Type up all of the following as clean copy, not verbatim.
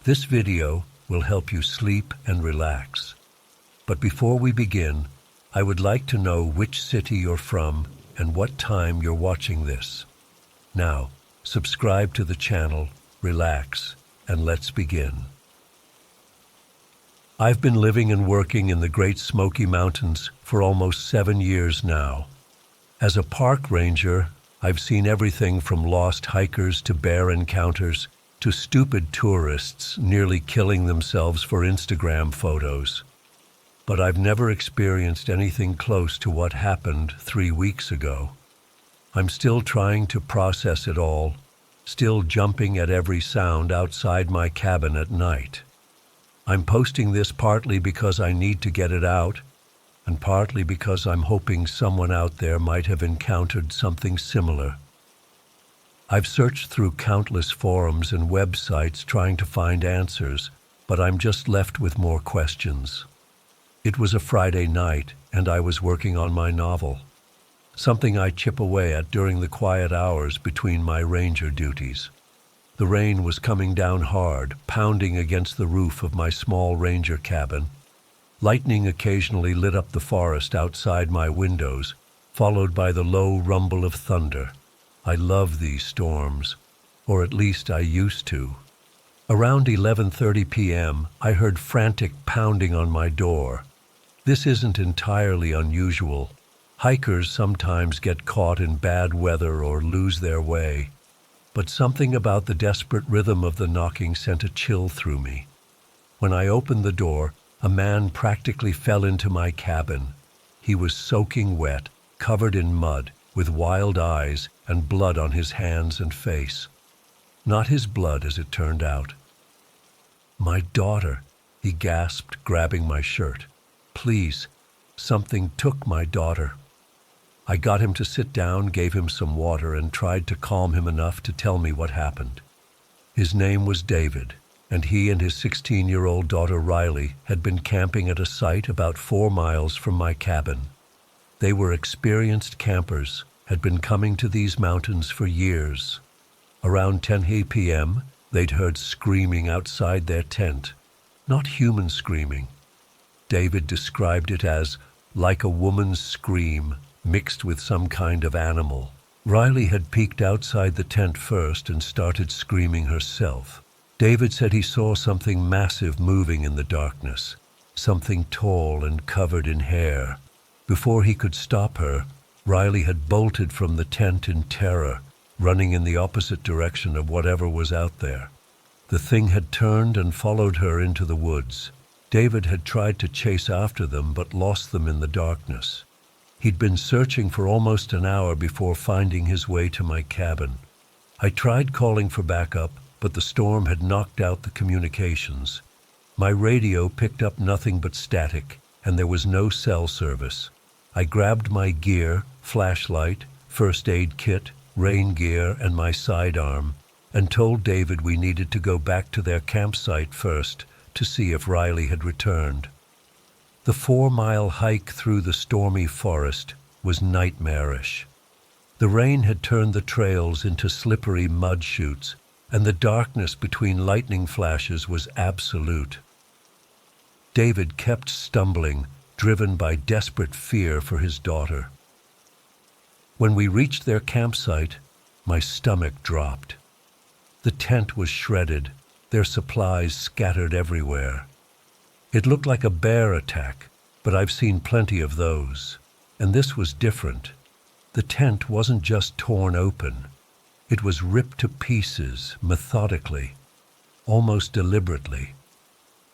This video will help you sleep and relax. But before we begin, I would like to know which city you're from and what time you're watching this. Now, subscribe to the channel, relax, and let's begin. I've been living and working in the Great Smoky Mountains for almost 7 years now. As a park ranger, I've seen everything from lost hikers to bear encounters to stupid tourists nearly killing themselves for Instagram photos. But I've never experienced anything close to what happened 3 weeks ago. I'm still trying to process it all, still jumping at every sound outside my cabin at night. I'm posting this partly because I need to get it out, and partly because I'm hoping someone out there might have encountered something similar. I've searched through countless forums and websites trying to find answers, but I'm just left with more questions. It was a Friday night, and I was working on my novel, something I chip away at during the quiet hours between my ranger duties. The rain was coming down hard, pounding against the roof of my small ranger cabin. Lightning occasionally lit up the forest outside my windows, followed by the low rumble of thunder. I love these storms, or at least I used to. Around 11:30 p.m., I heard frantic pounding on my door. This isn't entirely unusual. Hikers sometimes get caught in bad weather or lose their way. But something about the desperate rhythm of the knocking sent a chill through me. When I opened the door, a man practically fell into my cabin. He was soaking wet, covered in mud, with wild eyes and blood on his hands and face. Not his blood, as it turned out. "My daughter," he gasped, grabbing my shirt. "Please, something took my daughter." I got him to sit down, gave him some water, and tried to calm him enough to tell me what happened. His name was David, and he and his 16-year-old daughter Riley had been camping at a site about 4 miles from my cabin. They were experienced campers, had been coming to these mountains for years. Around 10 p.m., they'd heard screaming outside their tent. Not human screaming. David described it as like a woman's scream mixed with some kind of animal. Riley had peeked outside the tent first and started screaming herself. David said he saw something massive moving in the darkness, something tall and covered in hair. Before he could stop her, Riley had bolted from the tent in terror, running in the opposite direction of whatever was out there. The thing had turned and followed her into the woods. David had tried to chase after them but lost them in the darkness. He'd been searching for almost an hour before finding his way to my cabin. I tried calling for backup, but the storm had knocked out the communications. My radio picked up nothing but static, and there was no cell service. I grabbed my gear, flashlight, first aid kit, rain gear, and my sidearm, and told David we needed to go back to their campsite first to see if Riley had returned. The 4-mile hike through the stormy forest was nightmarish. The rain had turned the trails into slippery mud chutes, and the darkness between lightning flashes was absolute. David kept stumbling, driven by desperate fear for his daughter. When we reached their campsite, my stomach dropped. The tent was shredded, their supplies scattered everywhere. It looked like a bear attack, but I've seen plenty of those. And this was different. The tent wasn't just torn open. It was ripped to pieces, methodically, almost deliberately.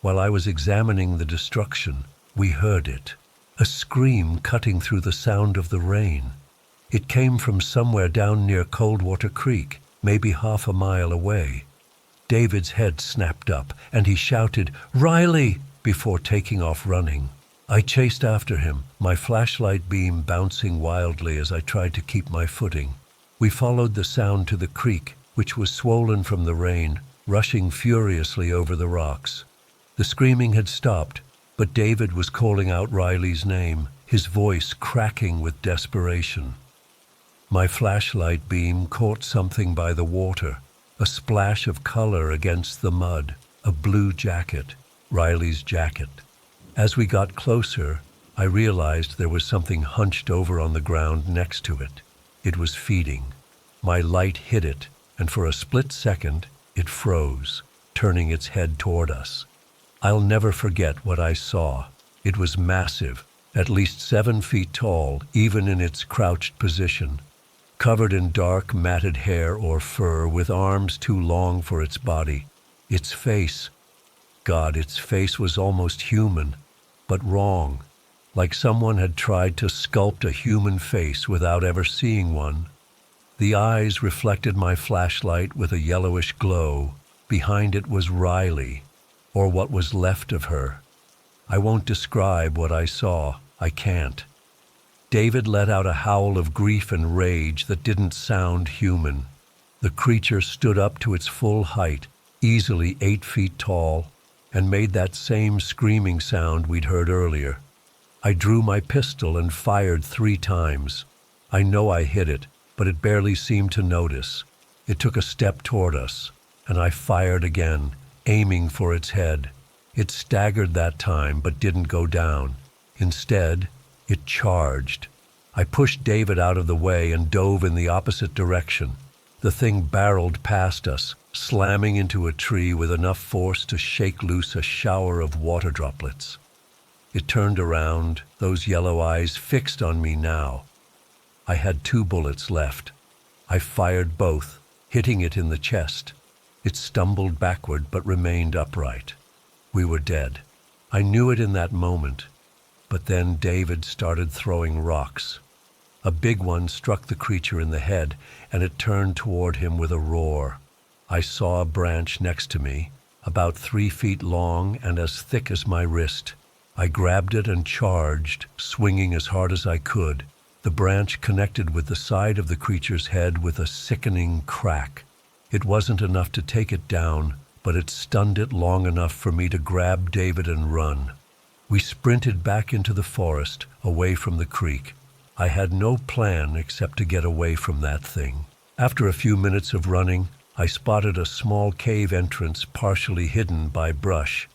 While I was examining the destruction, we heard it, a scream cutting through the sound of the rain. It came from somewhere down near Coldwater Creek, maybe half a mile away. David's head snapped up, and he shouted, "Riley!" before taking off running. I chased after him, my flashlight beam bouncing wildly as I tried to keep my footing. We followed the sound to the creek, which was swollen from the rain, rushing furiously over the rocks. The screaming had stopped, but David was calling out Riley's name, his voice cracking with desperation. My flashlight beam caught something by the water, a splash of color against the mud. A blue jacket, Riley's jacket. As we got closer, I realized there was something hunched over on the ground next to it. It was feeding. My light hit it, and for a split second, it froze, turning its head toward us. I'll never forget what I saw. It was massive, at least 7 feet tall, even in its crouched position, covered in dark, matted hair or fur with arms too long for its body. Its face, God, its face was almost human, but wrong, like someone had tried to sculpt a human face without ever seeing one. The eyes reflected my flashlight with a yellowish glow. Behind it was Riley, or what was left of her. I won't describe what I saw. I can't. David let out a howl of grief and rage that didn't sound human. The creature stood up to its full height, easily 8 feet tall, and made that same screaming sound we'd heard earlier. I drew my pistol and fired 3 times. I know I hit it, but it barely seemed to notice. It took a step toward us, and I fired again, aiming for its head. It staggered that time, but didn't go down. Instead, it charged. I pushed David out of the way and dove in the opposite direction. The thing barreled past us, slamming into a tree with enough force to shake loose a shower of water droplets. It turned around, those yellow eyes fixed on me now. I had 2 bullets left. I fired both, hitting it in the chest. It stumbled backward but remained upright. We were dead. I knew it in that moment. But then David started throwing rocks. A big one struck the creature in the head, and it turned toward him with a roar. I saw a branch next to me, about 3 feet long and as thick as my wrist. I grabbed it and charged, swinging as hard as I could. The branch connected with the side of the creature's head with a sickening crack. It wasn't enough to take it down, but it stunned it long enough for me to grab David and run. We sprinted back into the forest, away from the creek. I had no plan except to get away from that thing. After a few minutes of running, I spotted a small cave entrance partially hidden by brush.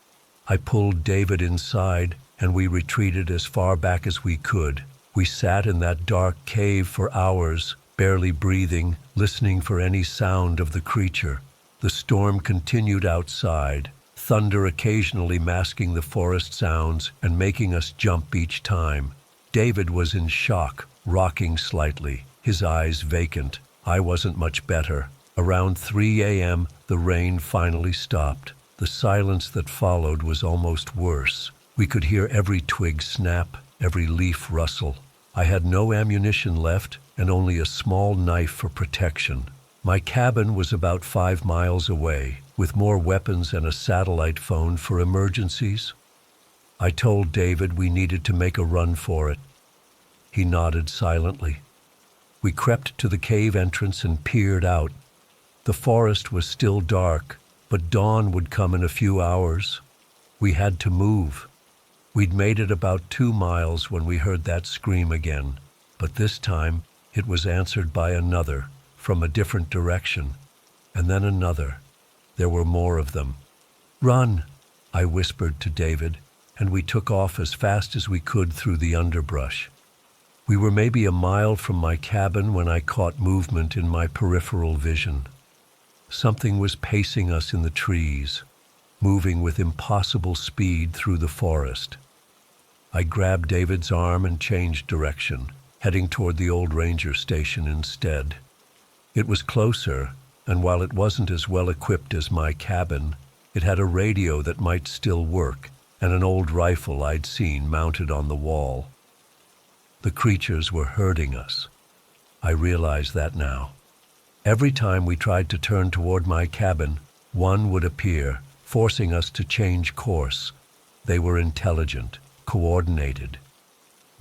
I pulled David inside, and we retreated as far back as we could. We sat in that dark cave for hours, barely breathing, listening for any sound of the creature. The storm continued outside, thunder occasionally masking the forest sounds and making us jump each time. David was in shock, rocking slightly, his eyes vacant. I wasn't much better. Around 3 a.m., the rain finally stopped. The silence that followed was almost worse. We could hear every twig snap, every leaf rustle. I had no ammunition left and only a small knife for protection. My cabin was about 5 miles away, with more weapons and a satellite phone for emergencies. I told David we needed to make a run for it. He nodded silently. We crept to the cave entrance and peered out. The forest was still dark, but dawn would come in a few hours. We had to move. We'd made it about 2 miles when we heard that scream again, but this time it was answered by another, from a different direction, and then another. There were more of them. "Run," I whispered to David, and we took off as fast as we could through the underbrush. We were maybe a mile from my cabin when I caught movement in my peripheral vision. Something was pacing us in the trees, moving with impossible speed through the forest. I grabbed David's arm and changed direction, heading toward the old ranger station instead. It was closer, and while it wasn't as well equipped as my cabin, it had a radio that might still work, and an old rifle I'd seen mounted on the wall. The creatures were herding us. I realize that now. Every time we tried to turn toward my cabin, one would appear, forcing us to change course. They were intelligent, coordinated.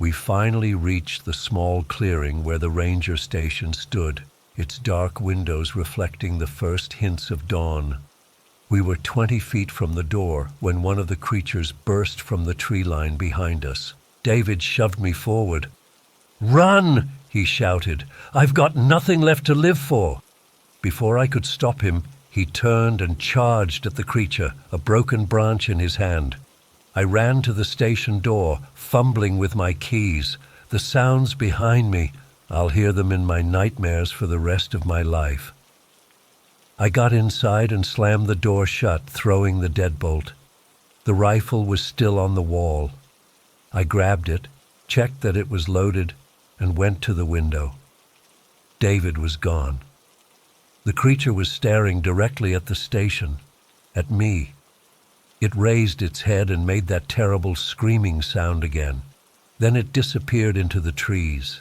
We finally reached the small clearing where the ranger station stood, its dark windows reflecting the first hints of dawn. We were 20 feet from the door when one of the creatures burst from the tree line behind us. David shoved me forward. "Run!" he shouted. "I've got nothing left to live for." Before I could stop him, He turned and charged at the creature, a broken branch in his hand. I ran to the station door, fumbling with my keys. The sounds behind me, I'll hear them in my nightmares for the rest of my life. I got inside and slammed the door shut, throwing the deadbolt. The rifle was still on the wall. I grabbed it, checked that it was loaded, and went to the window. David was gone. The creature was staring directly at the station, at me. It raised its head and made that terrible screaming sound again. Then it disappeared into the trees.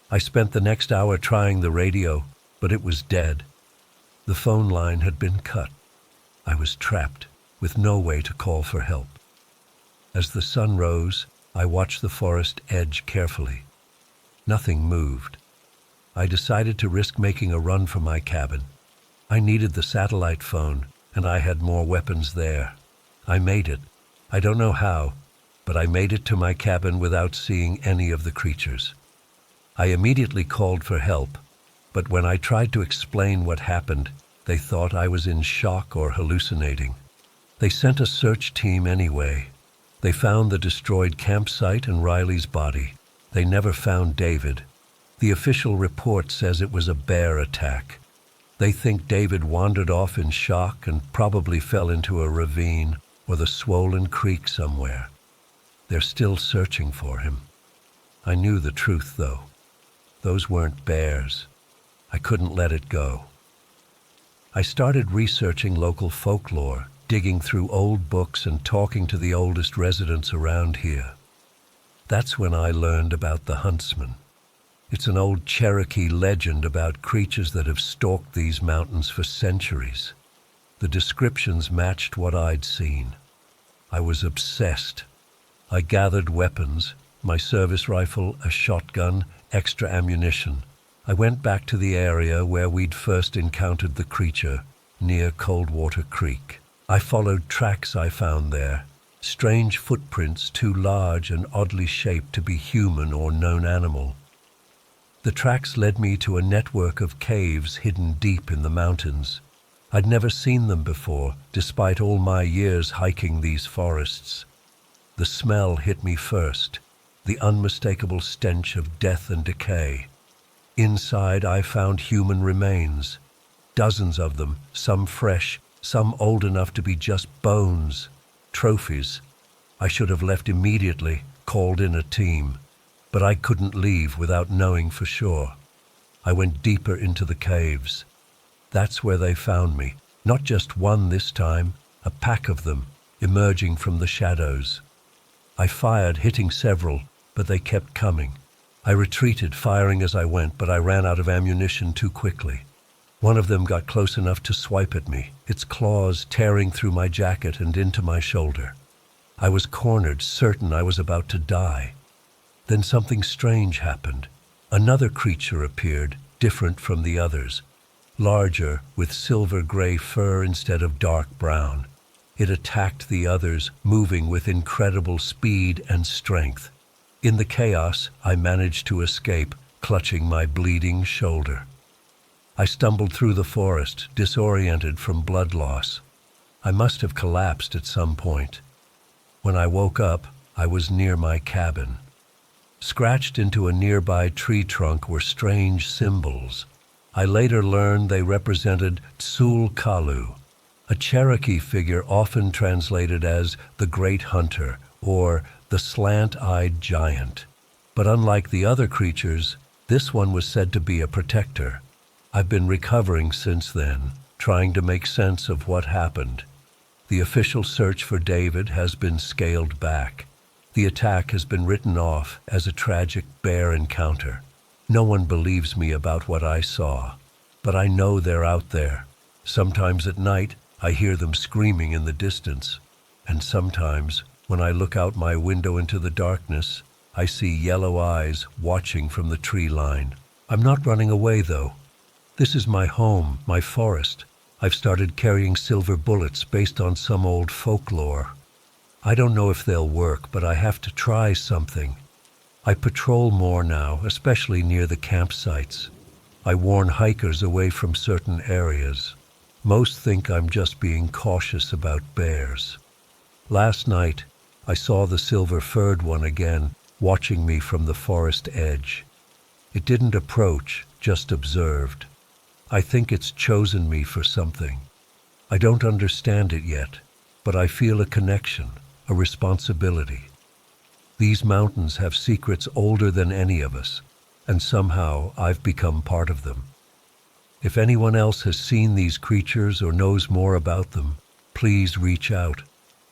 I spent the next hour trying the radio, but it was dead. The phone line had been cut. I was trapped, with no way to call for help. As the sun rose, I watched the forest edge carefully. Nothing moved. I decided to risk making a run for my cabin. I needed the satellite phone, and I had more weapons there. I made it. I don't know how, but I made it to my cabin without seeing any of the creatures. I immediately called for help, but when I tried to explain what happened, they thought I was in shock or hallucinating. They sent a search team anyway. They found the destroyed campsite and Riley's body. They never found David. The official report says it was a bear attack. They think David wandered off in shock and probably fell into a ravine or the swollen creek somewhere. They're still searching for him. I knew the truth, though. Those weren't bears. I couldn't let it go. I started researching local folklore, digging through old books and talking to the oldest residents around here. That's when I learned about the huntsman. It's an old Cherokee legend about creatures that have stalked these mountains for centuries. The descriptions matched what I'd seen. I was obsessed. I gathered weapons, my service rifle, a shotgun, extra ammunition. I went back to the area where we'd first encountered the creature, near Coldwater Creek. I followed tracks I found there, strange footprints too large and oddly shaped to be human or known animal. The tracks led me to a network of caves hidden deep in the mountains. I'd never seen them before, despite all my years hiking these forests. The smell hit me first, the unmistakable stench of death and decay. Inside I found human remains, dozens of them, some fresh, some old enough to be just bones, trophies. I should have left immediately, called in a team, but I couldn't leave without knowing for sure. I went deeper into the caves. That's where they found me, not just one this time, a pack of them, emerging from the shadows. I fired, hitting several, but they kept coming. I retreated, firing as I went, but I ran out of ammunition too quickly. One of them got close enough to swipe at me, its claws tearing through my jacket and into my shoulder. I was cornered, certain I was about to die. Then something strange happened. Another creature appeared, different from the others. Larger, with silver-gray fur instead of dark brown. It attacked the others, moving with incredible speed and strength. In the chaos, I managed to escape, clutching my bleeding shoulder. I stumbled through the forest, disoriented from blood loss. I must have collapsed at some point. When I woke up, I was near my cabin. Scratched into a nearby tree trunk were strange symbols. I later learned they represented Tsul-Kalu, a Cherokee figure often translated as the Great Hunter or the Slant-Eyed Giant. But unlike the other creatures, this one was said to be a protector. I've been recovering since then, trying to make sense of what happened. The official search for David has been scaled back. The attack has been written off as a tragic bear encounter. No one believes me about what I saw, but I know they're out there. Sometimes at night, I hear them screaming in the distance, and sometimes, when I look out my window into the darkness, I see yellow eyes watching from the tree line. I'm not running away, though. This is my home, my forest. I've started carrying silver bullets based on some old folklore. I don't know if they'll work, but I have to try something. I patrol more now, especially near the campsites. I warn hikers away from certain areas. Most think I'm just being cautious about bears. Last night, I saw the silver-furred one again, watching me from the forest edge. It didn't approach, just observed. I think it's chosen me for something. I don't understand it yet, but I feel a connection, a responsibility. These mountains have secrets older than any of us, and somehow I've become part of them. If anyone else has seen these creatures or knows more about them, please reach out.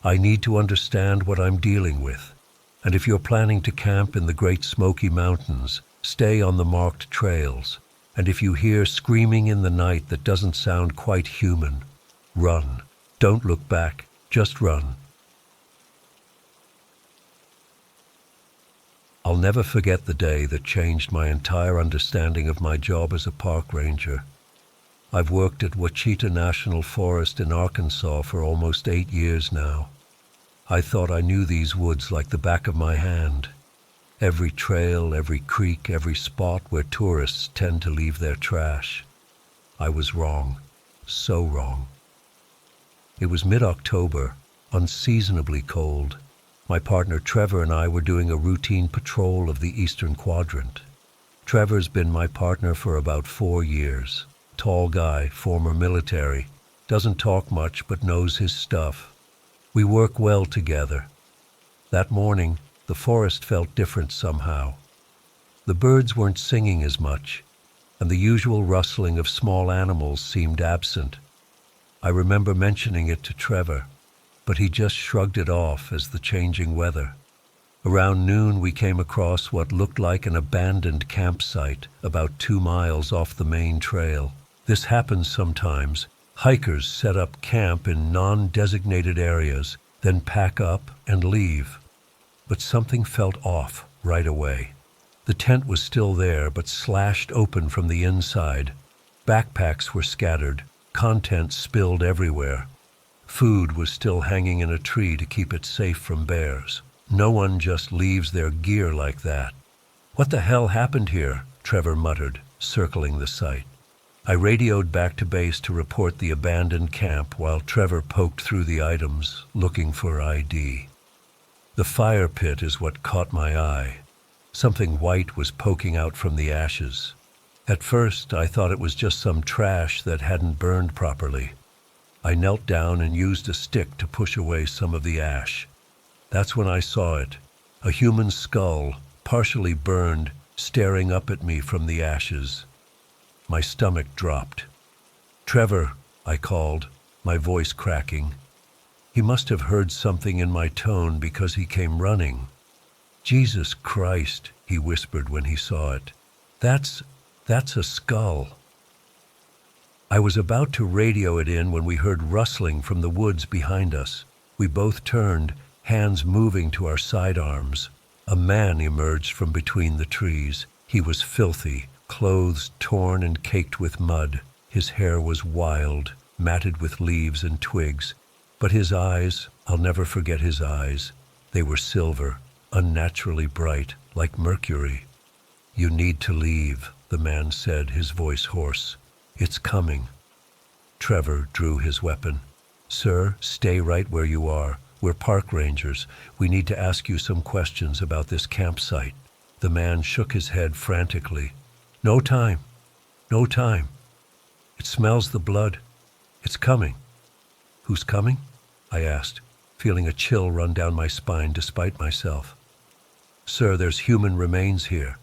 I need to understand what I'm dealing with. And if you're planning to camp in the Great Smoky Mountains, stay on the marked trails. And if you hear screaming in the night that doesn't sound quite human, run. Don't look back, just run. I'll never forget the day that changed my entire understanding of my job as a park ranger. I've worked at Ouachita National Forest in Arkansas for almost 8 years now. I thought I knew these woods like the back of my hand. Every trail, every creek, every spot where tourists tend to leave their trash. I was wrong, so wrong. It was mid-October, unseasonably cold. My partner Trevor and I were doing a routine patrol of the Eastern Quadrant. Trevor's been my partner for about 4 years. Tall guy, former military, doesn't talk much but knows his stuff. We work well together. That morning, the forest felt different somehow. The birds weren't singing as much, and the usual rustling of small animals seemed absent. I remember mentioning it to Trevor, but he just shrugged it off as the changing weather. Around noon, we came across what looked like an abandoned campsite about 2 miles off the main trail. This happens sometimes. Hikers set up camp in non-designated areas, then pack up and leave. But something felt off right away. The tent was still there, but slashed open from the inside. Backpacks were scattered, contents spilled everywhere. Food was still hanging in a tree to keep it safe from bears. No one just leaves their gear like that. "What the hell happened here?" Trevor muttered, circling the site. I radioed back to base to report the abandoned camp while Trevor poked through the items, looking for ID. The fire pit is what caught my eye. Something white was poking out from the ashes. At first, I thought it was just some trash that hadn't burned properly. I knelt down and used a stick to push away some of the ash. That's when I saw it, a human skull, partially burned, staring up at me from the ashes. My stomach dropped. "Trevor," I called, my voice cracking. He must have heard something in my tone because he came running. "Jesus Christ," he whispered when he saw it. That's a skull." I was about to radio it in when we heard rustling from the woods behind us. We both turned, hands moving to our sidearms. A man emerged from between the trees. He was filthy, clothes torn and caked with mud. His hair was wild, matted with leaves and twigs. But his eyes, I'll never forget his eyes. They were silver, unnaturally bright, like mercury. "You need to leave," the man said, his voice hoarse. "It's coming." Trevor drew his weapon. "Sir, stay right where you are. We're park rangers. We need to ask you some questions about this campsite." The man shook his head frantically. "No time. No time. It smells the blood. It's coming." "Who's coming?" I asked, feeling a chill run down my spine despite myself. "Sir, there's human remains here.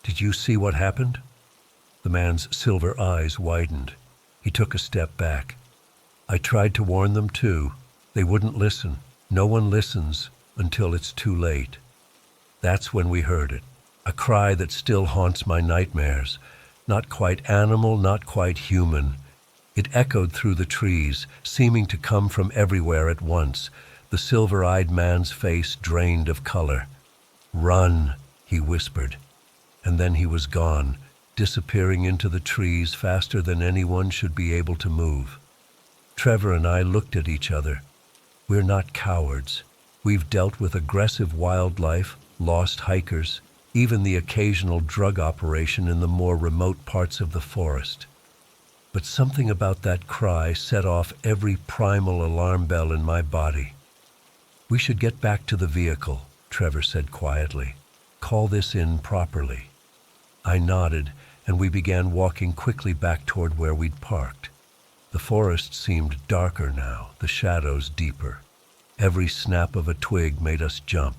Did you see what happened?" The man's silver eyes widened. He took a step back. "I tried to warn them too. They wouldn't listen. No one listens until it's too late." That's when we heard it. A cry that still haunts my nightmares. Not quite animal, not quite human. It echoed through the trees, seeming to come from everywhere at once. The silver-eyed man's face drained of color. "Run," he whispered. And then he was gone, disappearing into the trees faster than anyone should be able to move. Trevor and I looked at each other. We're not cowards. We've dealt with aggressive wildlife, lost hikers, even the occasional drug operation in the more remote parts of the forest. but something about that cry set off every primal alarm bell in my body. "We should get back to the vehicle," Trevor said quietly. "Call this in properly." I nodded, and we began walking quickly back toward where we'd parked. The forest seemed darker now, the shadows deeper. Every snap of a twig made us jump.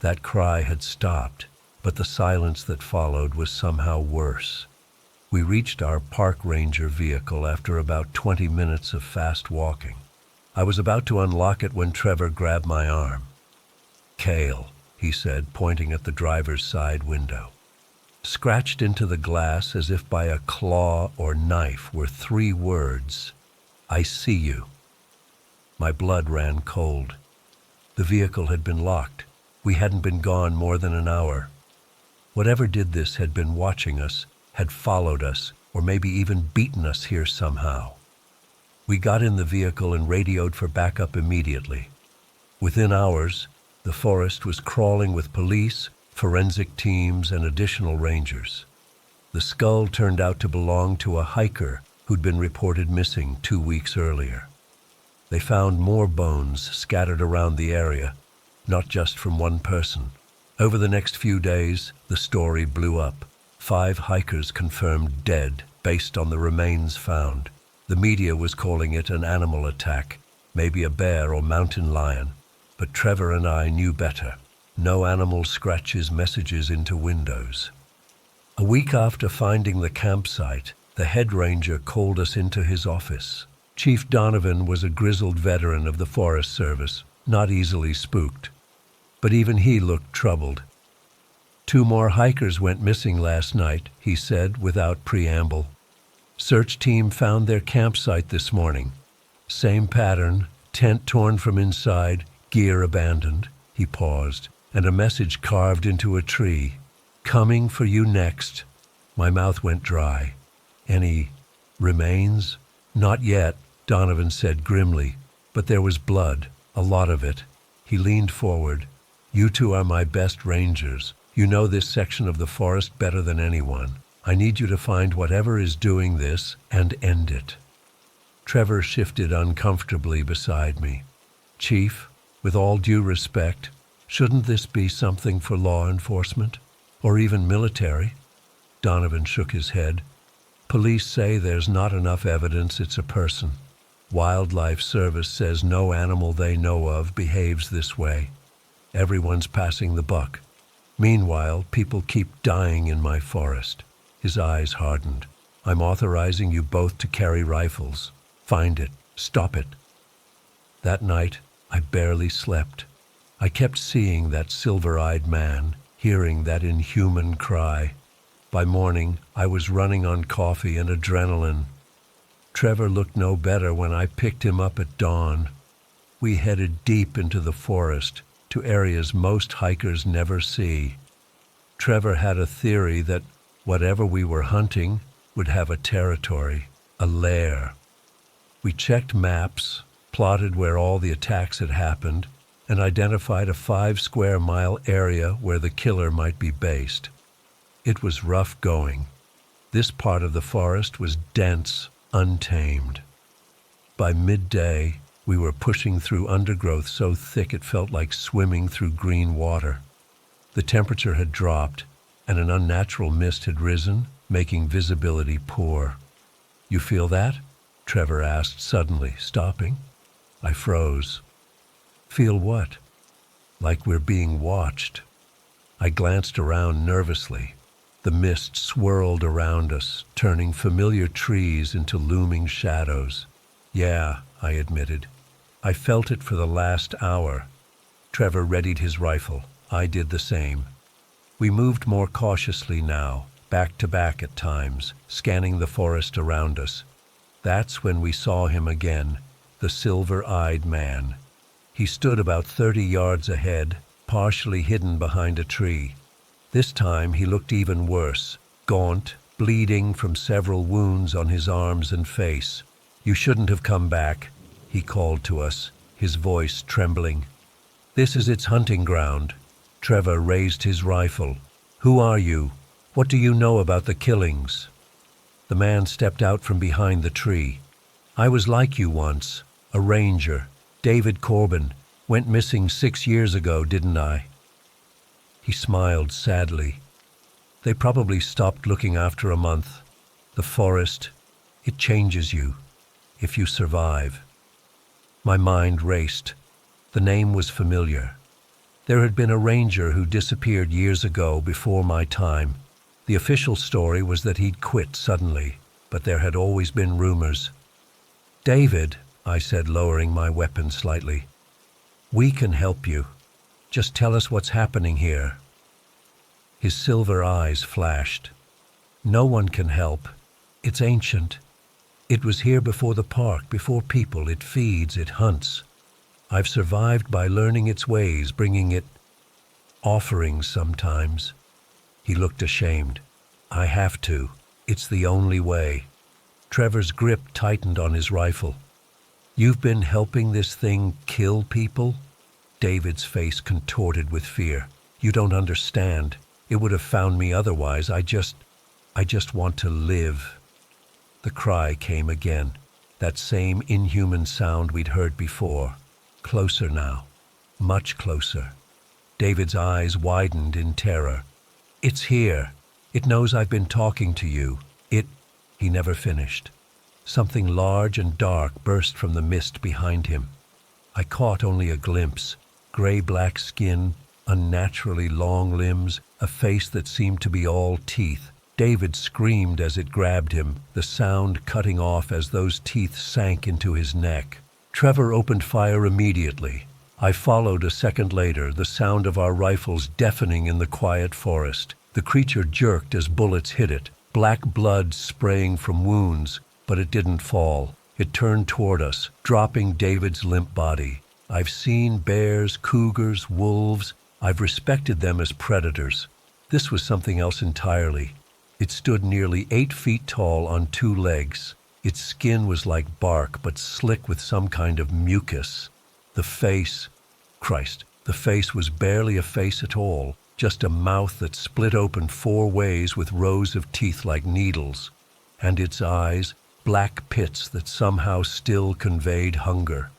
That cry had stopped, but the silence that followed was somehow worse. We reached our park ranger vehicle after about 20 minutes of fast walking. I was about to unlock it when Trevor grabbed my arm. "Kale," he said, pointing at the driver's side window. Scratched into the glass as if by a claw or knife were 3 words: "I see you." My blood ran cold. The vehicle had been locked. We hadn't been gone more than an hour. Whatever did this had been watching us, had followed us, or maybe even beaten us here somehow. We got in the vehicle and radioed for backup immediately. Within hours, the forest was crawling with police, forensic teams, and additional rangers. The skull turned out to belong to a hiker who'd been reported missing 2 weeks earlier. They found more bones scattered around the area, not just from one person. Over the next few days, the story blew up. 5 hikers confirmed dead based on the remains found. The media was calling it an animal attack, maybe a bear or mountain lion. But Trevor and I knew better. No animal scratches messages into windows. A week after finding the campsite, the head ranger called us into his office. Chief Donovan was a grizzled veteran of the Forest Service, not easily spooked. But even he looked troubled. 2 more hikers went missing last night, he said without preamble. Search team found their campsite this morning. Same pattern, tent torn from inside, gear abandoned. He paused, and a message carved into a tree. "Coming for you next." My mouth went dry. "Any remains?" "Not yet," Donovan said grimly, "but there was blood, a lot of it." He leaned forward. "You 2 are my best rangers. You know this section of the forest better than anyone. I need you to find whatever is doing this and end it." Trevor shifted uncomfortably beside me. "Chief, with all due respect, shouldn't this be something for law enforcement? Or even military?" Donovan shook his head. "Police say there's not enough evidence it's a person. Wildlife Service says no animal they know of behaves this way. Everyone's passing the buck. Meanwhile, people keep dying in my forest." His eyes hardened. "I'm authorizing you both to carry rifles. Find it. Stop it." That night, I barely slept. I kept seeing that silver-eyed man, hearing that inhuman cry. By morning, I was running on coffee and adrenaline. Trevor looked no better when I picked him up at dawn. We headed deep into the forest, to areas most hikers never see. Trevor had a theory that whatever we were hunting would have a territory, a lair. We checked maps, plotted where all the attacks had happened, and identified a 5-square-mile area where the killer might be based. It was rough going. This part of the forest was dense, untamed. By midday, we were pushing through undergrowth so thick it felt like swimming through green water. The temperature had dropped, and an unnatural mist had risen, making visibility poor. "You feel that?" Trevor asked suddenly, stopping. I froze. "Feel what?" "Like we're being watched." I glanced around nervously. The mist swirled around us, turning familiar trees into looming shadows. "Yeah," I admitted. "I felt it for the last hour." Trevor readied his rifle. I did the same. We moved more cautiously now, back to back at times, scanning the forest around us. That's when we saw him again, the silver-eyed man. He stood about 30 yards ahead, partially hidden behind a tree. This time he looked even worse, gaunt, bleeding from several wounds on his arms and face. "You shouldn't have come back," he called to us, his voice trembling. "This is its hunting ground." Trevor raised his rifle. "Who are you? What do you know about the killings?" The man stepped out from behind the tree. "I was like you once, a ranger. David Corbin. Went missing 6 years ago, didn't I?" He smiled sadly. "They probably stopped looking after a month. The forest, it changes you, if you survive." My mind raced. The name was familiar. There had been a ranger who disappeared years ago before my time. The official story was that he'd quit suddenly, but there had always been rumors. "David," I said, lowering my weapon slightly, "we can help you. Just tell us what's happening here." His silver eyes flashed. "No one can help. It's ancient. It was here before the park, before people. It feeds, it hunts. I've survived by learning its ways, bringing it offerings sometimes." He looked ashamed. "I have to. It's the only way." Trevor's grip tightened on his rifle. "You've been helping this thing kill people?" David's face contorted with fear. "You don't understand. It would have found me otherwise. I just want to live." The cry came again, that same inhuman sound we'd heard before. Closer now, much closer. David's eyes widened in terror. "It's here. It knows I've been talking to you. He never finished. Something large and dark burst from the mist behind him. I caught only a glimpse. Gray-black skin, unnaturally long limbs, a face that seemed to be all teeth. David screamed as it grabbed him, the sound cutting off as those teeth sank into his neck. Trevor opened fire immediately. I followed a second later, the sound of our rifles deafening in the quiet forest. The creature jerked as bullets hit it, black blood spraying from wounds, but it didn't fall. It turned toward us, dropping David's limp body. I've seen bears, cougars, wolves. I've respected them as predators. This was something else entirely. It stood nearly 8 feet tall on 2 legs. Its skin was like bark, but slick with some kind of mucus. The face was barely a face at all, just a mouth that split open 4 ways with rows of teeth like needles. And its eyes, black pits that somehow still conveyed hunger.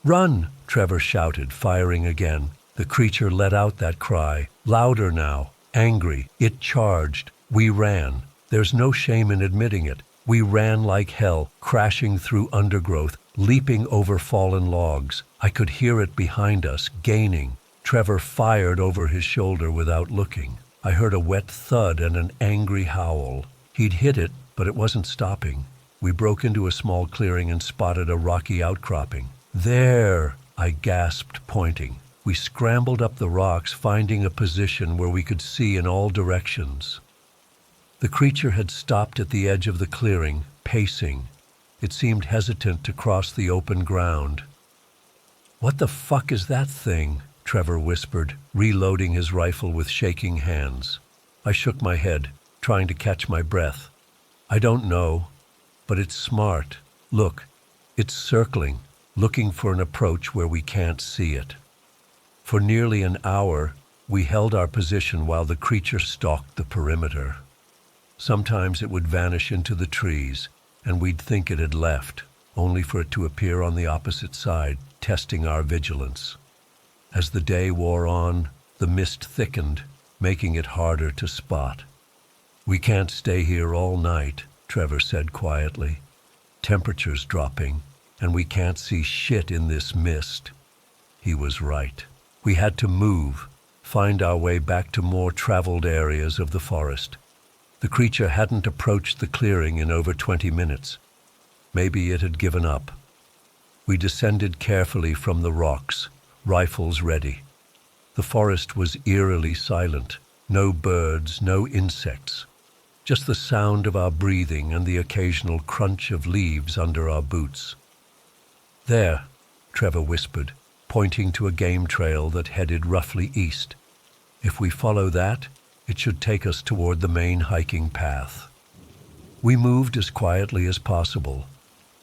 "Run!" Trevor shouted, firing again. The creature let out that cry, louder now, angry. It charged. We ran. There's no shame in admitting it. We ran like hell, crashing through undergrowth, leaping over fallen logs. I could hear it behind us, gaining. Trevor fired over his shoulder without looking. I heard a wet thud and an angry howl. He'd hit it, but it wasn't stopping. We broke into a small clearing and spotted a rocky outcropping. "There!" I gasped, pointing. We scrambled up the rocks, finding a position where we could see in all directions. The creature had stopped at the edge of the clearing, pacing. It seemed hesitant to cross the open ground. "What the fuck is that thing?" Trevor whispered, reloading his rifle with shaking hands. I shook my head, trying to catch my breath. "I don't know, but it's smart. Look, it's circling, looking for an approach where we can't see it." For nearly an hour, we held our position while the creature stalked the perimeter. Sometimes it would vanish into the trees, and we'd think it had left, only for it to appear on the opposite side, testing our vigilance. As the day wore on, the mist thickened, making it harder to spot. "We can't stay here all night," Trevor said quietly. "Temperature's dropping, and we can't see shit in this mist." He was right. We had to move, find our way back to more traveled areas of the forest. The creature hadn't approached the clearing in over 20 minutes. Maybe it had given up. We descended carefully from the rocks, rifles ready. The forest was eerily silent. No birds, no insects. Just the sound of our breathing and the occasional crunch of leaves under our boots. "There," Trevor whispered, pointing to a game trail that headed roughly east. "If we follow that, it should take us toward the main hiking path." We moved as quietly as possible.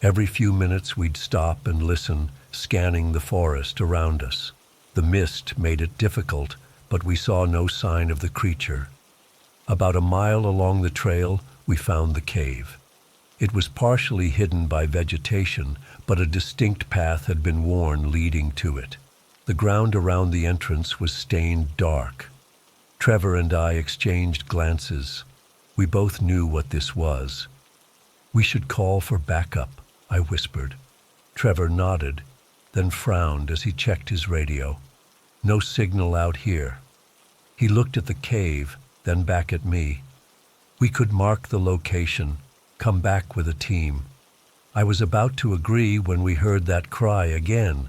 Every few minutes we'd stop and listen, scanning the forest around us. The mist made it difficult, but we saw no sign of the creature. About a mile along the trail, we found the cave. It was partially hidden by vegetation, but a distinct path had been worn leading to it. The ground around the entrance was stained dark. Trevor and I exchanged glances. We both knew what this was. "We should call for backup," I whispered. Trevor nodded, then frowned as he checked his radio. "No signal out here." He looked at the cave, then back at me. "We could mark the location, come back with a team." I was about to agree when we heard that cry again.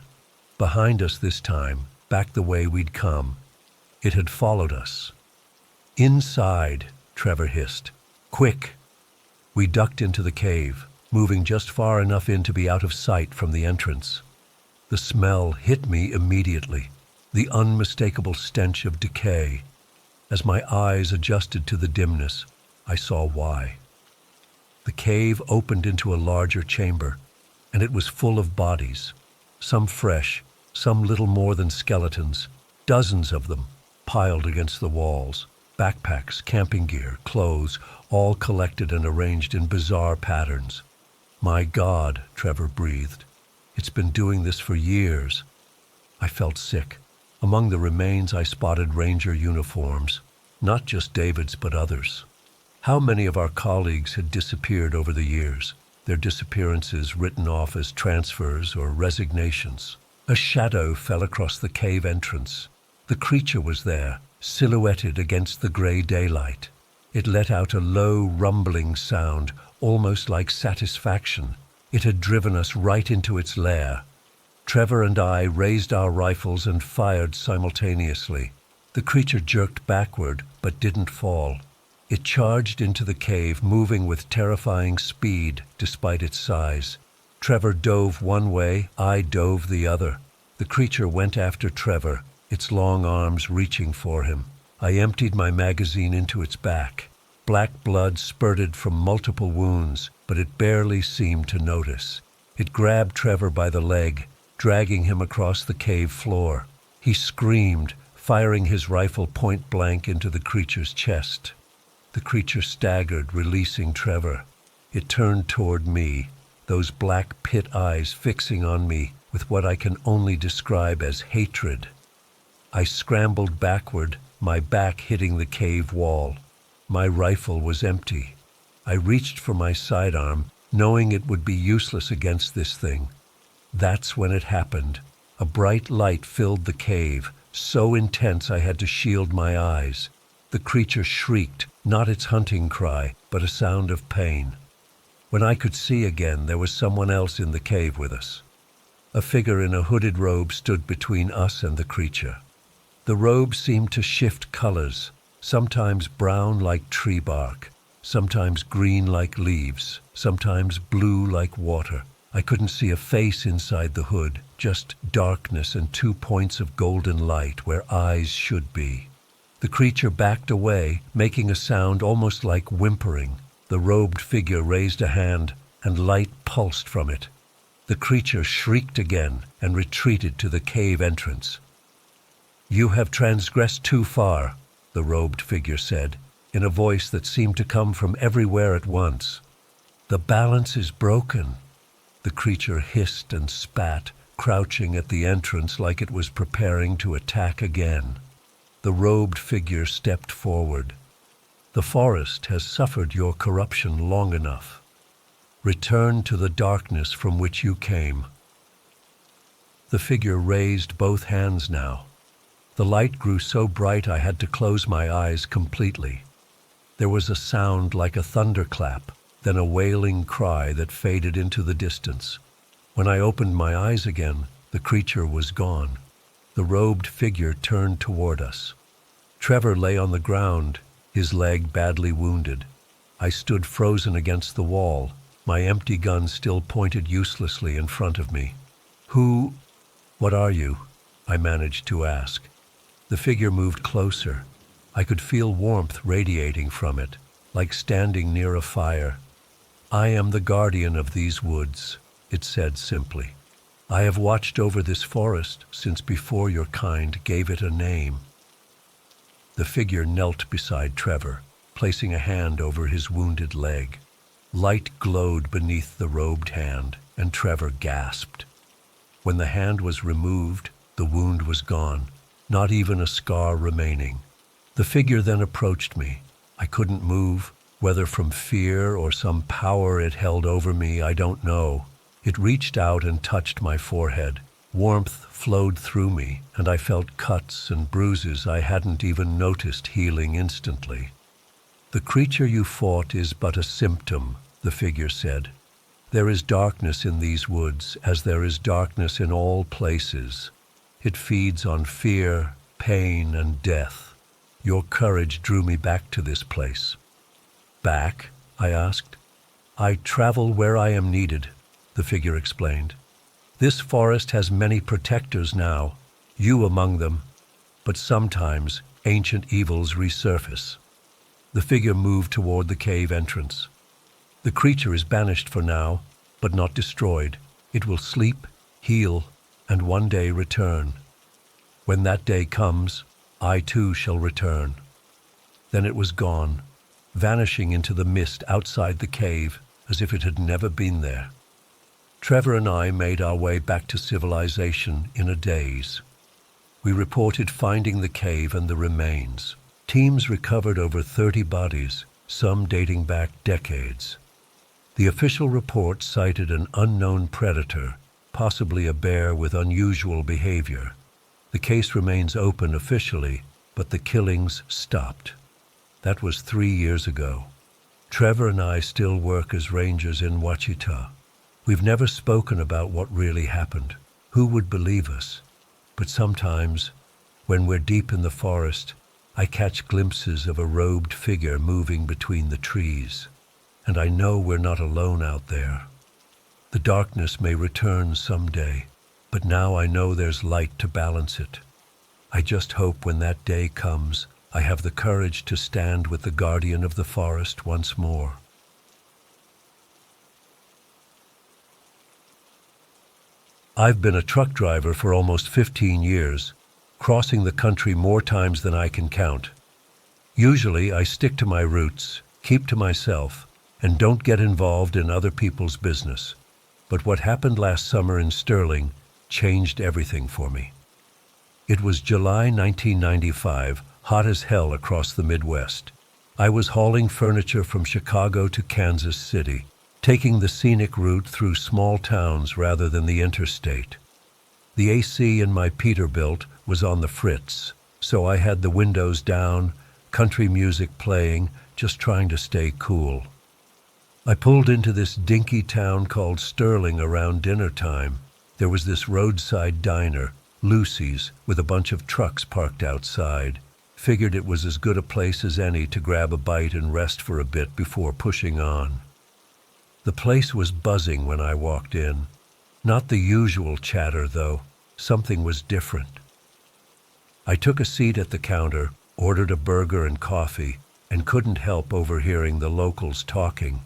Behind us this time, back the way we'd come. It had followed us. "Inside," Trevor hissed. "Quick!" We ducked into the cave, moving just far enough in to be out of sight from the entrance. The smell hit me immediately, the unmistakable stench of decay. As my eyes adjusted to the dimness, I saw why. The cave opened into a larger chamber, and it was full of bodies, some fresh, some little more than skeletons, dozens of them, piled against the walls. Backpacks, camping gear, clothes, all collected and arranged in bizarre patterns. "My God," Trevor breathed. "It's been doing this for years." I felt sick. Among the remains I spotted ranger uniforms, not just David's but others. How many of our colleagues had disappeared over the years, their disappearances written off as transfers or resignations? A shadow fell across the cave entrance. The creature was there, silhouetted against the gray daylight. It let out a low, rumbling sound, almost like satisfaction. It had driven us right into its lair. Trevor and I raised our rifles and fired simultaneously. The creature jerked backward, but didn't fall. It charged into the cave, moving with terrifying speed despite its size. Trevor dove one way, I dove the other. The creature went after Trevor, its long arms reaching for him. I emptied my magazine into its back. Black blood spurted from multiple wounds, but it barely seemed to notice. It grabbed Trevor by the leg, dragging him across the cave floor. He screamed, firing his rifle point blank into the creature's chest. The creature staggered, releasing Trevor. It turned toward me, those black pit eyes fixing on me with what I can only describe as hatred. I scrambled backward, my back hitting the cave wall. My rifle was empty. I reached for my sidearm, knowing it would be useless against this thing. That's when it happened. A bright light filled the cave, so intense I had to shield my eyes. The creature shrieked, not its hunting cry, but a sound of pain. When I could see again, there was someone else in the cave with us. A figure in a hooded robe stood between us and the creature. The robe seemed to shift colors, sometimes brown like tree bark, sometimes green like leaves, sometimes blue like water. I couldn't see a face inside the hood, just darkness and 2 points of golden light where eyes should be. The creature backed away, making a sound almost like whimpering. The robed figure raised a hand, and light pulsed from it. The creature shrieked again and retreated to the cave entrance. "You have transgressed too far," the robed figure said, in a voice that seemed to come from everywhere at once. "The balance is broken." The creature hissed and spat, crouching at the entrance like it was preparing to attack again. The robed figure stepped forward. "The forest has suffered your corruption long enough. Return to the darkness from which you came." The figure raised both hands now. The light grew so bright I had to close my eyes completely. There was a sound like a thunderclap, then a wailing cry that faded into the distance. When I opened my eyes again, the creature was gone. The robed figure turned toward us. Trevor lay on the ground, his leg badly wounded. I stood frozen against the wall, my empty gun still pointed uselessly in front of me. What are you?" I managed to ask. The figure moved closer. I could feel warmth radiating from it, like standing near a fire. "I am the guardian of these woods," it said simply. "I have watched over this forest since before your kind gave it a name." The figure knelt beside Trevor, placing a hand over his wounded leg. Light glowed beneath the robed hand, and Trevor gasped. When the hand was removed, the wound was gone, not even a scar remaining. The figure then approached me. I couldn't move, whether from fear or some power it held over me, I don't know. It reached out and touched my forehead. Warmth flowed through me, and I felt cuts and bruises I hadn't even noticed healing instantly. "The creature you fought is but a symptom," the figure said. "There is darkness in these woods, as there is darkness in all places. It feeds on fear, pain, and death. Your courage drew me back to this place." "Back?" I asked. "I travel where I am needed," the figure explained. "This forest has many protectors now, you among them, but sometimes ancient evils resurface." The figure moved toward the cave entrance. "The creature is banished for now, but not destroyed. It will sleep, heal, and one day return. When that day comes, I too shall return." Then it was gone, vanishing into the mist outside the cave as if it had never been there. Trevor and I made our way back to civilization in a daze. We reported finding the cave and the remains. Teams recovered over 30 bodies, some dating back decades. The official report cited an unknown predator, possibly a bear with unusual behavior. The case remains open officially, but the killings stopped. That was 3 years ago. Trevor and I still work as rangers in Wichita. We've never spoken about what really happened. Who would believe us? But sometimes, when we're deep in the forest, I catch glimpses of a robed figure moving between the trees. And I know we're not alone out there. The darkness may return someday, but now I know there's light to balance it. I just hope when that day comes, I have the courage to stand with the guardian of the forest once more. I've been a truck driver for almost 15 years, crossing the country more times than I can count. Usually I stick to my roots, keep to myself, and don't get involved in other people's business. But what happened last summer in Sterling changed everything for me. It was July 1995, hot as hell across the Midwest. I was hauling furniture from Chicago to Kansas City, taking the scenic route through small towns rather than the interstate. The AC in my Peterbilt was on the fritz, so I had the windows down, country music playing, just trying to stay cool. I pulled into this dinky town called Sterling around dinner time. There was this roadside diner, Lucy's, with a bunch of trucks parked outside. Figured it was as good a place as any to grab a bite and rest for a bit before pushing on. The place was buzzing when I walked in. Not the usual chatter, though. Something was different. I took a seat at the counter, ordered a burger and coffee, and couldn't help overhearing the locals talking.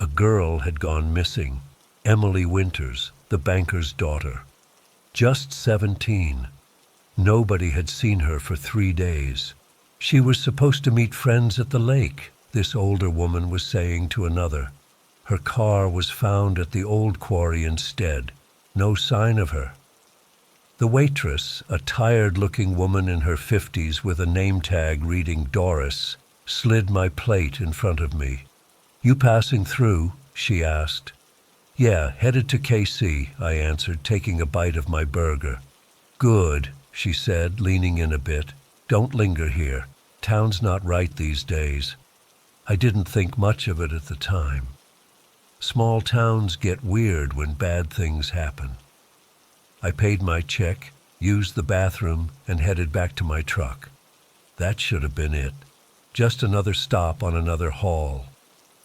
A girl had gone missing. Emily Winters, the banker's daughter. Just 17. Nobody had seen her for 3 days. She was supposed to meet friends at the lake, this older woman was saying to another. Her car was found at the old quarry instead. No sign of her. The waitress, a tired-looking woman in her 50s with a name tag reading Doris, slid my plate in front of me. "You passing through?" she asked. "Yeah, headed to KC," I answered, taking a bite of my burger. "Good," she said, leaning in a bit. "Don't linger here. Town's not right these days." I didn't think much of it at the time. Small towns get weird when bad things happen. I paid my check, used the bathroom, and headed back to my truck. That should have been it. Just another stop on another haul.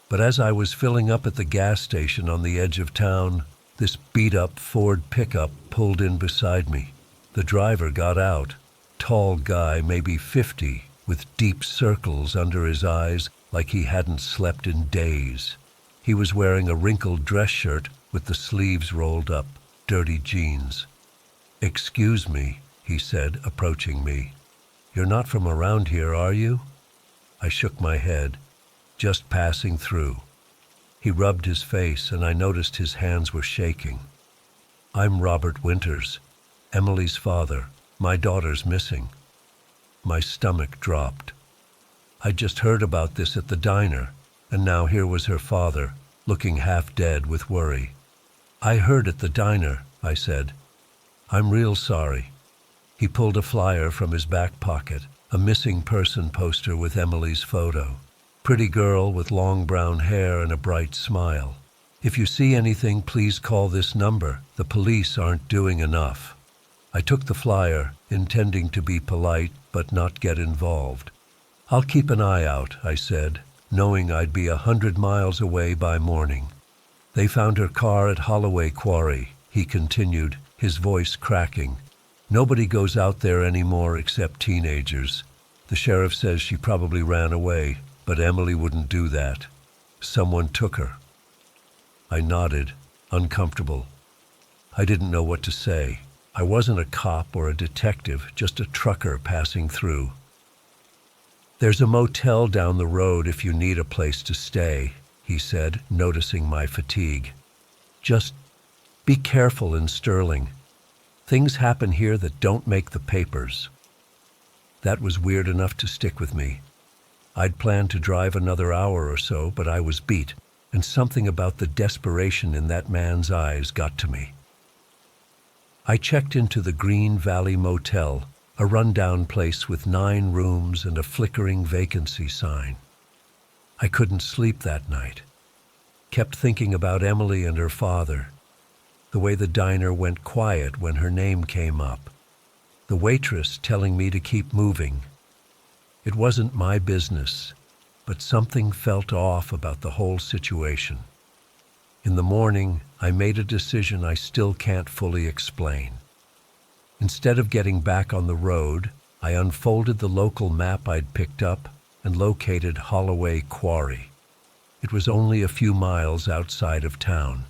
But as I was filling up at the gas station on the edge of town, this beat-up Ford pickup pulled in beside me. The driver got out. Tall guy, maybe 50, with deep circles under his eyes like he hadn't slept in days. He was wearing a wrinkled dress shirt with the sleeves rolled up, dirty jeans. "Excuse me," he said, approaching me. "You're not from around here, are you?" I shook my head. "Just passing through." He rubbed his face, and I noticed his hands were shaking. "I'm Robert Winters, Emily's father. My daughter's missing." My stomach dropped. I'd just heard about this at the diner, and now here was her father, looking half dead with worry. "I heard at the diner," I said. "I'm real sorry." He pulled a flyer from his back pocket, a missing person poster with Emily's photo. Pretty girl with long brown hair and a bright smile. "If you see anything, please call this number. The police aren't doing enough." I took the flyer, intending to be polite but not get involved. "I'll keep an eye out," I said, knowing I'd be 100 miles away by morning. "They found her car at Holloway Quarry," he continued, his voice cracking. "Nobody goes out there anymore except teenagers. The sheriff says she probably ran away, but Emily wouldn't do that. Someone took her." I nodded, uncomfortable. I didn't know what to say. I wasn't a cop or a detective, just a trucker passing through. "There's a motel down the road if you need a place to stay," he said, noticing my fatigue. "Just be careful in Sterling. Things happen here that don't make the papers." That was weird enough to stick with me. I'd planned to drive another hour or so, but I was beat, and something about the desperation in that man's eyes got to me. I checked into the Green Valley Motel, a rundown place with 9 rooms and a flickering vacancy sign. I couldn't sleep that night. Kept thinking about Emily and her father, the way the diner went quiet when her name came up, the waitress telling me to keep moving. It wasn't my business, but something felt off about the whole situation. In the morning, I made a decision I still can't fully explain. Instead of getting back on the road, I unfolded the local map I'd picked up and located Holloway Quarry. It was only a few miles outside of town.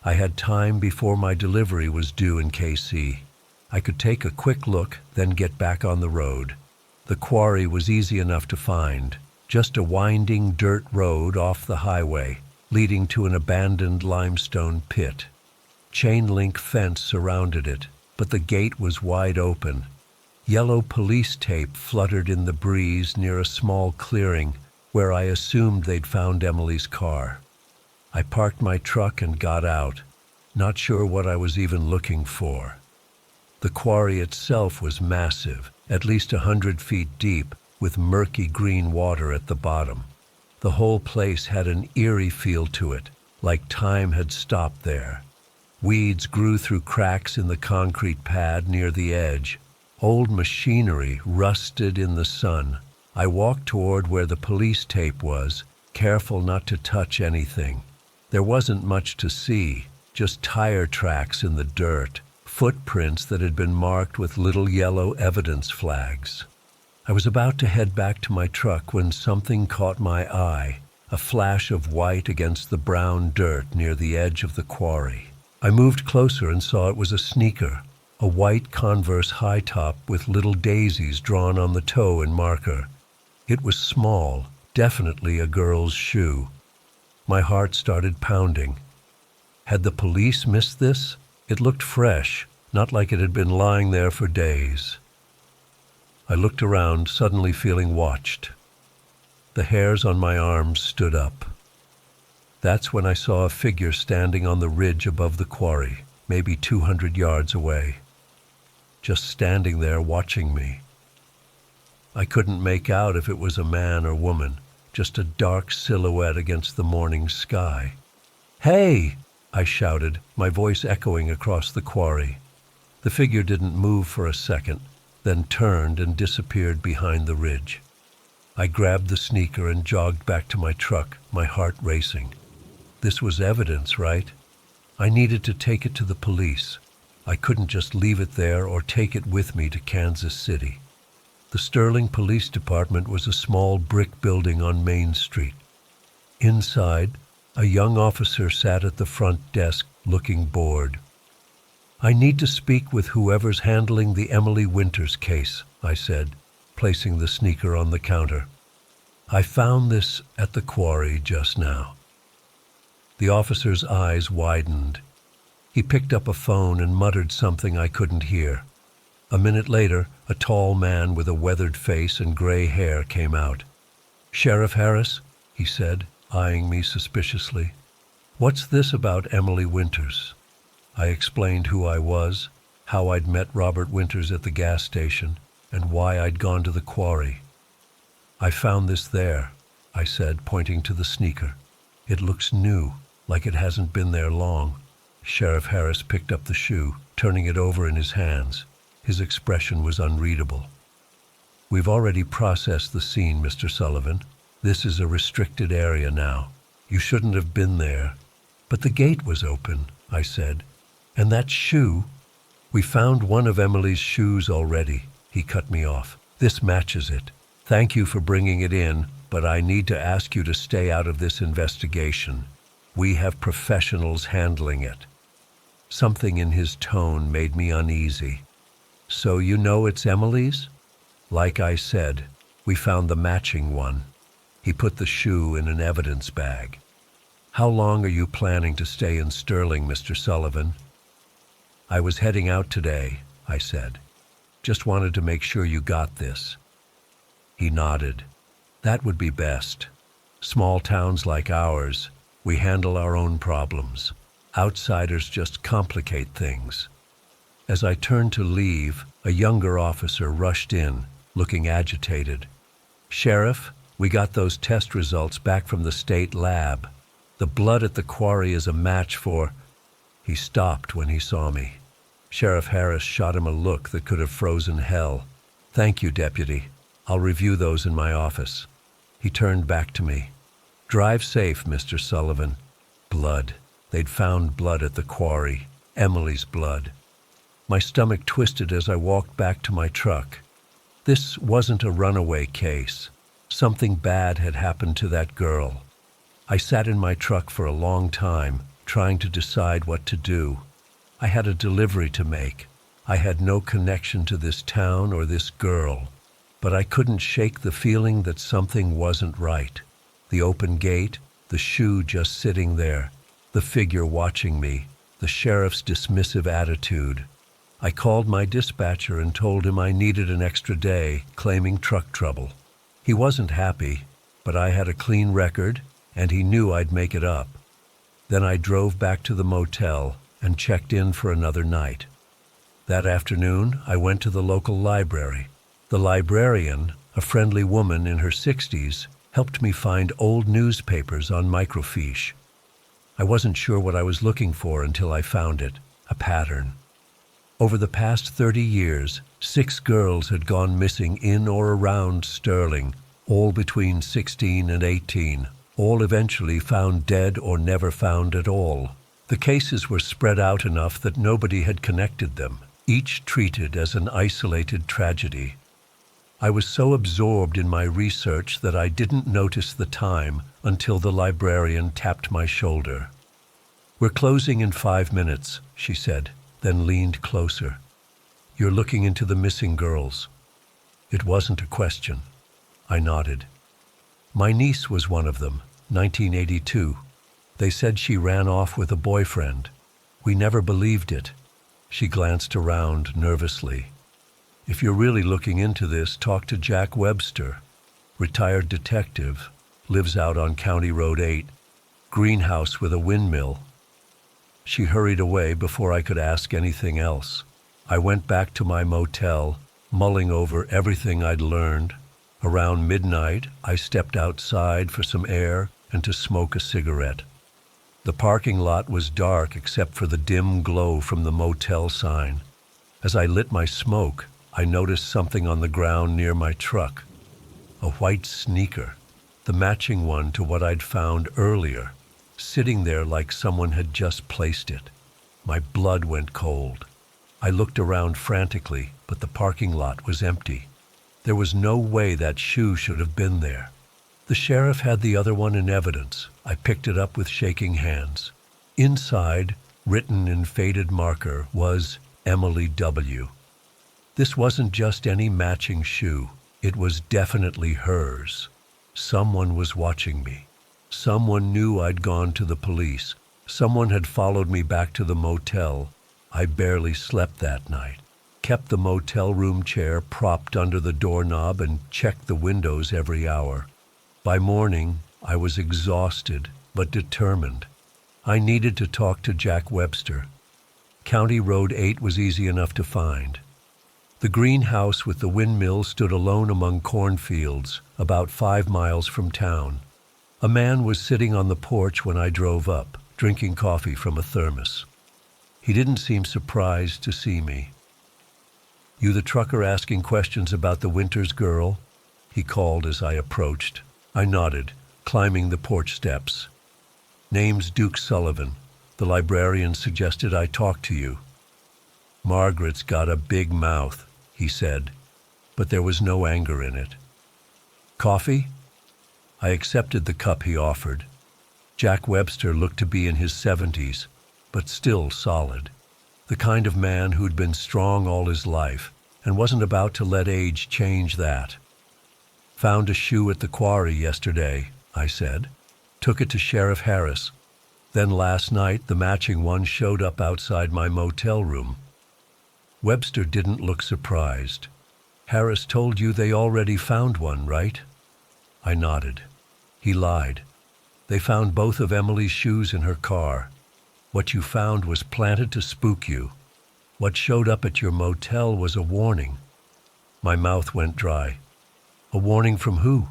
I had time before my delivery was due in KC. I could take a quick look, then get back on the road. The quarry was easy enough to find, just a winding dirt road off the highway, leading to an abandoned limestone pit. Chain-link fence surrounded it, but the gate was wide open. Yellow police tape fluttered in the breeze near a small clearing where I assumed they'd found Emily's car. I parked my truck and got out, not sure what I was even looking for. The quarry itself was massive, at least 100 feet deep, with murky green water at the bottom. The whole place had an eerie feel to it, like time had stopped there. Weeds grew through cracks in the concrete pad near the edge. Old machinery rusted in the sun. I walked toward where the police tape was, careful not to touch anything. There wasn't much to see, just tire tracks in the dirt, footprints that had been marked with little yellow evidence flags. I was about to head back to my truck when something caught my eye, a flash of white against the brown dirt near the edge of the quarry. I moved closer and saw it was a sneaker, a white Converse high top with little daisies drawn on the toe in marker. It was small, definitely a girl's shoe. My heart started pounding. Had the police missed this? It looked fresh, not like it had been lying there for days. I looked around, suddenly feeling watched. The hairs on my arms stood up. That's when I saw a figure standing on the ridge above the quarry, maybe 200 yards away, just standing there watching me. I couldn't make out if it was a man or woman, just a dark silhouette against the morning sky. "Hey!" I shouted, my voice echoing across the quarry. The figure didn't move for a second, then turned and disappeared behind the ridge. I grabbed the sneaker and jogged back to my truck, my heart racing. This was evidence, right? I needed to take it to the police. I couldn't just leave it there or take it with me to Kansas City. The Sterling Police Department was a small brick building on Main Street. Inside, a young officer sat at the front desk, looking bored. "I need to speak with whoever's handling the Emily Winters case," I said, placing the sneaker on the counter. "I found this at the quarry just now." The officer's eyes widened. He picked up a phone and muttered something I couldn't hear. A minute later, a tall man with a weathered face and gray hair came out. "Sheriff Harris," he said, eyeing me suspiciously. "What's this about Emily Winters?" I explained who I was, how I'd met Robert Winters at the gas station, and why I'd gone to the quarry. "I found this there," I said, pointing to the sneaker. "It looks new, like it hasn't been there long." Sheriff Harris picked up the shoe, turning it over in his hands. His expression was unreadable. "We've already processed the scene, Mr. Sullivan. This is a restricted area now. You shouldn't have been there." "But the gate was open," I said. "And that shoe—" "We found one of Emily's shoes already," he cut me off. "This matches it. Thank you for bringing it in, but I need to ask you to stay out of this investigation. We have professionals handling it." Something in his tone made me uneasy. "So you know it's Emily's?" "Like I said, we found the matching one." He put the shoe in an evidence bag. "How long are you planning to stay in Sterling, Mr. Sullivan?" "I was heading out today," I said. "Just wanted to make sure you got this." He nodded. "That would be best. Small towns like ours, we handle our own problems. Outsiders just complicate things." As I turned to leave, a younger officer rushed in, looking agitated. "Sheriff, we got those test results back from the state lab. The blood at the quarry is a match for—" He stopped when he saw me. Sheriff Harris shot him a look that could have frozen hell. "Thank you, Deputy. I'll review those in my office." He turned back to me. "Drive safe, Mr. Sullivan." Blood. They'd found blood at the quarry. Emily's blood. My stomach twisted as I walked back to my truck. This wasn't a runaway case. Something bad had happened to that girl. I sat in my truck for a long time, trying to decide what to do. I had a delivery to make. I had no connection to this town or this girl, but I couldn't shake the feeling that something wasn't right. The open gate, the shoe just sitting there, the figure watching me, the sheriff's dismissive attitude. I called my dispatcher and told him I needed an extra day, claiming truck trouble. He wasn't happy, but I had a clean record, and he knew I'd make it up. Then I drove back to the motel and checked in for another night. That afternoon, I went to the local library. The librarian, a friendly woman in her 60s, helped me find old newspapers on microfiche. I wasn't sure what I was looking for until I found it, a pattern. Over the past 30 years, 6 girls had gone missing in or around Sterling, all between 16 and 18, all eventually found dead or never found at all. The cases were spread out enough that nobody had connected them, each treated as an isolated tragedy. I was so absorbed in my research that I didn't notice the time until the librarian tapped my shoulder. "We're closing in 5 minutes," she said, then leaned closer. "You're looking into the missing girls." It wasn't a question. I nodded. "My niece was one of them, 1982. They said she ran off with a boyfriend. We never believed it." She glanced around nervously. "If you're really looking into this, talk to Jack Webster, retired detective, lives out on County Road 8, greenhouse with a windmill." She hurried away before I could ask anything else. I went back to my motel, mulling over everything I'd learned. Around midnight, I stepped outside for some air and to smoke a cigarette. The parking lot was dark except for the dim glow from the motel sign. As I lit my smoke, I noticed something on the ground near my truck. A white sneaker, the matching one to what I'd found earlier, sitting there like someone had just placed it. My blood went cold. I looked around frantically, but the parking lot was empty. There was no way that shoe should have been there. The sheriff had the other one in evidence. I picked it up with shaking hands. Inside, written in faded marker, was Emily W. This wasn't just any matching shoe. It was definitely hers. Someone was watching me. Someone knew I'd gone to the police. Someone had followed me back to the motel. I barely slept that night. Kept the motel room chair propped under the doorknob and checked the windows every hour. By morning, I was exhausted but determined. I needed to talk to Jack Webster. County Road 8 was easy enough to find. The greenhouse with the windmill stood alone among cornfields, about 5 miles from town. A man was sitting on the porch when I drove up, drinking coffee from a thermos. He didn't seem surprised to see me. "You the trucker asking questions about the Winters girl?" he called as I approached. I nodded, climbing the porch steps. "Name's Duke Sullivan. The librarian suggested I talk to you." "Margaret's got a big mouth," he said, but there was no anger in it. "Coffee?" I accepted the cup he offered. Jack Webster looked to be in his 70s, but still solid. The kind of man who'd been strong all his life and wasn't about to let age change that. "Found a shoe at the quarry yesterday," I said. "Took it to Sheriff Harris. Then last night the matching one showed up outside my motel room." Webster didn't look surprised. "Harris told you they already found one, right?" I nodded. He lied. "They found both of Emily's shoes in her car. What you found was planted to spook you. What showed up at your motel was a warning." My mouth went dry. "A warning from who?"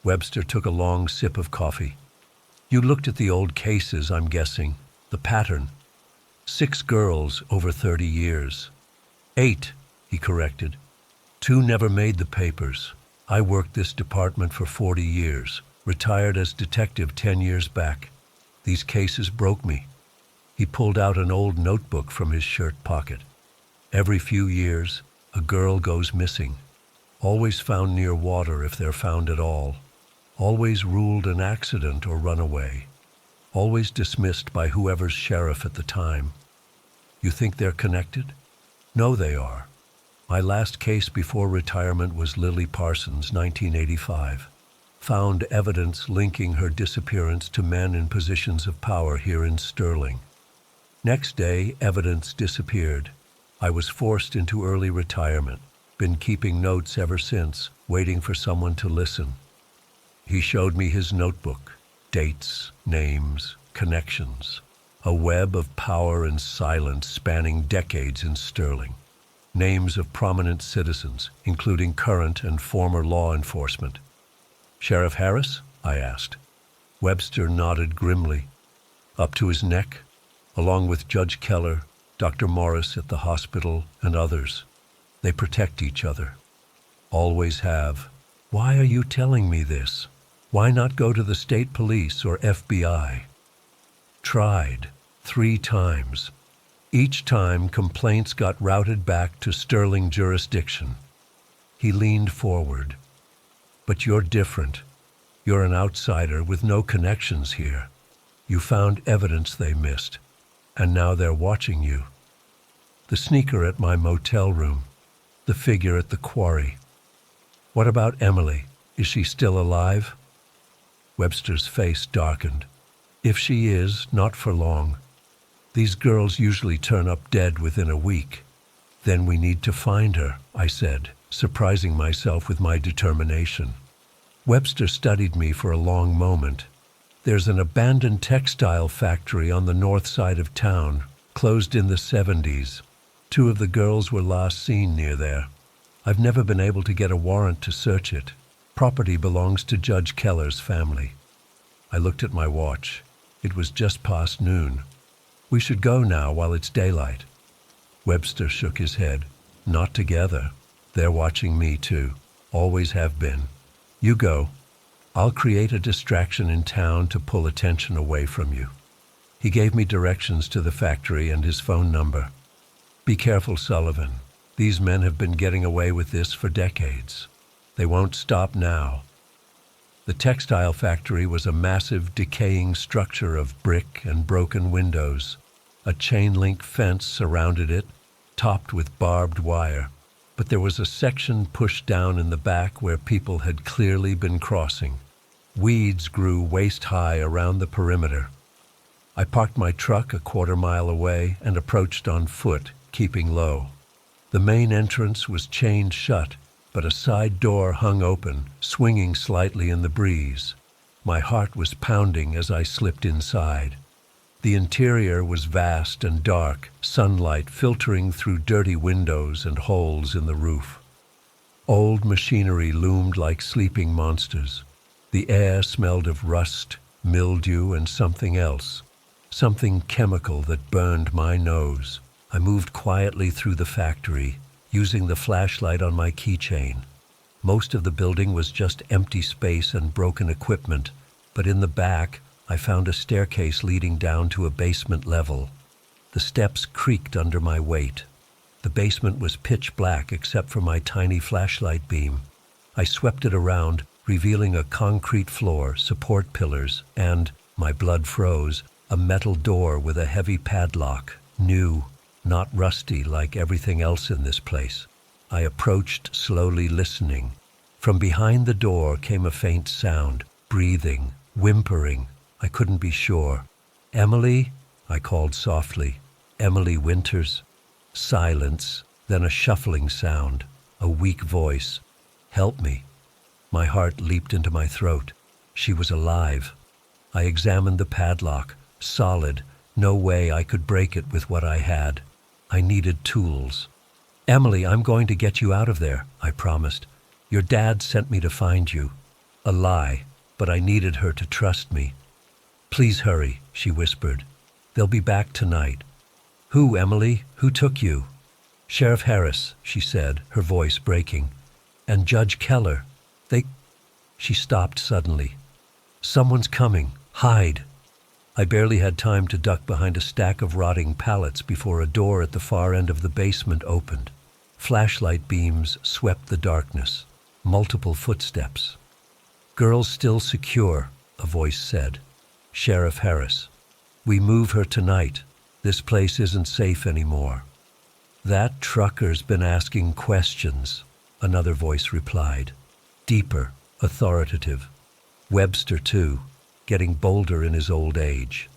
Webster took a long sip of coffee. "You looked at the old cases, I'm guessing. The pattern. 6 girls over 30 years. 8, he corrected. 2 never made the papers. I worked this department for 40 years, retired as detective 10 years back. These cases broke me." He pulled out an old notebook from his shirt pocket. "Every few years, a girl goes missing. Always found near water if they're found at all. Always ruled an accident or runaway. Always dismissed by whoever's sheriff at the time. You think they're connected?" "No, they are. My last case before retirement was Lily Parsons, 1985. Found evidence linking her disappearance to men in positions of power here in Sterling. Next day, evidence disappeared. I was forced into early retirement. Been keeping notes ever since, waiting for someone to listen." He showed me his notebook. Dates, names, connections. A web of power and silence spanning decades in Sterling. Names of prominent citizens, including current and former law enforcement. "Sheriff Harris?" I asked. Webster nodded grimly. "Up to his neck, along with Judge Keller, Dr. Morris at the hospital, and others. They protect each other. Always have." "Why are you telling me this? Why not go to the state police or FBI?" "Tried 3 times. Each time, complaints got routed back to Sterling jurisdiction." He leaned forward. "But you're different. You're an outsider with no connections here. You found evidence they missed, and now they're watching you. The sneaker at my motel room, the figure at the quarry. What about Emily? Is she still alive?" Webster's face darkened. "If she is, not for long. These girls usually turn up dead within a week. Then we need to find her," I said, surprising myself with my determination. Webster studied me for a long moment. "There's an abandoned textile factory on the north side of town, closed in the 70s. 2 of the girls were last seen near there. I've never been able to get a warrant to search it. Property belongs to Judge Keller's family." I looked at my watch. It was just past noon. "We should go now while it's daylight." Webster shook his head. "Not together. They're watching me too. Always have been. You go. I'll create a distraction in town to pull attention away from you." He gave me directions to the factory and his phone number. "Be careful, Sullivan. These men have been getting away with this for decades. They won't stop now." The textile factory was a massive, decaying structure of brick and broken windows. A chain-link fence surrounded it, topped with barbed wire, but there was a section pushed down in the back where people had clearly been crossing. Weeds grew waist-high around the perimeter. I parked my truck a quarter-mile away and approached on foot, keeping low. The main entrance was chained shut, but a side door hung open, swinging slightly in the breeze. My heart was pounding as I slipped inside. The interior was vast and dark, sunlight filtering through dirty windows and holes in the roof. Old machinery loomed like sleeping monsters. The air smelled of rust, mildew, and something else. Something chemical that burned my nose. I moved quietly through the factory, using the flashlight on my keychain. Most of the building was just empty space and broken equipment, but in the back, I found a staircase leading down to a basement level. The steps creaked under my weight. The basement was pitch black except for my tiny flashlight beam. I swept it around, revealing a concrete floor, support pillars, and, my blood froze, a metal door with a heavy padlock, new, not rusty like everything else in this place. I approached, slowly listening. From behind the door came a faint sound, breathing, whimpering. I couldn't be sure. "Emily?" I called softly. "Emily Winters?" Silence, then a shuffling sound, a weak voice. "Help me." My heart leaped into my throat. She was alive. I examined the padlock, solid, no way I could break it with what I had. I needed tools. "Emily, I'm going to get you out of there," I promised. "Your dad sent me to find you." A lie, but I needed her to trust me. "Please hurry," she whispered. "They'll be back tonight." "Who, Emily? Who took you?" "Sheriff Harris," she said, her voice breaking. "And Judge Keller. They—" She stopped suddenly. "Someone's coming. Hide." I barely had time to duck behind a stack of rotting pallets before a door at the far end of the basement opened. Flashlight beams swept the darkness. Multiple footsteps. "Girl's still secure," a voice said. "Sheriff Harris. We move her tonight. This place isn't safe anymore." "That trucker's been asking questions," another voice replied. Deeper, authoritative. "Webster, too. Getting bolder in his old age."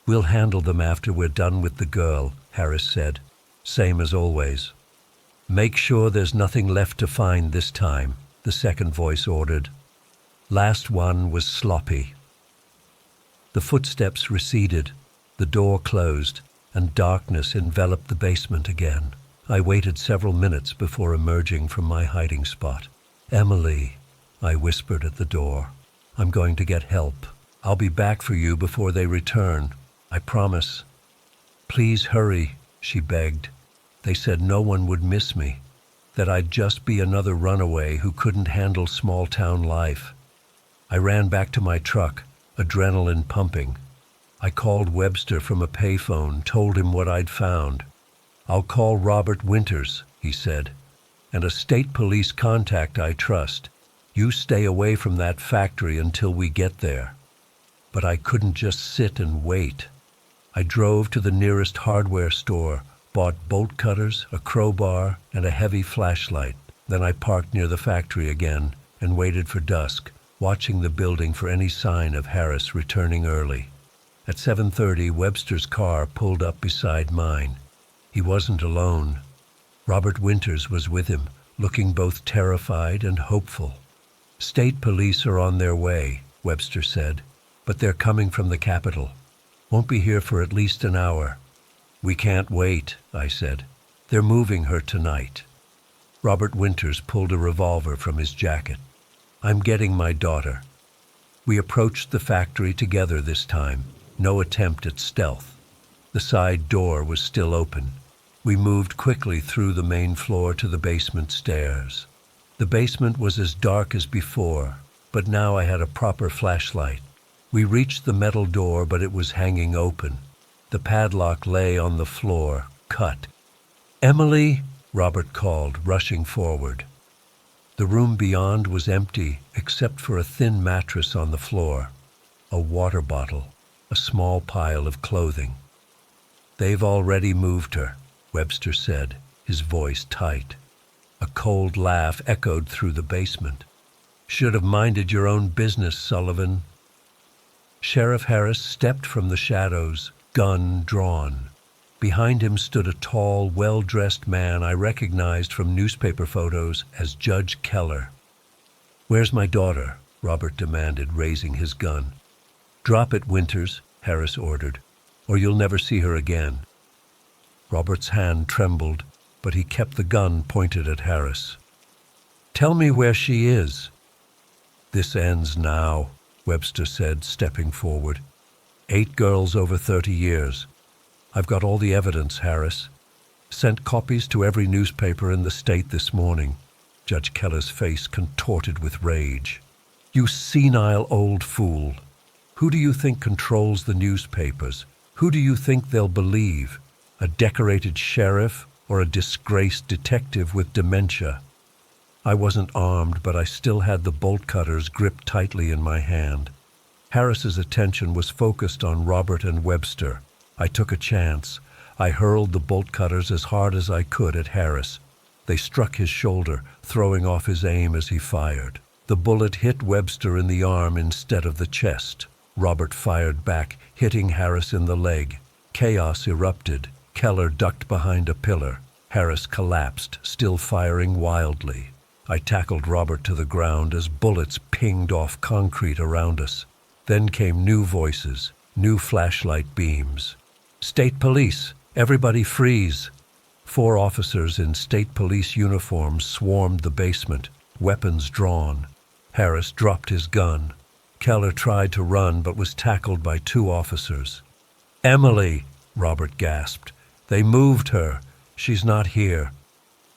"We'll handle them after we're done with the girl," Harris said. "Same as always." "Make sure there's nothing left to find this time," the second voice ordered. "Last one was sloppy." The footsteps receded, the door closed, and darkness enveloped the basement again. I waited several minutes before emerging from my hiding spot. "Emily," I whispered at the door. "I'm going to get help. I'll be back for you before they return. I promise." "Please hurry," she begged. "They said no one would miss me, that I'd just be another runaway who couldn't handle small-town life." I ran back to my truck, adrenaline pumping. I called Webster from a payphone, told him what I'd found. "I'll call Robert Winters," he said, "and a state police contact I trust. You stay away from that factory until we get there." But I couldn't just sit and wait. I drove to the nearest hardware store, bought bolt cutters, a crowbar, and a heavy flashlight. Then I parked near the factory again and waited for dusk, watching the building for any sign of Harris returning early. At 7:30, Webster's car pulled up beside mine. He wasn't alone. Robert Winters was with him, looking both terrified and hopeful. "State police are on their way," Webster said, "but they're coming from the capital. Won't be here for at least an hour." "We can't wait," I said. "They're moving her tonight." Robert Winters pulled a revolver from his jacket. "I'm getting my daughter." We approached the factory together this time, no attempt at stealth. The side door was still open. We moved quickly through the main floor to the basement stairs. The basement was as dark as before, but now I had a proper flashlight. We reached the metal door, but it was hanging open. The padlock lay on the floor, cut. "Emily," Robert called, rushing forward. The room beyond was empty, except for a thin mattress on the floor, a water bottle, a small pile of clothing. "They've already moved her," Webster said, his voice tight. A cold laugh echoed through the basement. Should have minded your own business, Sullivan. Sheriff Harris stepped from the shadows, gun drawn. Behind him stood a tall, well-dressed man I recognized from newspaper photos as Judge Keller. "Where's my daughter?" Robert demanded, raising his gun. "Drop it, Winters," Harris ordered, "or you'll never see her again." Robert's hand trembled, but he kept the gun pointed at Harris. "Tell me where she is." "This ends now," Webster said, stepping forward. 8 girls over 30 years. I've got all the evidence, Harris. Sent copies to every newspaper in the state this morning. Judge Keller's face contorted with rage. "You senile old fool. Who do you think controls the newspapers? Who do you think they'll believe? A decorated sheriff or a disgraced detective with dementia?" I wasn't armed, but I still had the bolt cutters gripped tightly in my hand. Harris's attention was focused on Robert and Webster. I took a chance. I hurled the bolt cutters as hard as I could at Harris. They struck his shoulder, throwing off his aim as he fired. The bullet hit Webster in the arm instead of the chest. Robert fired back, hitting Harris in the leg. Chaos erupted. Keller ducked behind a pillar. Harris collapsed, still firing wildly. I tackled Robert to the ground as bullets pinged off concrete around us. Then came new voices, new flashlight beams. "State police! Everybody freeze!" 4 officers in state police uniforms swarmed the basement, weapons drawn. Harris dropped his gun. Keller tried to run but was tackled by 2 officers. "Emily!" Robert gasped. "They moved her. She's not here."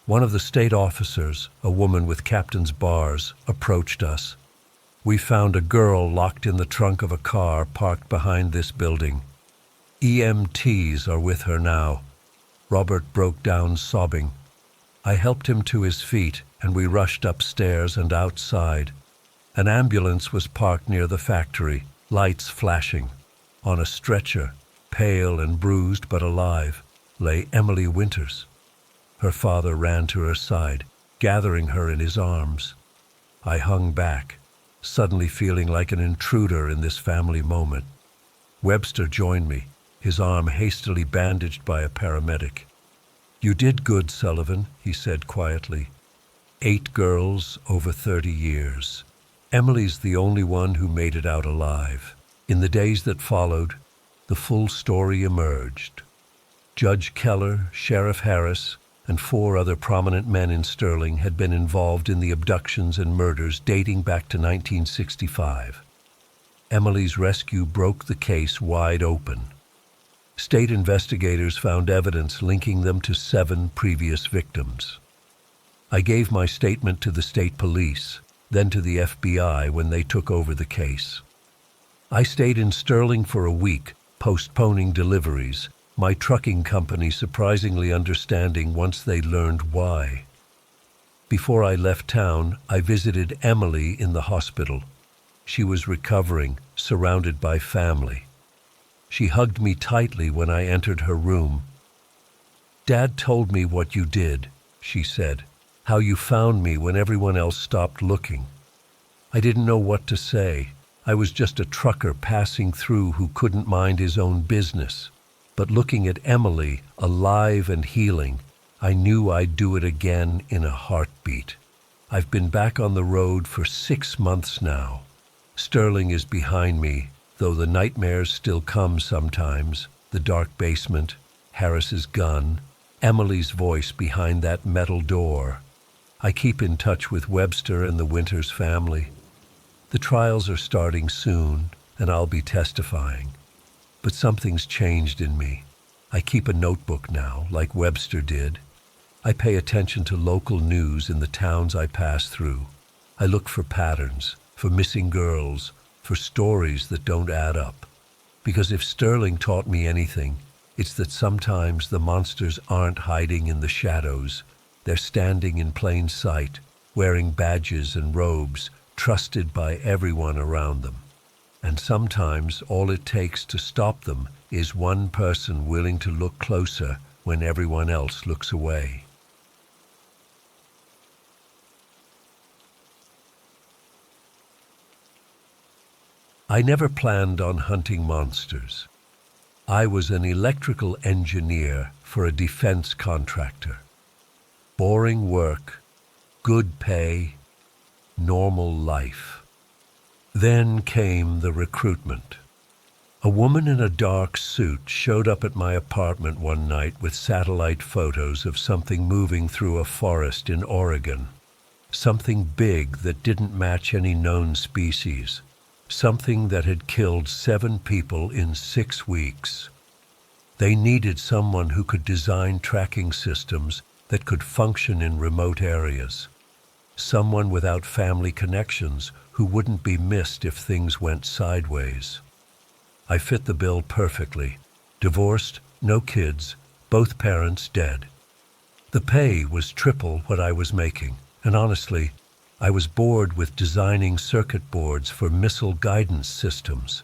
One of the state officers, a woman with captain's bars, approached us. "We found a girl locked in the trunk of a car parked behind this building. EMTs are with her now." Robert broke down sobbing. I helped him to his feet, and we rushed upstairs and outside. An ambulance was parked near the factory, lights flashing. On a stretcher, pale and bruised but alive, lay Emily Winters. Her father ran to her side, gathering her in his arms. I hung back, suddenly feeling like an intruder in this family moment. Webster joined me, his arm hastily bandaged by a paramedic. "You did good, Sullivan," he said quietly. 8 girls over 30 years. Emily's the only one who made it out alive. In the days that followed, the full story emerged. Judge Keller, Sheriff Harris, and 4 other prominent men in Sterling had been involved in the abductions and murders dating back to 1965. Emily's rescue broke the case wide open. State investigators found evidence linking them to 7 previous victims. I gave my statement to the state police, then to the FBI when they took over the case. I stayed in Sterling for a week, postponing deliveries, my trucking company surprisingly understanding once they learned why. Before I left town, I visited Emily in the hospital. She was recovering, surrounded by family. She hugged me tightly when I entered her room. "Dad told me what you did," she said, "how you found me when everyone else stopped looking. I didn't know what to say. I was just a trucker passing through who couldn't mind his own business. But looking at Emily, alive and healing, I knew I'd do it again in a heartbeat. I've been back on the road for 6 months now. Sterling is behind me, though the nightmares still come sometimes. The dark basement, Harris's gun, Emily's voice behind that metal door. I keep in touch with Webster and the Winters family. The trials are starting soon, and I'll be testifying. But something's changed in me. I keep a notebook now, like Webster did. I pay attention to local news in the towns I pass through. I look for patterns, for missing girls, for stories that don't add up. Because if Sterling taught me anything, it's that sometimes the monsters aren't hiding in the shadows. They're standing in plain sight, wearing badges and robes, trusted by everyone around them. And sometimes all it takes to stop them is one person willing to look closer when everyone else looks away. I never planned on hunting monsters. I was an electrical engineer for a defense contractor. Boring work, good pay, normal life. Then came the recruitment. A woman in a dark suit showed up at my apartment one night with satellite photos of something moving through a forest in Oregon. Something big that didn't match any known species. Something that had killed 7 people in 6 weeks. They needed someone who could design tracking systems that could function in remote areas. Someone without family connections who wouldn't be missed if things went sideways. I fit the bill perfectly. Divorced, no kids, both parents dead. The pay was triple what I was making, and honestly, I was bored with designing circuit boards for missile guidance systems.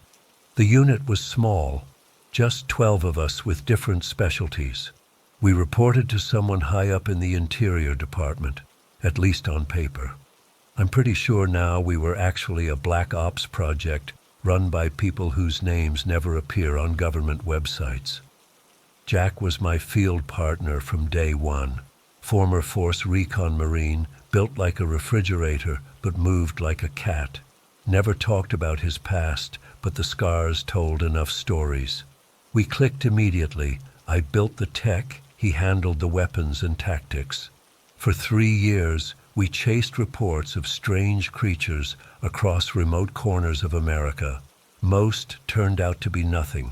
The unit was small, just 12 of us with different specialties. We reported to someone high up in the Interior Department, at least on paper. I'm pretty sure now we were actually a black ops project run by people whose names never appear on government websites. Jack was my field partner from day one. Former Force Recon Marine, built like a refrigerator but moved like a cat. Never talked about his past, but the scars told enough stories. We clicked immediately. I built the tech, he handled the weapons and tactics. For 3 years, we chased reports of strange creatures across remote corners of America. Most turned out to be nothing.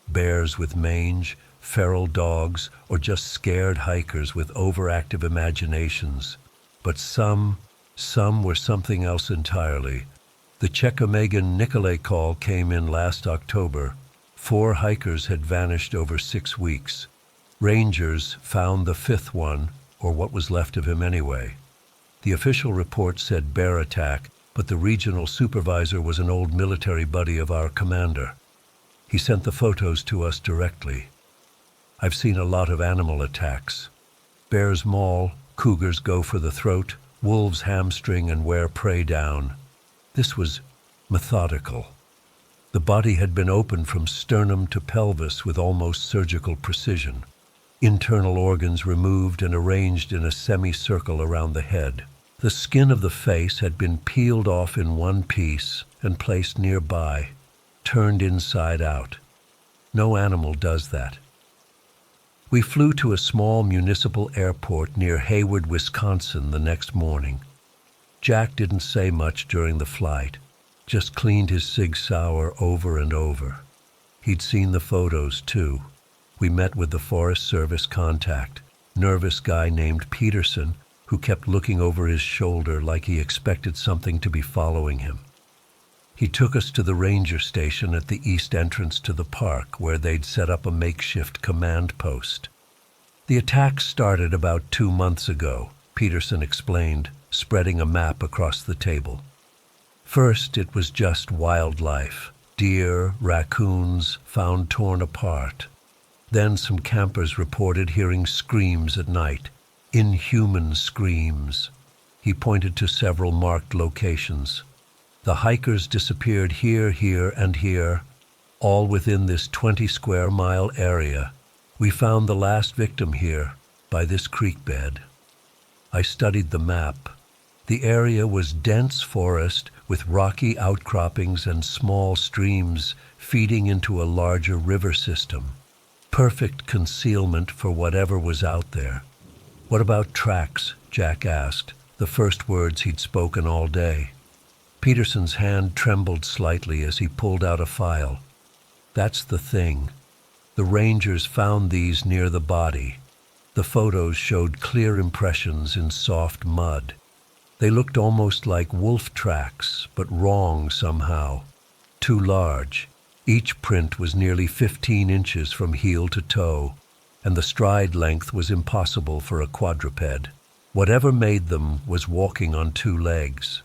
Bears with mange, feral dogs, or just scared hikers with overactive imaginations. But some were something else entirely. The Checomegan Nicolay call came in last October. 4 hikers had vanished over 6 weeks. Rangers found the 5th one, or what was left of him anyway. The official report said bear attack, but the regional supervisor was an old military buddy of our commander. He sent the photos to us directly. I've seen a lot of animal attacks. Bears maul, cougars go for the throat, wolves hamstring and wear prey down. This was methodical. The body had been opened from sternum to pelvis with almost surgical precision. Internal organs removed and arranged in a semicircle around the head. The skin of the face had been peeled off in one piece and placed nearby, turned inside out. No animal does that. We flew to a small municipal airport near Hayward, Wisconsin the next morning. Jack didn't say much during the flight, just cleaned his Sig Sauer over and over. He'd seen the photos too. We met with the Forest Service contact, nervous guy named Peterson, who kept looking over his shoulder like he expected something to be following him. He took us to the ranger station at the east entrance to the park where they'd set up a makeshift command post. The attack started about 2 months ago, Peterson explained, spreading a map across the table. First, it was just wildlife, deer, raccoons, found torn apart. Then some campers reported hearing screams at night, inhuman screams. He pointed to several marked locations. The hikers disappeared here, and here, all within this 20-square-mile area. We found the last victim here, by this creek bed. I studied the map. The area was dense forest with rocky outcroppings and small streams feeding into a larger river system. Perfect concealment for whatever was out there. "What about tracks?" Jack asked, the first words he'd spoken all day. Peterson's hand trembled slightly as he pulled out a file. "That's the thing. The rangers found these near the body. The photos showed clear impressions in soft mud. They looked almost like wolf tracks, but wrong somehow. Too large. Each print was nearly 15 inches from heel to toe, and the stride length was impossible for a quadruped. Whatever made them was walking on 2 legs.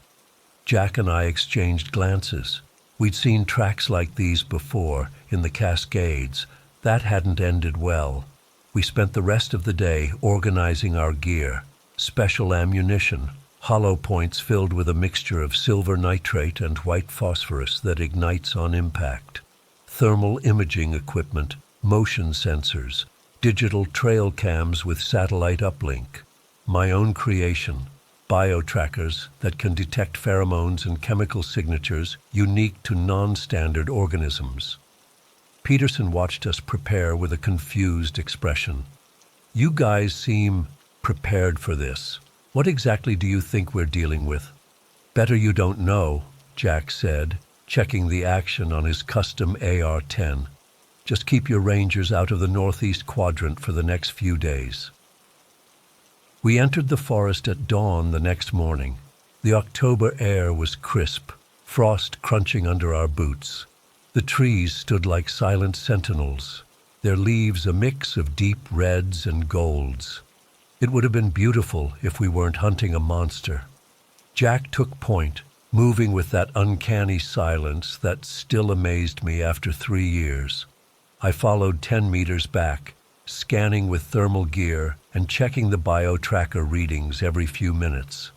Jack and I exchanged glances. We'd seen tracks like these before, in the Cascades. That hadn't ended well. We spent the rest of the day organizing our gear, special ammunition, hollow points filled with a mixture of silver nitrate and white phosphorus that ignites on impact, thermal imaging equipment, motion sensors, digital trail cams with satellite uplink, my own creation, bio-trackers that can detect pheromones and chemical signatures unique to non-standard organisms. Peterson watched us prepare with a confused expression. "You guys seem prepared for this. What exactly do you think we're dealing with?" "Better you don't know," Jack said, checking the action on his custom AR-10. "Just keep your rangers out of the northeast quadrant for the next few days." We entered the forest at dawn the next morning. The October air was crisp, frost crunching under our boots. The trees stood like silent sentinels, their leaves a mix of deep reds and golds. It would have been beautiful if we weren't hunting a monster. Jack took point, moving with that uncanny silence that still amazed me after 3 years. I followed 10 meters back, scanning with thermal gear and checking the bio-tracker readings every few minutes.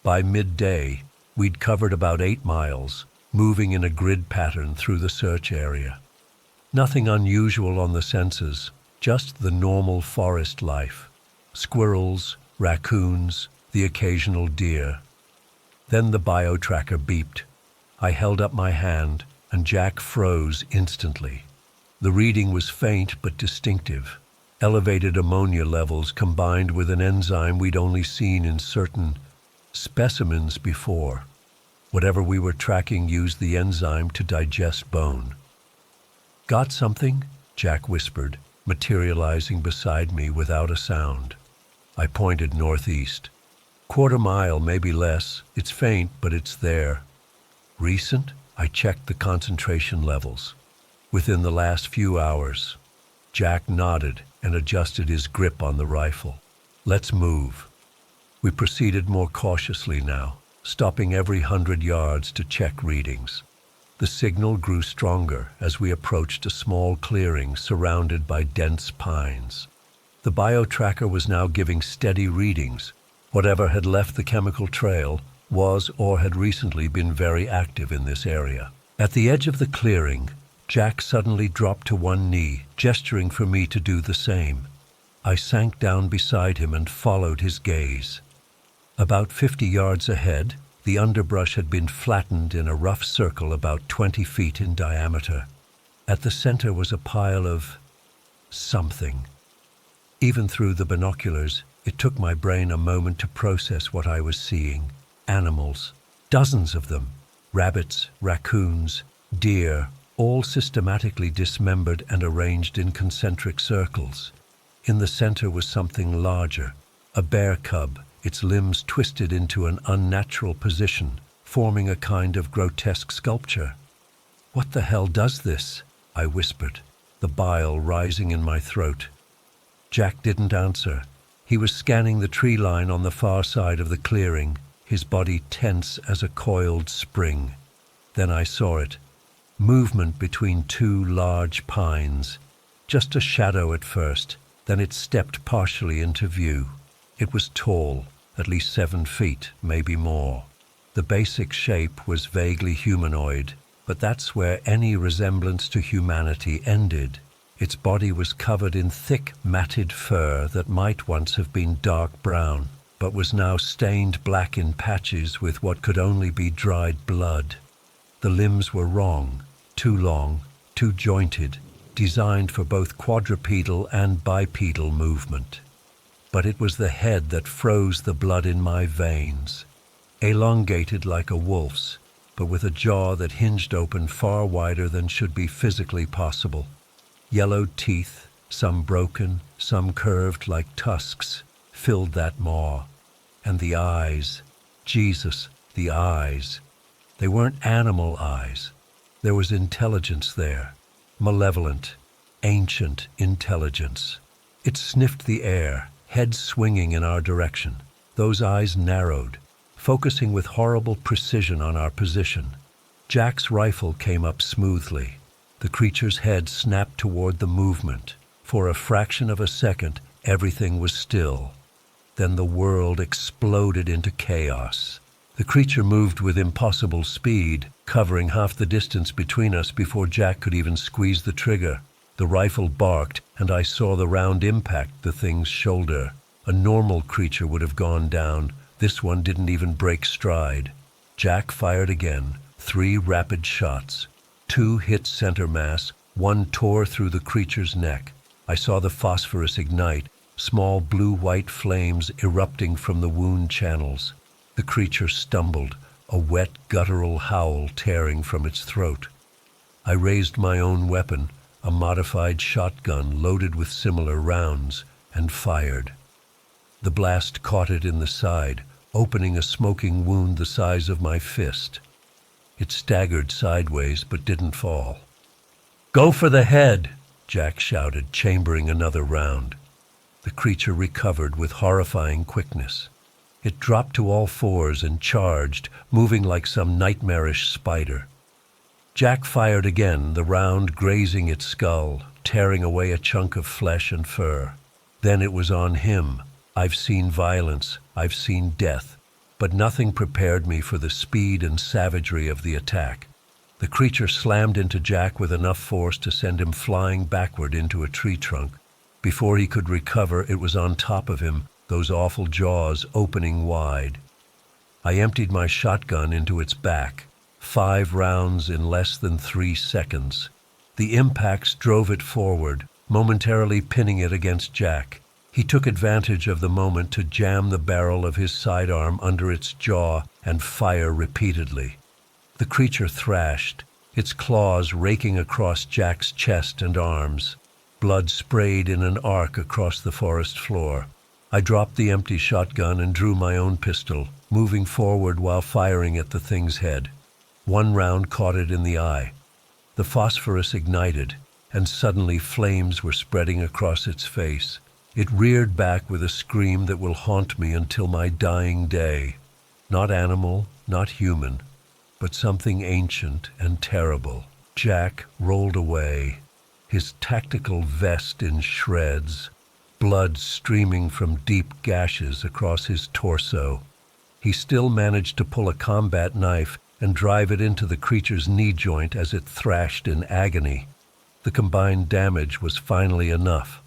By midday, we'd covered about 8 miles, moving in a grid pattern through the search area. Nothing unusual on the senses, just the normal forest life. Squirrels, raccoons, the occasional deer. Then the bio-tracker beeped. I held up my hand, and Jack froze instantly. The reading was faint but distinctive. Elevated ammonia levels combined with an enzyme we'd only seen in certain specimens before. Whatever we were tracking used the enzyme to digest bone. "Got something?" Jack whispered, materializing beside me without a sound. I pointed northeast. "Quarter mile, maybe less. It's faint, but it's there." "Recent?" I checked the concentration levels. "Within the last few hours." Jack nodded and adjusted his grip on the rifle. "Let's move." We proceeded more cautiously now, stopping every 100 yards to check readings. The signal grew stronger as we approached a small clearing surrounded by dense pines. The bio-tracker was now giving steady readings. Whatever had left the chemical trail was or had recently been very active in this area. At the edge of the clearing, Jack suddenly dropped to one knee, gesturing for me to do the same. I sank down beside him and followed his gaze. About 50 yards ahead, the underbrush had been flattened in a rough circle about 20 feet in diameter. At the center was a pile of something. Even through the binoculars, it took my brain a moment to process what I was seeing. Animals, dozens of them, rabbits, raccoons, deer, all systematically dismembered and arranged in concentric circles. In the center was something larger, a bear cub, its limbs twisted into an unnatural position, forming a kind of grotesque sculpture. "What the hell does this?" I whispered, the bile rising in my throat. Jack didn't answer. He was scanning the tree line on the far side of the clearing, his body tense as a coiled spring. Then I saw it. Movement between 2 large pines. Just a shadow at first, then it stepped partially into view. It was tall, at least 7 feet, maybe more. The basic shape was vaguely humanoid, but that's where any resemblance to humanity ended. Its body was covered in thick, matted fur that might once have been dark brown, but was now stained black in patches with what could only be dried blood. The limbs were wrong, too long, too jointed, designed for both quadrupedal and bipedal movement. But it was the head that froze the blood in my veins. Elongated like a wolf's, but with a jaw that hinged open far wider than should be physically possible. Yellowed teeth, some broken, some curved like tusks, filled that maw. And the eyes, Jesus, the eyes. They weren't animal eyes. There was intelligence there, malevolent, ancient intelligence. It sniffed the air, head swinging in our direction. Those eyes narrowed, focusing with horrible precision on our position. Jack's rifle came up smoothly. The creature's head snapped toward the movement. For a fraction of a second, everything was still. Then the world exploded into chaos. The creature moved with impossible speed, covering half the distance between us before Jack could even squeeze the trigger. The rifle barked, and I saw the round impact the thing's shoulder. A normal creature would have gone down. This one didn't even break stride. Jack fired again, 3 rapid shots. 2 hit center mass, 1 tore through the creature's neck. I saw the phosphorus ignite, small blue-white flames erupting from the wound channels. The creature stumbled, a wet, guttural howl tearing from its throat. I raised my own weapon, a modified shotgun loaded with similar rounds, and fired. The blast caught it in the side, opening a smoking wound the size of my fist. It staggered sideways but didn't fall. "Go for the head!" Jack shouted, chambering another round. The creature recovered with horrifying quickness. It dropped to all fours and charged, moving like some nightmarish spider. Jack fired again, the round grazing its skull, tearing away a chunk of flesh and fur. Then it was on him. I've seen violence, I've seen death, but nothing prepared me for the speed and savagery of the attack. The creature slammed into Jack with enough force to send him flying backward into a tree trunk. Before he could recover, it was on top of him, those awful jaws opening wide. I emptied my shotgun into its back, 5 rounds in less than 3 seconds. The impacts drove it forward, momentarily pinning it against Jack. He took advantage of the moment to jam the barrel of his sidearm under its jaw and fire repeatedly. The creature thrashed, its claws raking across Jack's chest and arms. Blood sprayed in an arc across the forest floor. I dropped the empty shotgun and drew my own pistol, moving forward while firing at the thing's head. 1 round caught it in the eye. The phosphorus ignited, and suddenly flames were spreading across its face. It reared back with a scream that will haunt me until my dying day. Not animal, not human, but something ancient and terrible. Jack rolled away, his tactical vest in shreds, blood streaming from deep gashes across his torso. He still managed to pull a combat knife and drive it into the creature's knee joint as it thrashed in agony. The combined damage was finally enough.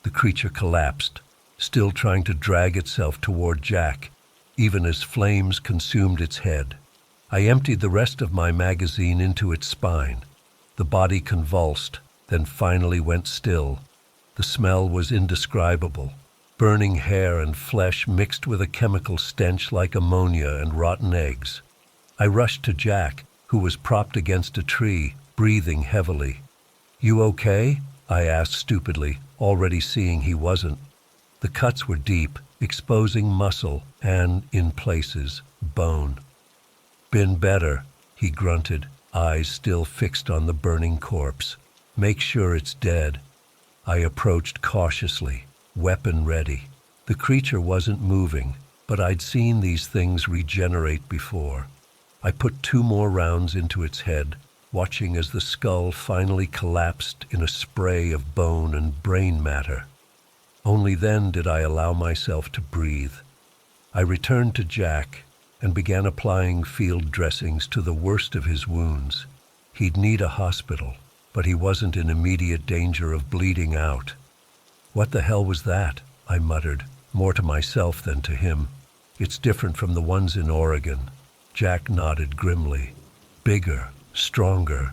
The creature collapsed, still trying to drag itself toward Jack, even as flames consumed its head. I emptied the rest of my magazine into its spine. The body convulsed, then finally went still. The smell was indescribable. Burning hair and flesh mixed with a chemical stench like ammonia and rotten eggs. I rushed to Jack, who was propped against a tree, breathing heavily. "You okay?" I asked stupidly, already seeing he wasn't. The cuts were deep, exposing muscle and, in places, bone. "Been better," he grunted, eyes still fixed on the burning corpse. "Make sure it's dead." I approached cautiously, weapon ready. The creature wasn't moving, but I'd seen these things regenerate before. I put 2 more rounds into its head, watching as the skull finally collapsed in a spray of bone and brain matter. Only then did I allow myself to breathe. I returned to Jack and began applying field dressings to the worst of his wounds. He'd need a hospital, but he wasn't in immediate danger of bleeding out. "What the hell was that?" I muttered, more to myself than to him. "It's different from the ones in Oregon." Jack nodded grimly. "Bigger, stronger."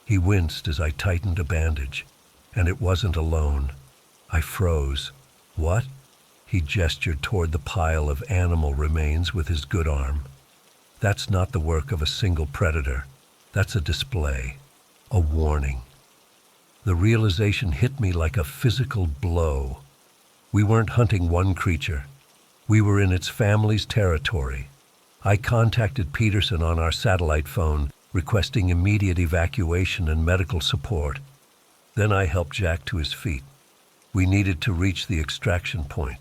He winced as I tightened a bandage, and it wasn't alone. I froze. "What?" He gestured toward the pile of animal remains with his good arm. "That's not the work of a single predator. That's a display, a warning." The realization hit me like a physical blow. We weren't hunting one creature. We were in its family's territory. I contacted Peterson on our satellite phone, requesting immediate evacuation and medical support. Then I helped Jack to his feet. We needed to reach the extraction point,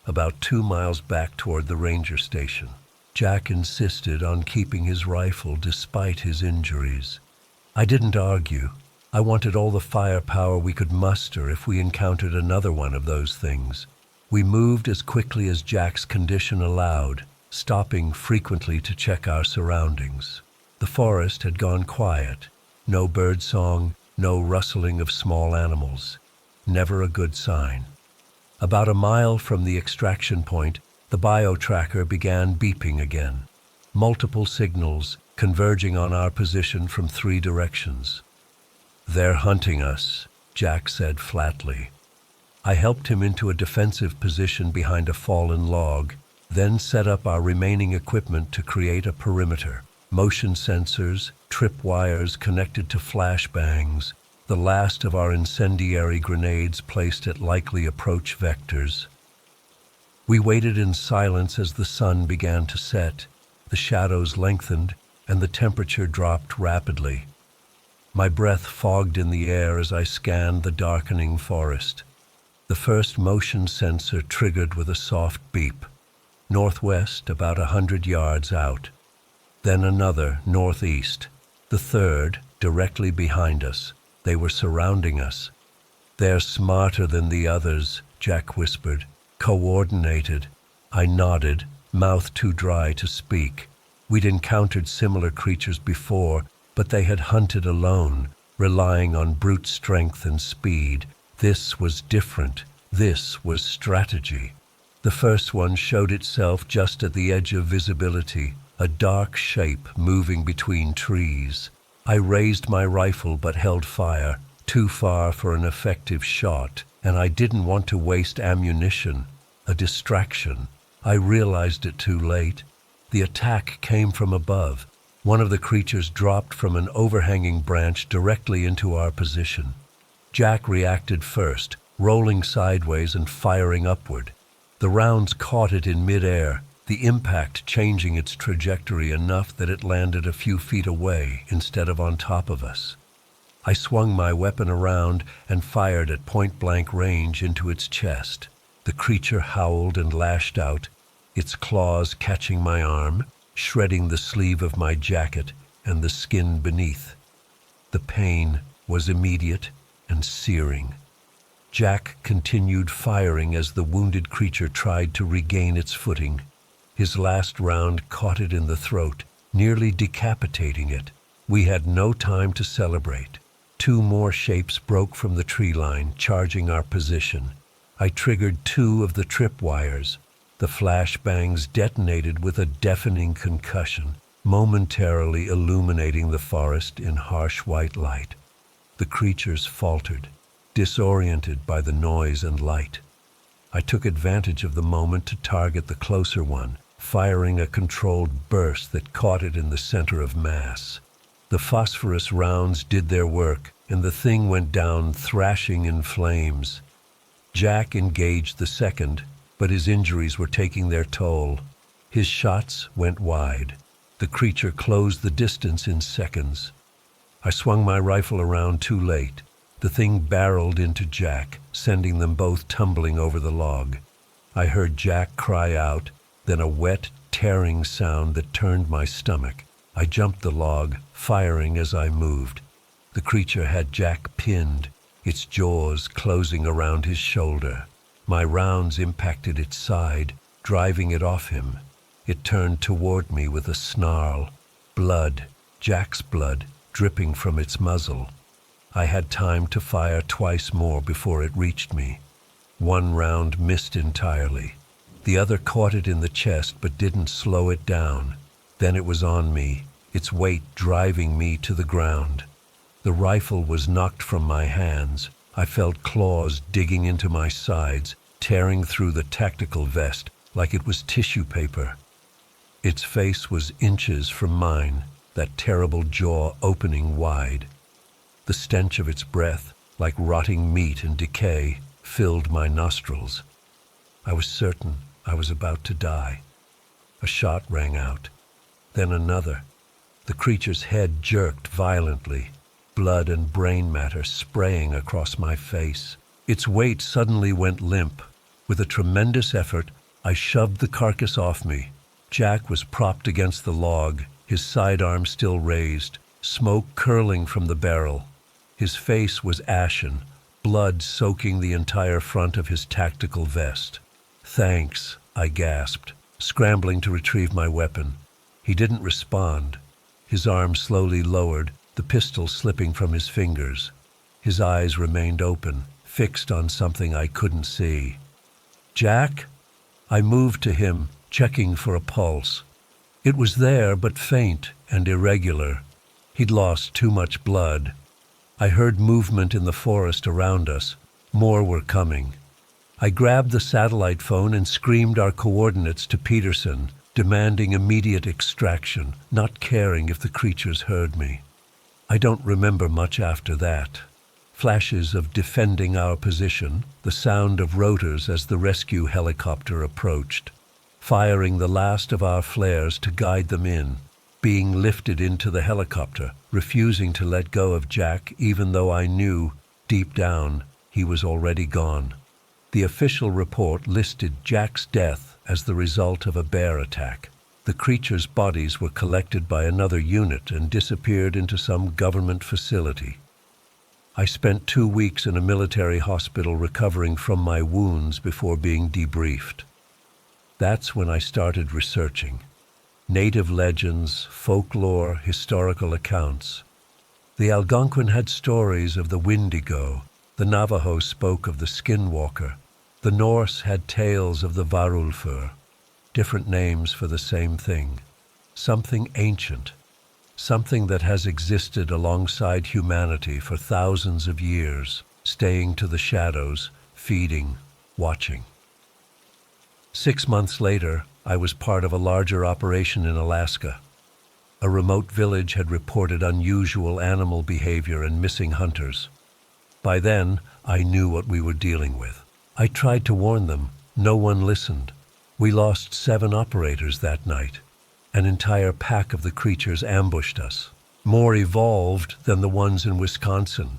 about 2 miles back toward the ranger station. Jack insisted on keeping his rifle despite his injuries. I didn't argue. I wanted all the firepower we could muster if we encountered another one of those things. We moved as quickly as Jack's condition allowed, stopping frequently to check our surroundings. The forest had gone quiet. No bird song, no rustling of small animals. Never a good sign. About a mile from the extraction point, the bio-tracker began beeping again. Multiple signals converging on our position from 3 directions. "They're hunting us," Jack said flatly. I helped him into a defensive position behind a fallen log, then set up our remaining equipment to create a perimeter. Motion sensors, tripwires connected to flashbangs, the last of our incendiary grenades placed at likely approach vectors. We waited in silence as the sun began to set, the shadows lengthened, and the temperature dropped rapidly. My breath fogged in the air as I scanned the darkening forest. The first motion sensor triggered with a soft beep. Northwest, about 100 yards out. Then another, northeast. The third, directly behind us. They were surrounding us. "They're smarter than the others," Jack whispered. "Coordinated." I nodded, mouth too dry to speak. We'd encountered similar creatures before, but they had hunted alone, relying on brute strength and speed. This was different. This was strategy. The first one showed itself just at the edge of visibility, a dark shape moving between trees. I raised my rifle but held fire, too far for an effective shot, and I didn't want to waste ammunition. A distraction. I realized it too late. The attack came from above. One of the creatures dropped from an overhanging branch directly into our position. Jack reacted first, rolling sideways and firing upward. The rounds caught it in midair, the impact changing its trajectory enough that it landed a few feet away instead of on top of us. I swung my weapon around and fired at point-blank range into its chest. The creature howled and lashed out, its claws catching my arm, shredding the sleeve of my jacket and the skin beneath. The pain was immediate and searing. Jack continued firing as the wounded creature tried to regain its footing. His last round caught it in the throat, nearly decapitating it. We had no time to celebrate. 2 more shapes broke from the tree line, charging our position. I triggered 2 of the tripwires. The flashbangs detonated with a deafening concussion, momentarily illuminating the forest in harsh white light. The creatures faltered, disoriented by the noise and light. I took advantage of the moment to target the closer one, firing a controlled burst that caught it in the center of mass. The phosphorus rounds did their work, and the thing went down thrashing in flames. Jack engaged the second, but his injuries were taking their toll. His shots went wide. The creature closed the distance in seconds. I swung my rifle around too late. The thing barreled into Jack, sending them both tumbling over the log. I heard Jack cry out, then a wet, tearing sound that turned my stomach. I jumped the log, firing as I moved. The creature had Jack pinned, its jaws closing around his shoulder. My rounds impacted its side, driving it off him. It turned toward me with a snarl. Blood, Jack's blood, dripping from its muzzle. I had time to fire twice more before it reached me. 1 round missed entirely. The other caught it in the chest but didn't slow it down. Then it was on me, its weight driving me to the ground. The rifle was knocked from my hands. I felt claws digging into my sides, tearing through the tactical vest like it was tissue paper. Its face was inches from mine, that terrible jaw opening wide. The stench of its breath, like rotting meat and decay, filled my nostrils. I was certain I was about to die. A shot rang out, then another. The creature's head jerked violently, blood and brain matter spraying across my face. Its weight suddenly went limp. With a tremendous effort, I shoved the carcass off me. Jack was propped against the log, his sidearm still raised, smoke curling from the barrel. His face was ashen, blood soaking the entire front of his tactical vest. "Thanks," I gasped, scrambling to retrieve my weapon. He didn't respond. His arm slowly lowered, the pistol slipping from his fingers. His eyes remained open, fixed on something I couldn't see. "Jack?" I moved to him, checking for a pulse. It was there, but faint and irregular. He'd lost too much blood. I heard movement in the forest around us. More were coming. I grabbed the satellite phone and screamed our coordinates to Peterson, demanding immediate extraction, not caring if the creatures heard me. I don't remember much after that. Flashes of defending our position, the sound of rotors as the rescue helicopter approached, firing the last of our flares to guide them in, being lifted into the helicopter, refusing to let go of Jack even though I knew, deep down, he was already gone. The official report listed Jack's death as the result of a bear attack. The creatures' bodies were collected by another unit and disappeared into some government facility. I spent 2 weeks in a military hospital recovering from my wounds before being debriefed. That's when I started researching. Native legends, folklore, historical accounts. The Algonquin had stories of the Wendigo, the Navajo spoke of the Skinwalker, the Norse had tales of the Varulfur, different names for the same thing, something ancient, something that has existed alongside humanity for thousands of years, staying to the shadows, feeding, watching. 6 months later, I was part of a larger operation in Alaska. A remote village had reported unusual animal behavior and missing hunters. By then, I knew what we were dealing with. I tried to warn them. No one listened. We lost 7 operators that night. An entire pack of the creatures ambushed us. More evolved than the ones in Wisconsin.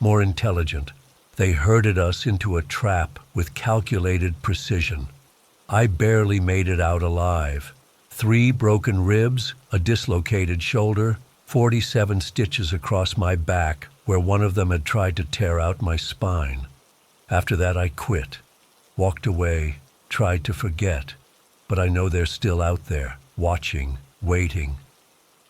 More intelligent. They herded us into a trap with calculated precision. I barely made it out alive. 3 broken ribs, a dislocated shoulder, 47 stitches across my back where one of them had tried to tear out my spine. After that I quit, walked away, tried to forget, but I know they're still out there, watching, waiting.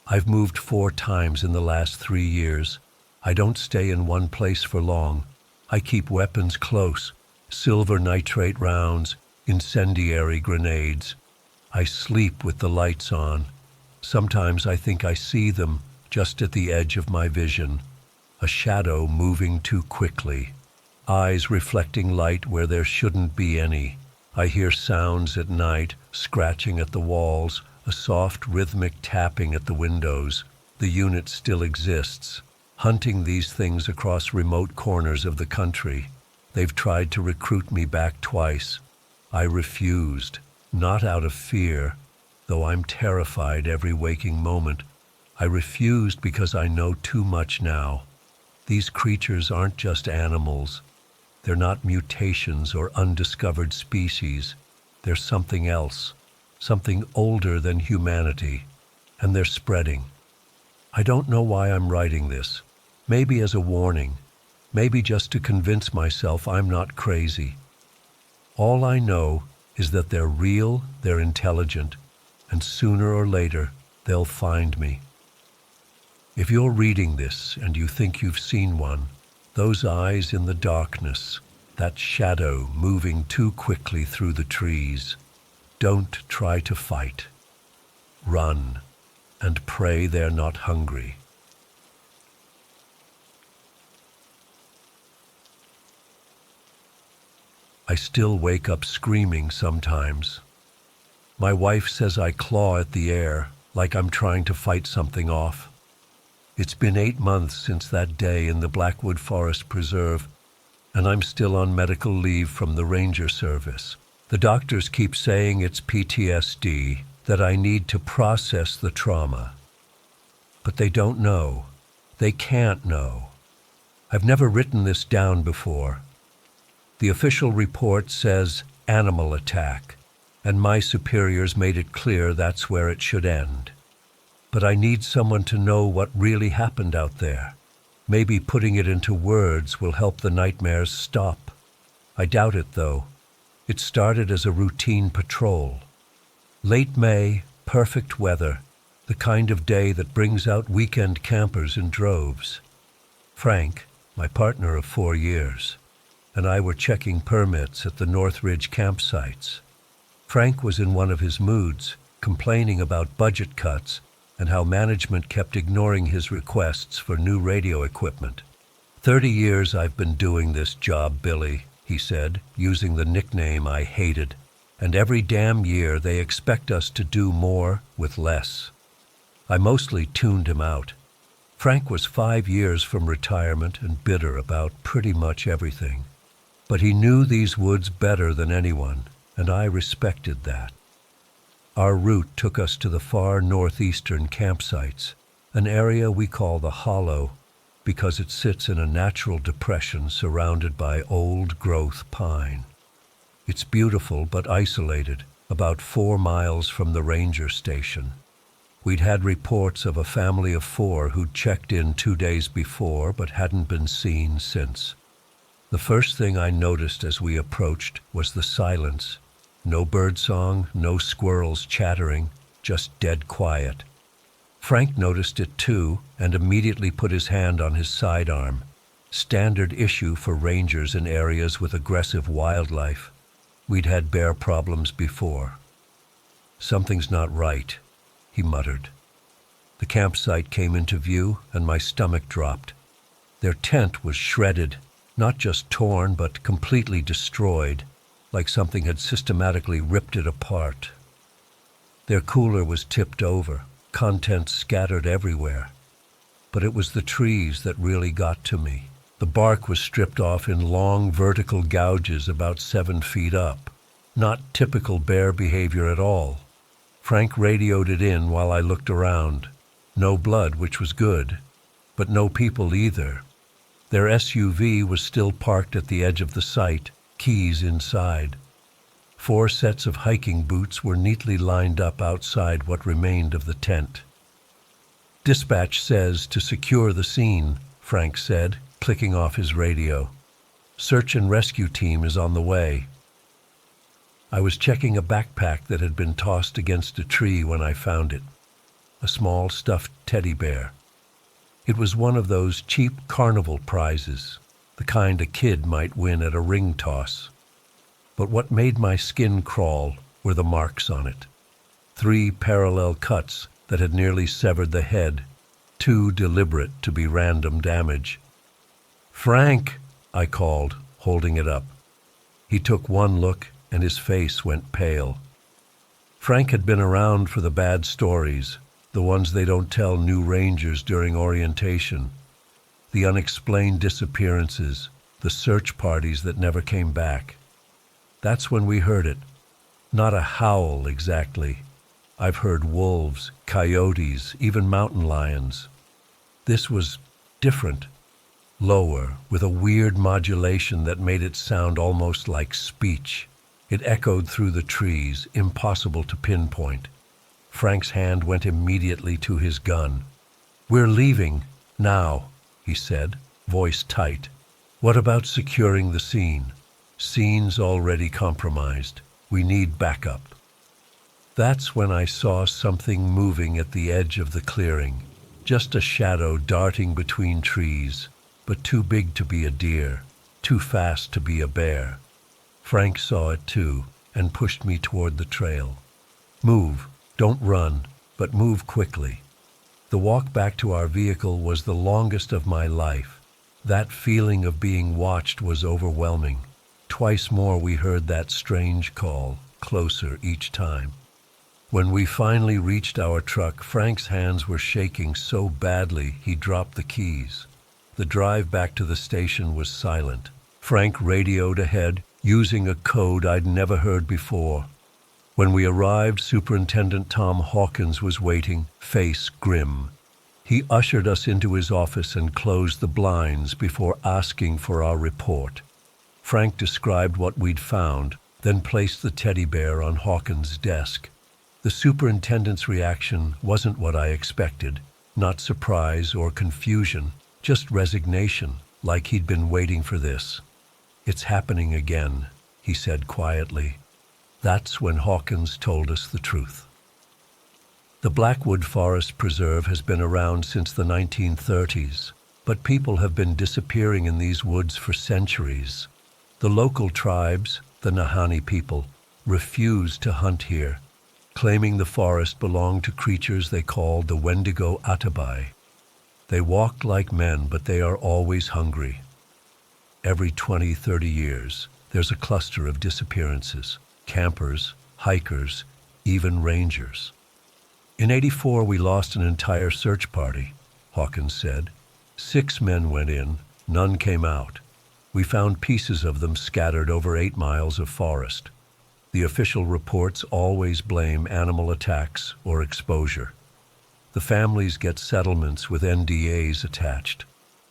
I've moved 4 times in the last 3 years. I don't stay in one place for long. I keep weapons close, silver nitrate rounds, incendiary grenades. I sleep with the lights on. Sometimes I think I see them just at the edge of my vision. A shadow moving too quickly. Eyes reflecting light where there shouldn't be any. I hear sounds at night, scratching at the walls, a soft rhythmic tapping at the windows. The unit still exists, hunting these things across remote corners of the country. They've tried to recruit me back twice. I refused, not out of fear, though I'm terrified every waking moment. I refused because I know too much now. These creatures aren't just animals. They're not mutations or undiscovered species. They're something else, something older than humanity, and they're spreading. I don't know why I'm writing this. Maybe as a warning, maybe just to convince myself I'm not crazy. All I know is that they're real, they're intelligent, and sooner or later, they'll find me. If you're reading this and you think you've seen one, those eyes in the darkness, that shadow moving too quickly through the trees, don't try to fight. Run, and pray they're not hungry. I still wake up screaming sometimes. My wife says I claw at the air, like I'm trying to fight something off. It's been 8 months since that day in the Blackwood Forest Preserve, and I'm still on medical leave from the Ranger Service. The doctors keep saying it's PTSD, that I need to process the trauma. But they don't know. They can't know. I've never written this down before. The official report says animal attack, and my superiors made it clear that's where it should end. But I need someone to know what really happened out there. Maybe putting it into words will help the nightmares stop. I doubt it, though. It started as a routine patrol. Late May, perfect weather, the kind of day that brings out weekend campers in droves. Frank, my partner of 4 years, and I were checking permits at the Northridge campsites. Frank was in one of his moods, complaining about budget cuts and how management kept ignoring his requests for new radio equipment. 30 years I've been doing this job, Billy, he said, using the nickname I hated, and every damn year they expect us to do more with less. I mostly tuned him out. Frank was 5 years from retirement and bitter about pretty much everything. But he knew these woods better than anyone, and I respected that. Our route took us to the far northeastern campsites, an area we call the Hollow, because it sits in a natural depression surrounded by old-growth pine. It's beautiful but isolated, about 4 miles from the ranger station. We'd had reports of a family of 4 who'd checked in 2 days before but hadn't been seen since. The first thing I noticed as we approached was the silence. No birdsong, no squirrels chattering, just dead quiet. Frank noticed it too and immediately put his hand on his sidearm. Standard issue for rangers in areas with aggressive wildlife. We'd had bear problems before. "Something's not right," he muttered. The campsite came into view and my stomach dropped. Their tent was shredded, not just torn but completely destroyed, like something had systematically ripped it apart. Their cooler was tipped over, contents scattered everywhere. But it was the trees that really got to me. The bark was stripped off in long vertical gouges about 7 feet up. Not typical bear behavior at all. Frank radioed it in while I looked around. No blood, which was good, but no people either. Their SUV was still parked at the edge of the site, keys inside. 4 sets of hiking boots were neatly lined up outside what remained of the tent. "Dispatch says to secure the scene," Frank said, clicking off his radio. "Search and rescue team is on the way." I was checking a backpack that had been tossed against a tree when I found it. A small stuffed teddy bear. It was one of those cheap carnival prizes, the kind a kid might win at a ring toss. But what made my skin crawl were the marks on it. 3 parallel cuts that had nearly severed the head, too deliberate to be random damage. "Frank," I called, holding it up. He took one look and his face went pale. Frank had been around for the bad stories, the ones they don't tell new rangers during orientation. The unexplained disappearances, the search parties that never came back. That's when we heard it. Not a howl exactly. I've heard wolves, coyotes, even mountain lions. This was different. Lower, with a weird modulation that made it sound almost like speech. It echoed through the trees, impossible to pinpoint. Frank's hand went immediately to his gun. "We're leaving, now," he said, voice tight. "What about securing the scene? Scene's already compromised. We need backup." That's when I saw something moving at the edge of the clearing. Just a shadow darting between trees, but too big to be a deer, too fast to be a bear. Frank saw it too, and pushed me toward the trail. "Move, don't run, but move quickly." The walk back to our vehicle was the longest of my life. That feeling of being watched was overwhelming. Twice more we heard that strange call, closer each time. When we finally reached our truck, Frank's hands were shaking so badly he dropped the keys. The drive back to the station was silent. Frank radioed ahead, using a code I'd never heard before. When we arrived, Superintendent Tom Hawkins was waiting, face grim. He ushered us into his office and closed the blinds before asking for our report. Frank described what we'd found, then placed the teddy bear on Hawkins' desk. The superintendent's reaction wasn't what I expected. Not surprise or confusion, just resignation, like he'd been waiting for this. "It's happening again," he said quietly. That's when Hawkins told us the truth. The Blackwood Forest Preserve has been around since the 1930s, but people have been disappearing in these woods for centuries. The local tribes, the Nahanni people, refuse to hunt here, claiming the forest belonged to creatures they called the Wendigo Atabai. They walk like men, but they are always hungry. Every 20-30 years, there's a cluster of disappearances: campers, hikers, even rangers. In '84, we lost an entire search party, Hawkins said. 6 men went in, none came out. We found pieces of them scattered over 8 miles of forest. The official reports always blame animal attacks or exposure. The families get settlements with NDAs attached.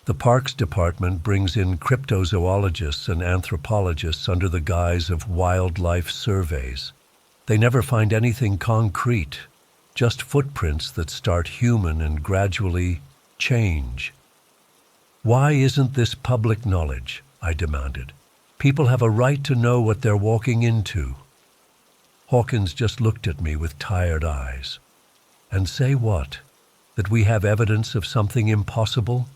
The Parks Department brings in cryptozoologists and anthropologists under the guise of wildlife surveys. They never find anything concrete, just footprints that start human and gradually change. Why isn't this public knowledge? I demanded. People have a right to know what they're walking into. Hawkins just looked at me with tired eyes. And say what? That we have evidence of something impossible?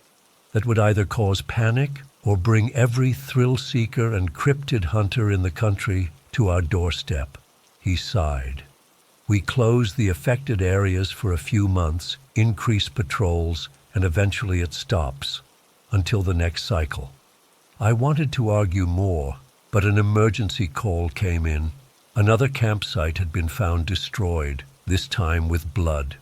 That would either cause panic or bring every thrill-seeker and cryptid hunter in the country to our doorstep? He sighed. We close the affected areas for a few months, increase patrols, and eventually it stops, until the next cycle. I wanted to argue more, but an emergency call came in. Another campsite had been found destroyed, this time with blood.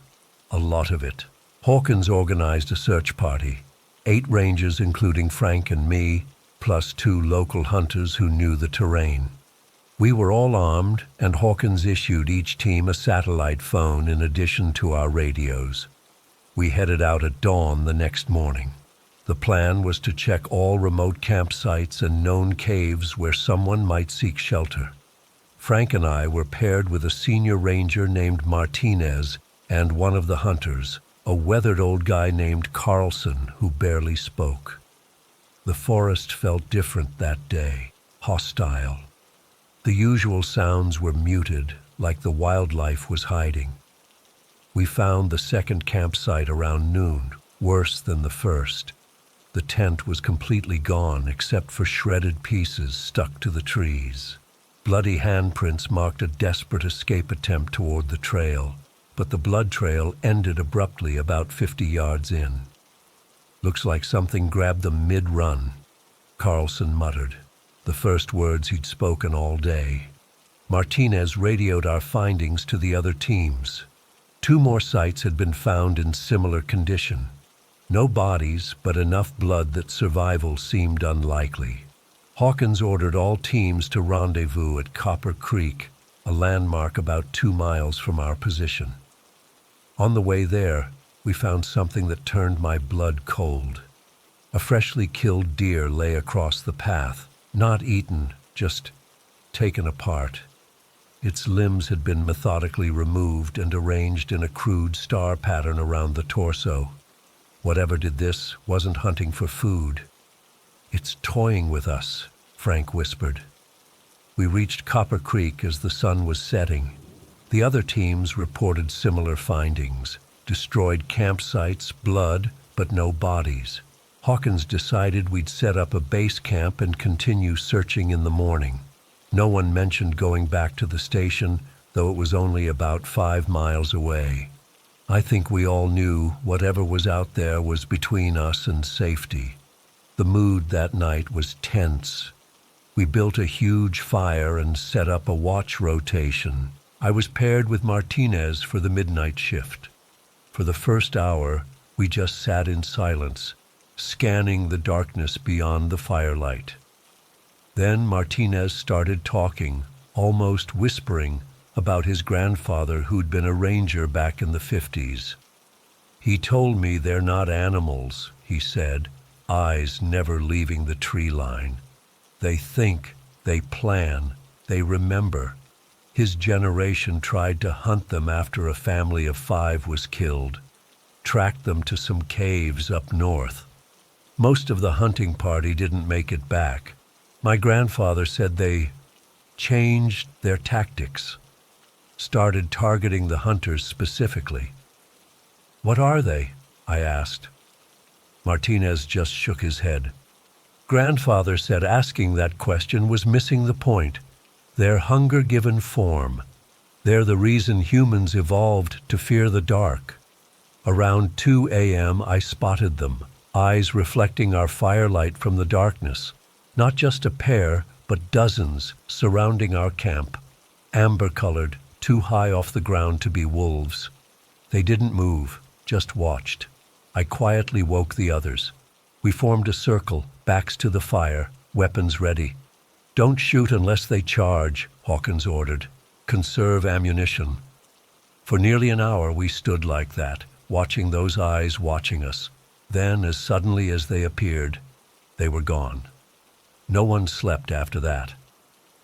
A lot of it. Hawkins organized a search party. 8 rangers, including Frank and me, plus 2 local hunters who knew the terrain. We were all armed, and Hawkins issued each team a satellite phone in addition to our radios. We headed out at dawn the next morning. The plan was to check all remote campsites and known caves where someone might seek shelter. Frank and I were paired with a senior ranger named Martinez and one of the hunters, a weathered old guy named Carlson who barely spoke. The forest felt different that day, hostile. The usual sounds were muted, like the wildlife was hiding. We found the second campsite around noon, worse than the first. The tent was completely gone except for shredded pieces stuck to the trees. Bloody handprints marked a desperate escape attempt toward the trail, but the blood trail ended abruptly about 50 yards in. Looks like something grabbed them mid-run, Carlson muttered, the first words he'd spoken all day. Martinez radioed our findings to the other teams. 2 more sites had been found in similar condition. No bodies, but enough blood that survival seemed unlikely. Hawkins ordered all teams to rendezvous at Copper Creek, a landmark about 2 miles from our position. On the way there, we found something that turned my blood cold. A freshly killed deer lay across the path, not eaten, just taken apart. Its limbs had been methodically removed and arranged in a crude star pattern around the torso. Whatever did this wasn't hunting for food. "It's toying with us," Frank whispered. We reached Copper Creek as the sun was setting. The other teams reported similar findings: destroyed campsites, blood, but no bodies. Hawkins decided we'd set up a base camp and continue searching in the morning. No one mentioned going back to the station, though it was only about 5 miles away. I think we all knew whatever was out there was between us and safety. The mood that night was tense. We built a huge fire and set up a watch rotation. I was paired with Martinez for the midnight shift. For the first hour, we just sat in silence, scanning the darkness beyond the firelight. Then Martinez started talking, almost whispering, about his grandfather who'd been a ranger back in the 50s. "He told me they're not animals," he said, eyes never leaving the tree line. "They think, they plan, they remember. His generation tried to hunt them after a family of 5 was killed, tracked them to some caves up north. Most of the hunting party didn't make it back. My grandfather said they changed their tactics, started targeting the hunters specifically. "What are they?" I asked. Martinez just shook his head. Grandfather said asking that question was missing the point. They're hunger-given form. They're the reason humans evolved to fear the dark. Around 2 a.m. I spotted them, eyes reflecting our firelight from the darkness. Not just a pair, but dozens surrounding our camp, amber-colored, too high off the ground to be wolves. They didn't move, just watched. I quietly woke the others. We formed a circle, backs to the fire, weapons ready. "Don't shoot unless they charge," Hawkins ordered. "Conserve ammunition." For nearly an hour we stood like that, watching those eyes watching us. Then, as suddenly as they appeared, they were gone. No one slept after that.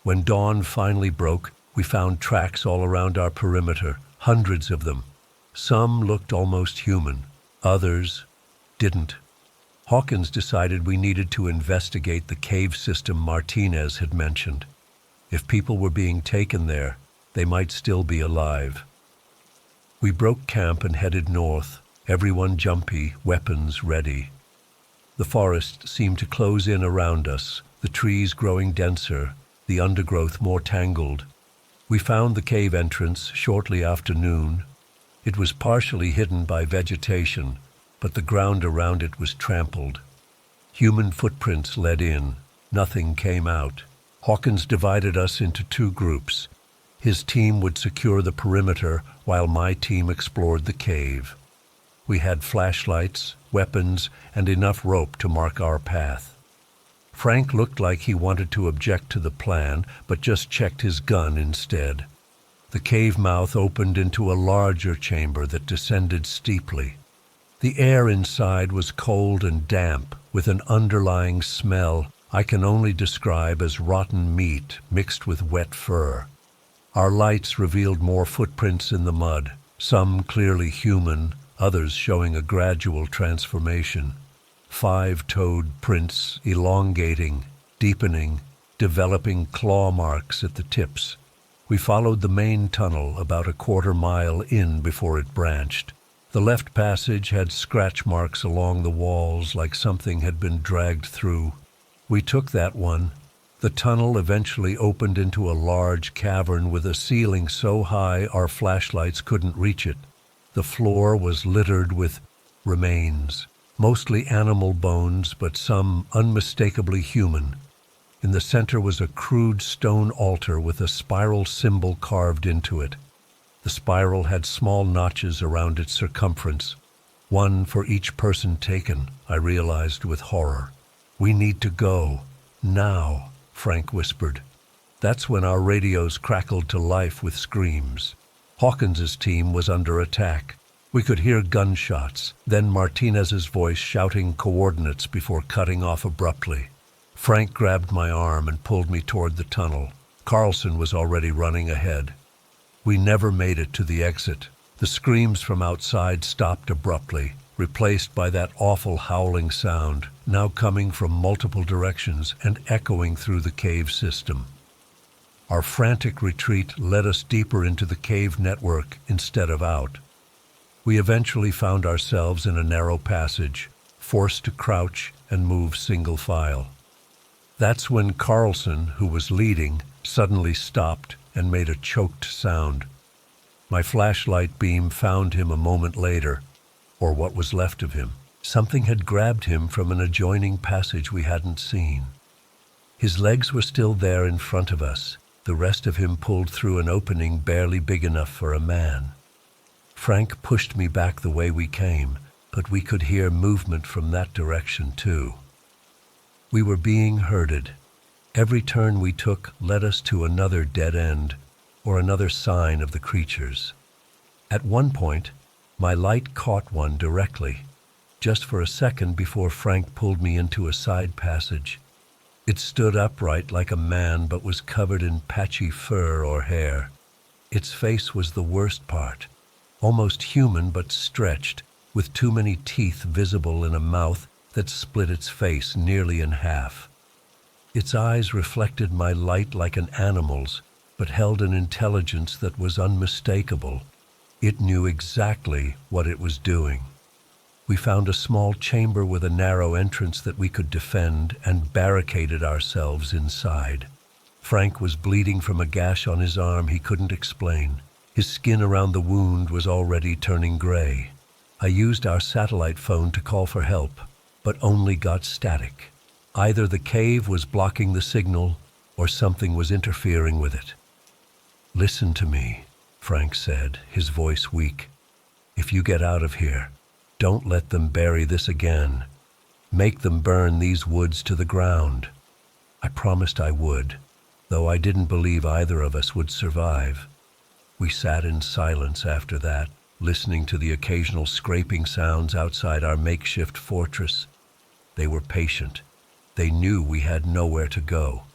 When dawn finally broke, we found tracks all around our perimeter, hundreds of them. Some looked almost human, others didn't. Hawkins decided we needed to investigate the cave system Martinez had mentioned. If people were being taken there, they might still be alive. We broke camp and headed north, everyone jumpy, weapons ready. The forest seemed to close in around us, the trees growing denser, the undergrowth more tangled. We found the cave entrance shortly after noon. It was partially hidden by vegetation, but the ground around it was trampled. Human footprints led in. Nothing came out. Hawkins divided us into 2 groups. His team would secure the perimeter while my team explored the cave. We had flashlights, weapons, and enough rope to mark our path. Frank looked like he wanted to object to the plan, but just checked his gun instead. The cave mouth opened into a larger chamber that descended steeply. The air inside was cold and damp, with an underlying smell I can only describe as rotten meat mixed with wet fur. Our lights revealed more footprints in the mud, some clearly human, others showing a gradual transformation. 5-toed prints elongating, deepening, developing claw marks at the tips. We followed the main tunnel about a 1/4 mile in before it branched. The left passage had scratch marks along the walls like something had been dragged through. We took that one. The tunnel eventually opened into a large cavern with a ceiling so high our flashlights couldn't reach it. The floor was littered with remains, mostly animal bones, but some unmistakably human. In the center was a crude stone altar with a spiral symbol carved into it. The spiral had small notches around its circumference, one for each person taken, I realized with horror. "We need to go. Now," Frank whispered. That's when our radios crackled to life with screams. Hawkins's team was under attack. We could hear gunshots, then Martinez's voice shouting coordinates before cutting off abruptly. Frank grabbed my arm and pulled me toward the tunnel. Carlson was already running ahead. We never made it to the exit. The screams from outside stopped abruptly, replaced by that awful howling sound, now coming from multiple directions and echoing through the cave system. Our frantic retreat led us deeper into the cave network instead of out. We eventually found ourselves in a narrow passage, forced to crouch and move single file. That's when Carlson, who was leading, suddenly stopped and made a choked sound. My flashlight beam found him a moment later, or what was left of him. Something had grabbed him from an adjoining passage we hadn't seen. His legs were still there in front of us, the rest of him pulled through an opening barely big enough for a man. Frank pushed me back the way we came, but we could hear movement from that direction too. We were being herded. Every turn we took led us to another dead end, or another sign of the creatures. At one point, my light caught one directly, just for a second before Frank pulled me into a side passage. It stood upright like a man but was covered in patchy fur or hair. Its face was the worst part, almost human but stretched, with too many teeth visible in a mouth that split its face nearly in half. Its eyes reflected my light like an animal's, but held an intelligence that was unmistakable. It knew exactly what it was doing. We found a small chamber with a narrow entrance that we could defend and barricaded ourselves inside. Frank was bleeding from a gash on his arm he couldn't explain. His skin around the wound was already turning gray. I used our satellite phone to call for help, but only got static. Either the cave was blocking the signal or something was interfering with it. "Listen to me," Frank said, his voice weak. "If you get out of here, don't let them bury this again. Make them burn these woods to the ground." I promised I would, though I didn't believe either of us would survive. We sat in silence after that, listening to the occasional scraping sounds outside our makeshift fortress. They were patient. They knew we had nowhere to go.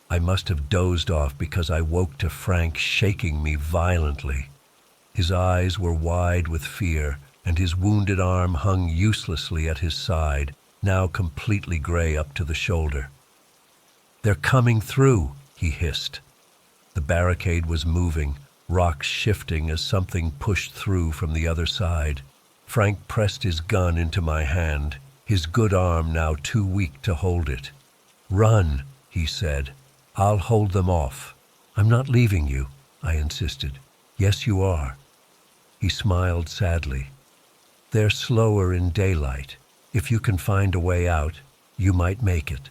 I must have dozed off because I woke to Frank shaking me violently. His eyes were wide with fear, and his wounded arm hung uselessly at his side, now completely gray up to the shoulder. "They're coming through," he hissed. The barricade was moving, rocks shifting as something pushed through from the other side. Frank pressed his gun into my hand, his good arm now too weak to hold it. "Run," he said. "I'll hold them off." "I'm not leaving you," I insisted. "Yes, you are." He smiled sadly. "They're slower in daylight. If you can find a way out, you might make it."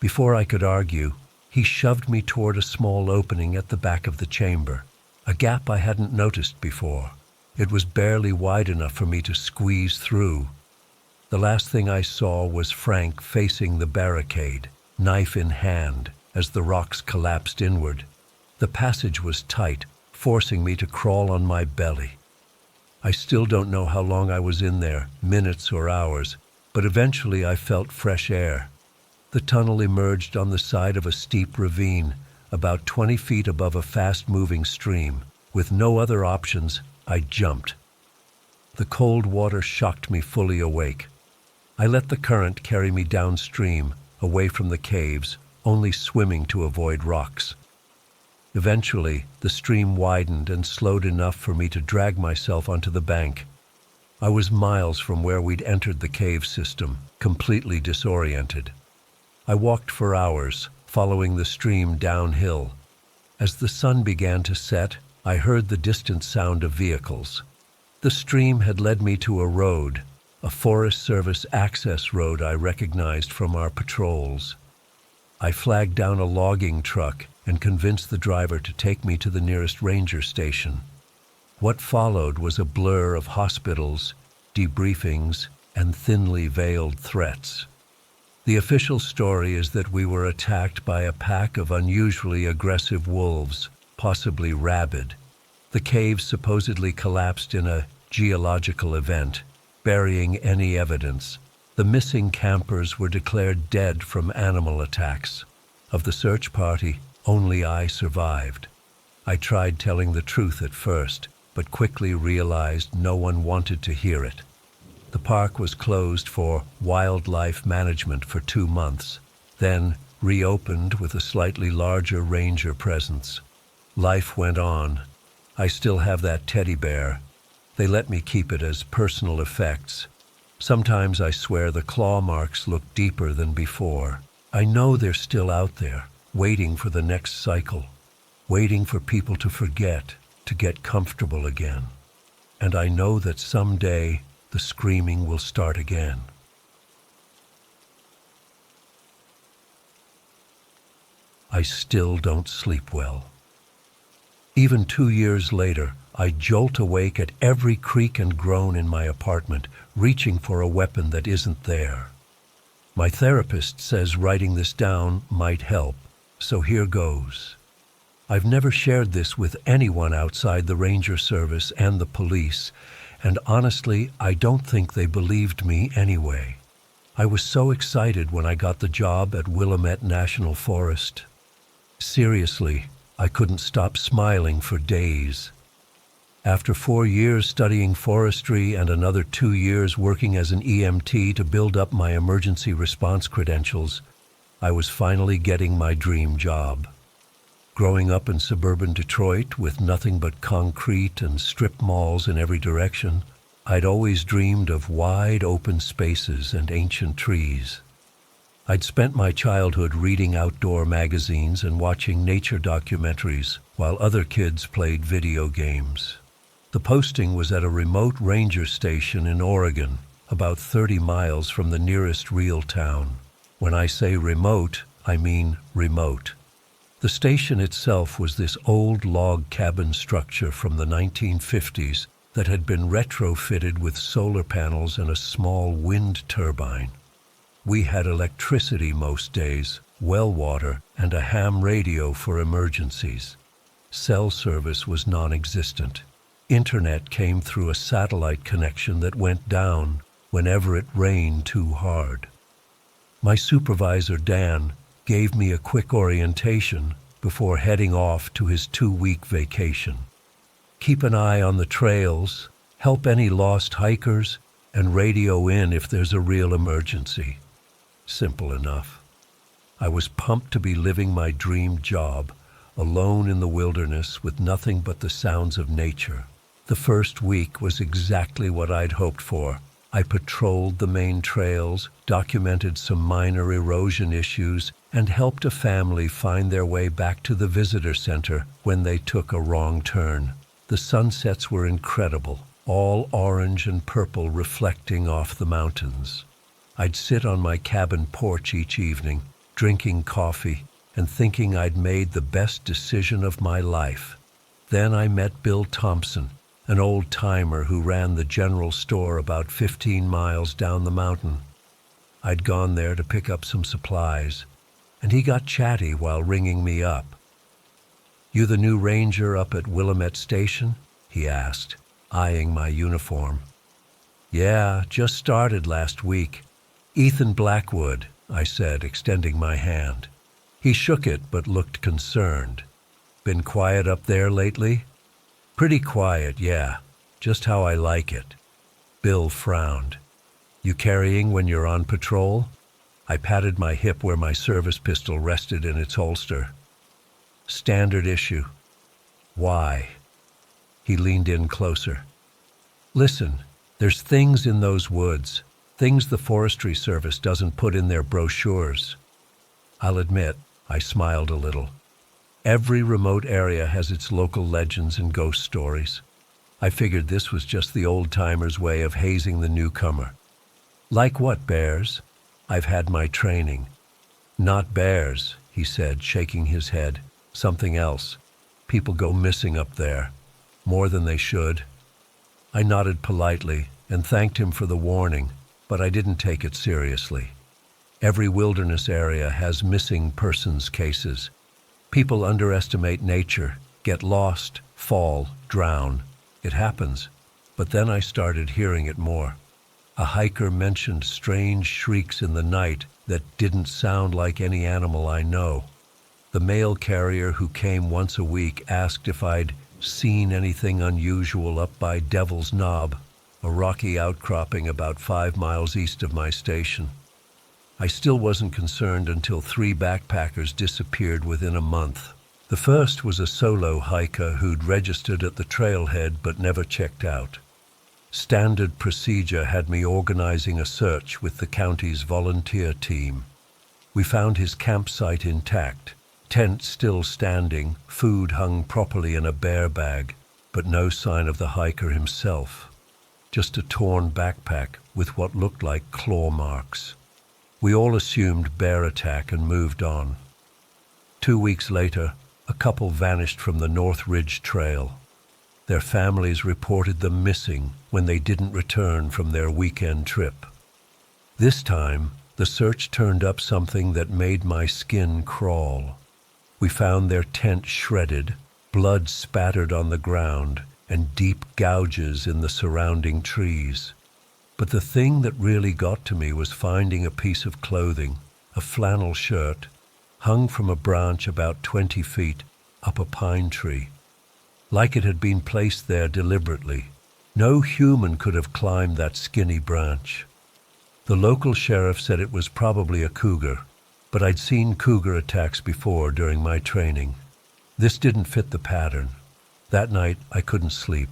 Before I could argue, he shoved me toward a small opening at the back of the chamber, a gap I hadn't noticed before. It was barely wide enough for me to squeeze through. The last thing I saw was Frank facing the barricade, knife in hand, as the rocks collapsed inward. The passage was tight, forcing me to crawl on my belly. I still don't know how long I was in there, minutes or hours, but eventually I felt fresh air. The tunnel emerged on the side of a steep ravine, about 20 feet above a fast-moving stream. With no other options, I jumped. The cold water shocked me fully awake. I let the current carry me downstream, away from the caves, only swimming to avoid rocks. Eventually, the stream widened and slowed enough for me to drag myself onto the bank. I was miles from where we'd entered the cave system, completely disoriented. I walked for hours, following the stream downhill. As the sun began to set, I heard the distant sound of vehicles. The stream had led me to a road, a Forest Service access road I recognized from our patrols. I flagged down a logging truck and convinced the driver to take me to the nearest ranger station. What followed was a blur of hospitals, debriefings, and thinly veiled threats. The official story is that we were attacked by a pack of unusually aggressive wolves, possibly rabid. The cave supposedly collapsed in a geological event, burying any evidence. The missing campers were declared dead from animal attacks. Of the search party, only I survived. I tried telling the truth at first, but quickly realized no one wanted to hear it. The park was closed for wildlife management for 2 months, then reopened with a slightly larger ranger presence. Life went on. I still have that teddy bear. They let me keep it as personal effects. Sometimes I swear the claw marks look deeper than before. I know they're still out there, waiting for the next cycle, waiting for people to forget, to get comfortable again. And I know that someday the screaming will start again. I still don't sleep well. Even 2 years later, I jolt awake at every creak and groan in my apartment, reaching for a weapon that isn't there. My therapist says writing this down might help, so here goes. I've never shared this with anyone outside the Ranger Service and the police, and honestly, I don't think they believed me anyway. I was so excited when I got the job at Willamette National Forest. Seriously, I couldn't stop smiling for days. After 4 years studying forestry and another 2 years working as an EMT to build up my emergency response credentials, I was finally getting my dream job. Growing up in suburban Detroit with nothing but concrete and strip malls in every direction, I'd always dreamed of wide open spaces and ancient trees. I'd spent my childhood reading outdoor magazines and watching nature documentaries while other kids played video games. The posting was at a remote ranger station in Oregon, about 30 miles from the nearest real town. When I say remote, I mean remote. The station itself was this old log cabin structure from the 1950s that had been retrofitted with solar panels and a small wind turbine. We had electricity most days, well water, and a ham radio for emergencies. Cell service was non-existent. Internet came through a satellite connection that went down whenever it rained too hard. My supervisor, Dan, gave me a quick orientation before heading off to his 2-week vacation. Keep an eye on the trails, help any lost hikers, and radio in if there's a real emergency. Simple enough. I was pumped to be living my dream job, alone in the wilderness with nothing but the sounds of nature. The first week was exactly what I'd hoped for. I patrolled the main trails, documented some minor erosion issues, and helped a family find their way back to the visitor center when they took a wrong turn. The sunsets were incredible, all orange and purple reflecting off the mountains. I'd sit on my cabin porch each evening, drinking coffee and thinking I'd made the best decision of my life. Then I met Bill Thompson, an old-timer who ran the general store about 15 miles down the mountain. I'd gone there to pick up some supplies, and he got chatty while ringing me up. "You the new ranger up at Willamette Station?" he asked, eyeing my uniform. "Yeah, just started last week. Ethan Blackwood," I said, extending my hand. He shook it but looked concerned. "Been quiet up there lately?" "Pretty quiet, yeah. Just how I like it." Bill frowned. "You carrying when you're on patrol?" I patted my hip where my service pistol rested in its holster. "Standard issue." "Why?" He leaned in closer. "Listen, there's things in those woods, things the Forestry Service doesn't put in their brochures." I'll admit, I smiled a little. Every remote area has its local legends and ghost stories. I figured this was just the old-timers' way of hazing the newcomer. "Like what, bears?" "I've had my training." "Not bears," he said, shaking his head. "Something else. People go missing up there. More than they should." I nodded politely and thanked him for the warning, but I didn't take it seriously. Every wilderness area has missing persons cases. People underestimate nature, get lost, fall, drown. It happens. But then I started hearing it more. A hiker mentioned strange shrieks in the night that didn't sound like any animal I know. The mail carrier who came once a week asked if I'd seen anything unusual up by Devil's Knob, a rocky outcropping about 5 miles east of my station. I still wasn't concerned until 3 backpackers disappeared within a month. The first was a solo hiker who'd registered at the trailhead but never checked out. Standard procedure had me organizing a search with the county's volunteer team. We found his campsite intact, tent still standing, food hung properly in a bear bag, but no sign of the hiker himself. Just a torn backpack with what looked like claw marks. We all assumed bear attack and moved on. 2 weeks later, a couple vanished from the North Ridge Trail. Their families reported them missing when they didn't return from their weekend trip. This time, the search turned up something that made my skin crawl. We found their tent shredded, blood spattered on the ground, and deep gouges in the surrounding trees. But the thing that really got to me was finding a piece of clothing, a flannel shirt, hung from a branch about 20 feet up a pine tree. Like it had been placed there deliberately. No human could have climbed that skinny branch. The local sheriff said it was probably a cougar, but I'd seen cougar attacks before during my training. This didn't fit the pattern. That night, I couldn't sleep.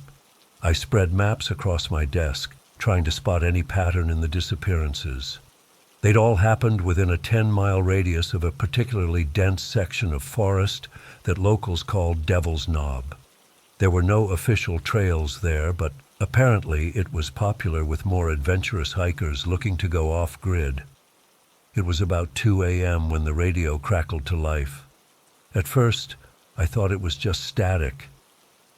I spread maps across my desk, trying to spot any pattern in the disappearances. They'd all happened within a 10-mile radius of a particularly dense section of forest that locals called Devil's Knob. There were no official trails there, but apparently it was popular with more adventurous hikers looking to go off-grid. It was about 2 a.m. when the radio crackled to life. At first, I thought it was just static,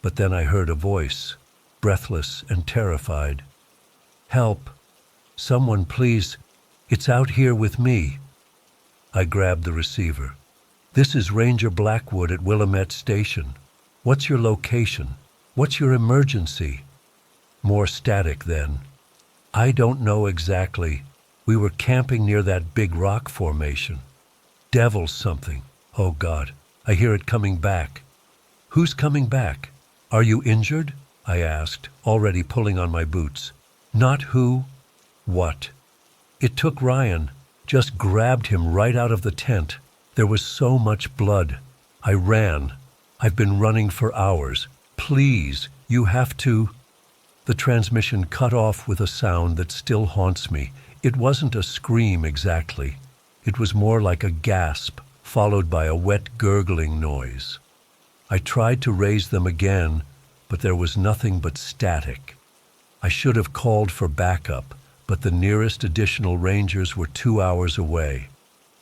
but then I heard a voice, breathless and terrified. "Help! Someone please! It's out here with me!" I grabbed the receiver. "This is Ranger Blackwood at Willamette Station. What's your location? What's your emergency?" More static then. "I don't know exactly. We were camping near that big rock formation. Devil's something. Oh God, I hear it coming back." "Who's coming back? Are you injured?" I asked, already pulling on my boots. "Not who? What?" It took Ryan. Just grabbed him right out of the tent. There was so much blood. I ran. "I've been running for hours. Please, you have to—" The transmission cut off with a sound that still haunts me. It wasn't a scream exactly. It was more like a gasp, followed by a wet gurgling noise. I tried to raise them again, but there was nothing but static. I should have called for backup, but the nearest additional rangers were 2 hours away.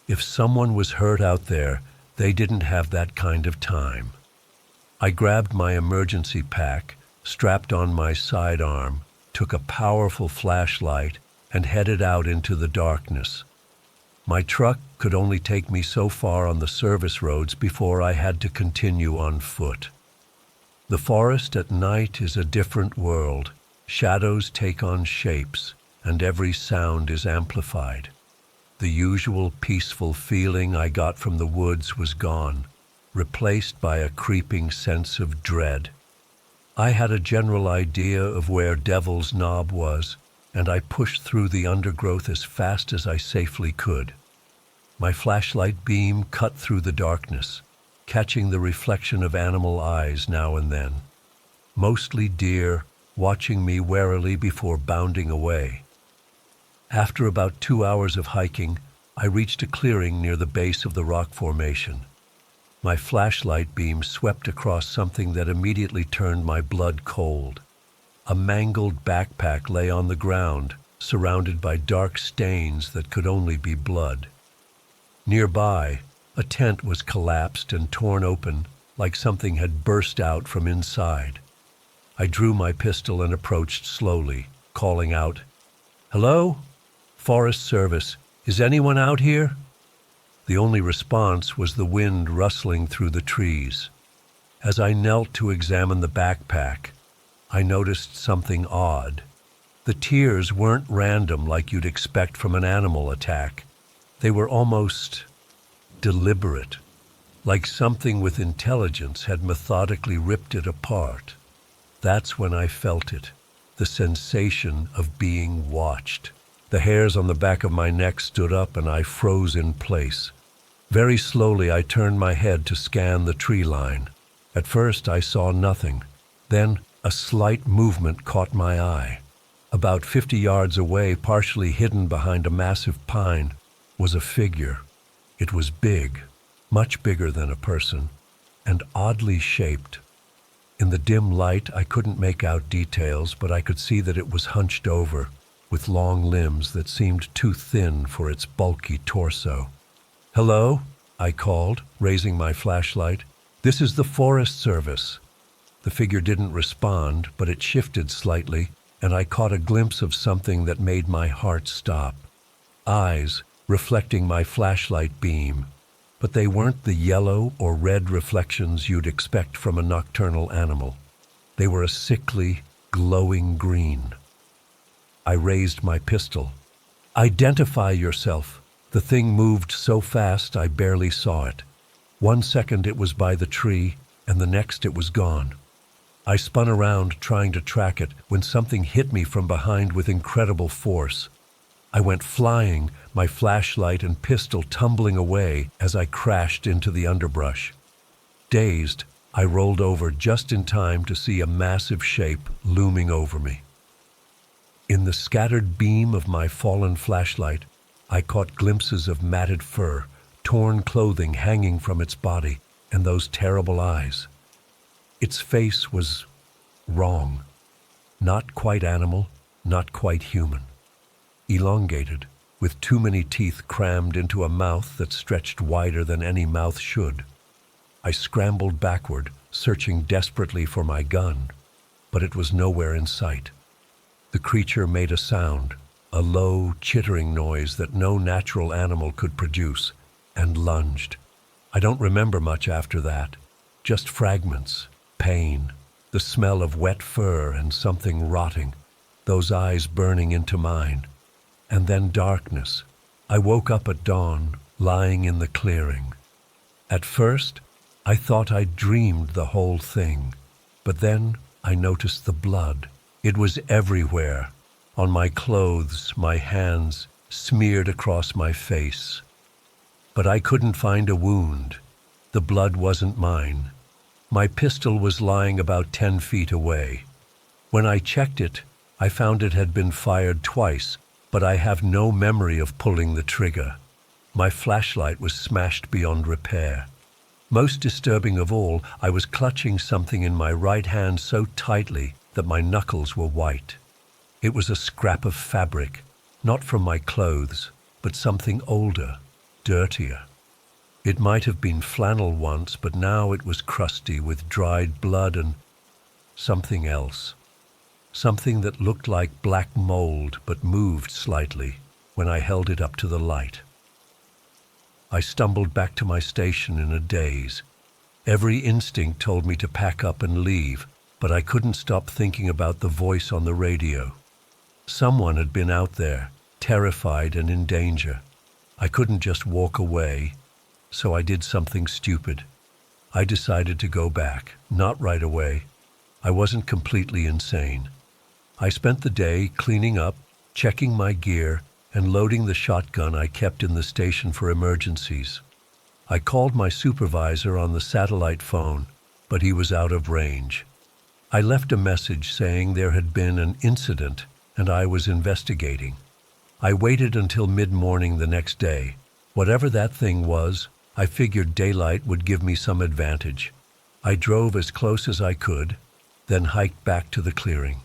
If someone was hurt out there, they didn't have that kind of time. I grabbed my emergency pack, strapped on my sidearm, took a powerful flashlight, and headed out into the darkness. My truck could only take me so far on the service roads before I had to continue on foot. The forest at night is a different world. Shadows take on shapes, and every sound is amplified. The usual peaceful feeling I got from the woods was gone, replaced by a creeping sense of dread. I had a general idea of where Devil's Knob was, and I pushed through the undergrowth as fast as I safely could. My flashlight beam cut through the darkness, catching the reflection of animal eyes now and then. Mostly deer, watching me warily before bounding away. After about 2 hours of hiking, I reached a clearing near the base of the rock formation. My flashlight beam swept across something that immediately turned my blood cold. A mangled backpack lay on the ground, surrounded by dark stains that could only be blood. Nearby, a tent was collapsed and torn open, like something had burst out from inside. I drew my pistol and approached slowly, calling out, "Hello? Forest Service, is anyone out here?" The only response was the wind rustling through the trees. As I knelt to examine the backpack, I noticed something odd. The tears weren't random like you'd expect from an animal attack. They were almost deliberate, like something with intelligence had methodically ripped it apart. That's when I felt it, the sensation of being watched. The hairs on the back of my neck stood up and I froze in place. Very slowly I turned my head to scan the tree line. At first I saw nothing. Then a slight movement caught my eye. About 50 yards away, partially hidden behind a massive pine, was a figure. It was big, much bigger than a person, and oddly shaped. In the dim light, I couldn't make out details, but I could see that it was hunched over, with long limbs that seemed too thin for its bulky torso. "Hello?" I called, raising my flashlight. "This is the Forest Service." The figure didn't respond, but it shifted slightly, and I caught a glimpse of something that made my heart stop. Eyes, reflecting my flashlight beam. But they weren't the yellow or red reflections you'd expect from a nocturnal animal. They were a sickly, glowing green. I raised my pistol. "Identify yourself." The thing moved so fast I barely saw it. 1 second it was by the tree, and the next it was gone. I spun around trying to track it when something hit me from behind with incredible force. I went flying, my flashlight and pistol tumbling away as I crashed into the underbrush. Dazed, I rolled over just in time to see a massive shape looming over me. In the scattered beam of my fallen flashlight, I caught glimpses of matted fur, torn clothing hanging from its body, and those terrible eyes. Its face was wrong. Not quite animal, not quite human. Elongated, with too many teeth crammed into a mouth that stretched wider than any mouth should. I scrambled backward, searching desperately for my gun, but it was nowhere in sight. The creature made a sound, a low, chittering noise that no natural animal could produce, and lunged. I don't remember much after that, just fragments, pain, the smell of wet fur and something rotting, those eyes burning into mine, and then darkness. I woke up at dawn, lying in the clearing. At first, I thought I'd dreamed the whole thing, but then I noticed the blood. It was everywhere, on my clothes, my hands, smeared across my face. But I couldn't find a wound. The blood wasn't mine. My pistol was lying about 10 feet away. When I checked it, I found it had been fired twice, but I have no memory of pulling the trigger. My flashlight was smashed beyond repair. Most disturbing of all, I was clutching something in my right hand so tightly that my knuckles were white. It was a scrap of fabric, not from my clothes, but something older, dirtier. It might have been flannel once, but now it was crusty with dried blood and something else. Something that looked like black mold but moved slightly when I held it up to the light. I stumbled back to my station in a daze. Every instinct told me to pack up and leave, but I couldn't stop thinking about the voice on the radio. Someone had been out there, terrified and in danger. I couldn't just walk away, so I did something stupid. I decided to go back, not right away. I wasn't completely insane. I spent the day cleaning up, checking my gear, and loading the shotgun I kept in the station for emergencies. I called my supervisor on the satellite phone, but he was out of range. I left a message saying there had been an incident and I was investigating. I waited until mid-morning the next day. Whatever that thing was, I figured daylight would give me some advantage. I drove as close as I could, then hiked back to the clearing.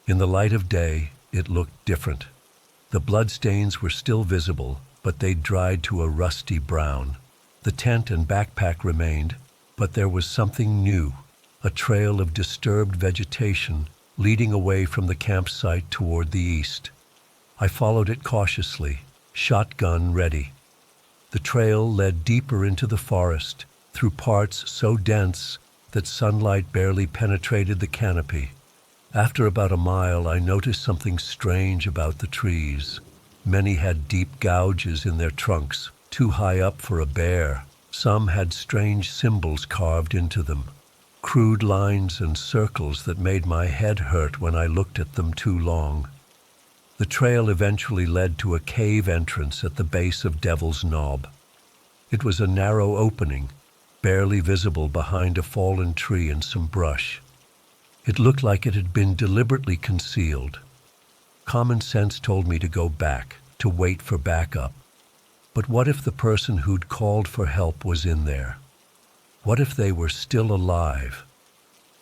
In the light of day, it looked different. The bloodstains were still visible, but they'd dried to a rusty brown. The tent and backpack remained, but there was something new, a trail of disturbed vegetation leading away from the campsite toward the east. I followed it cautiously, shotgun ready. The trail led deeper into the forest, through parts so dense that sunlight barely penetrated the canopy. After about a mile, I noticed something strange about the trees. Many had deep gouges in their trunks, too high up for a bear. Some had strange symbols carved into them, crude lines and circles that made my head hurt when I looked at them too long. The trail eventually led to a cave entrance at the base of Devil's Knob. It was a narrow opening, barely visible behind a fallen tree and some brush. It looked like it had been deliberately concealed. Common sense told me to go back, to wait for backup. But what if the person who'd called for help was in there? What if they were still alive?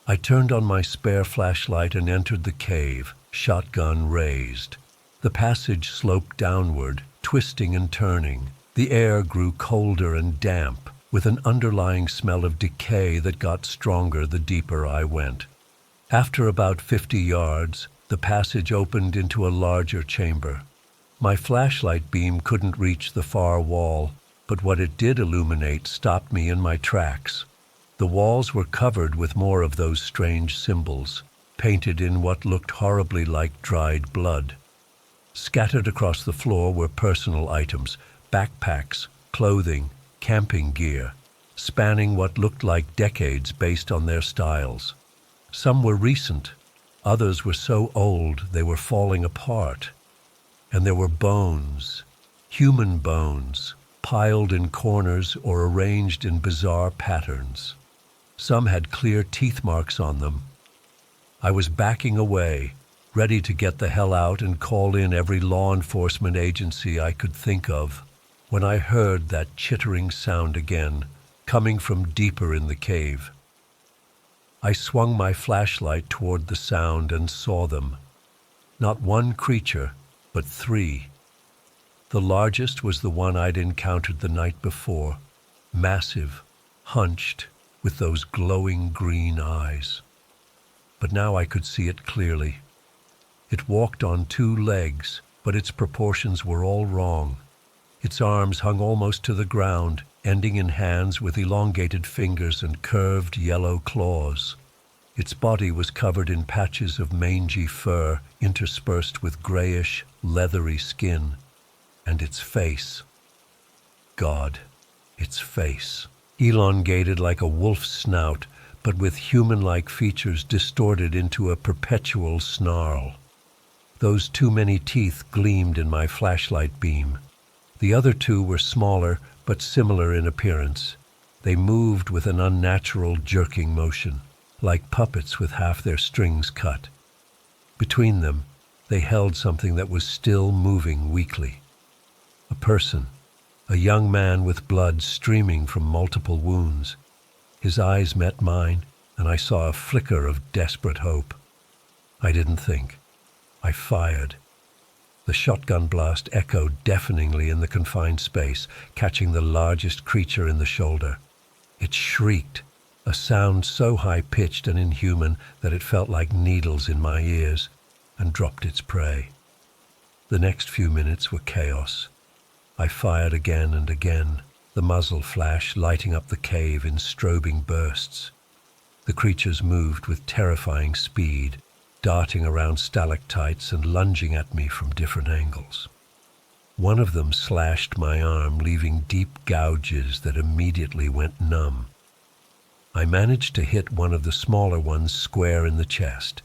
I turned on my spare flashlight and entered the cave, shotgun raised. The passage sloped downward, twisting and turning. The air grew colder and damp, with an underlying smell of decay that got stronger the deeper I went. After about 50 yards, the passage opened into a larger chamber. My flashlight beam couldn't reach the far wall, but what it did illuminate stopped me in my tracks. The walls were covered with more of those strange symbols, painted in what looked horribly like dried blood. Scattered across the floor were personal items, backpacks, clothing, camping gear, spanning what looked like decades based on their styles. Some were recent, others were so old they were falling apart. and there were bones, human bones, piled in corners or arranged in bizarre patterns. Some had clear teeth marks on them. I was backing away, ready to get the hell out and call in every law enforcement agency I could think of, when I heard that chittering sound again, coming from deeper in the cave. I swung my flashlight toward the sound and saw them. Not one creature, but three. The largest was the one I'd encountered the night before, massive, hunched, with those glowing green eyes. But now I could see it clearly. It walked on two legs, but its proportions were all wrong. Its arms hung almost to the ground, ending in hands with elongated fingers and curved yellow claws. Its body was covered in patches of mangy fur interspersed with grayish, leathery skin. And its face. God, its face. Elongated like a wolf's snout, but with human-like features distorted into a perpetual snarl. Those too many teeth gleamed in my flashlight beam. The other two were smaller, but similar in appearance. They moved with an unnatural jerking motion, like puppets with half their strings cut. Between them, they held something that was still moving weakly. A person, a young man with blood streaming from multiple wounds. His eyes met mine, and I saw a flicker of desperate hope. I didn't think. I fired. The shotgun blast echoed deafeningly in the confined space, catching the largest creature in the shoulder. It shrieked, a sound so high-pitched and inhuman that it felt like needles in my ears, and dropped its prey. The next few minutes were chaos. I fired again and again, the muzzle flash lighting up the cave in strobing bursts. The creatures moved with terrifying speed, darting around stalactites and lunging at me from different angles. One of them slashed my arm, leaving deep gouges that immediately went numb. I managed to hit one of the smaller ones square in the chest.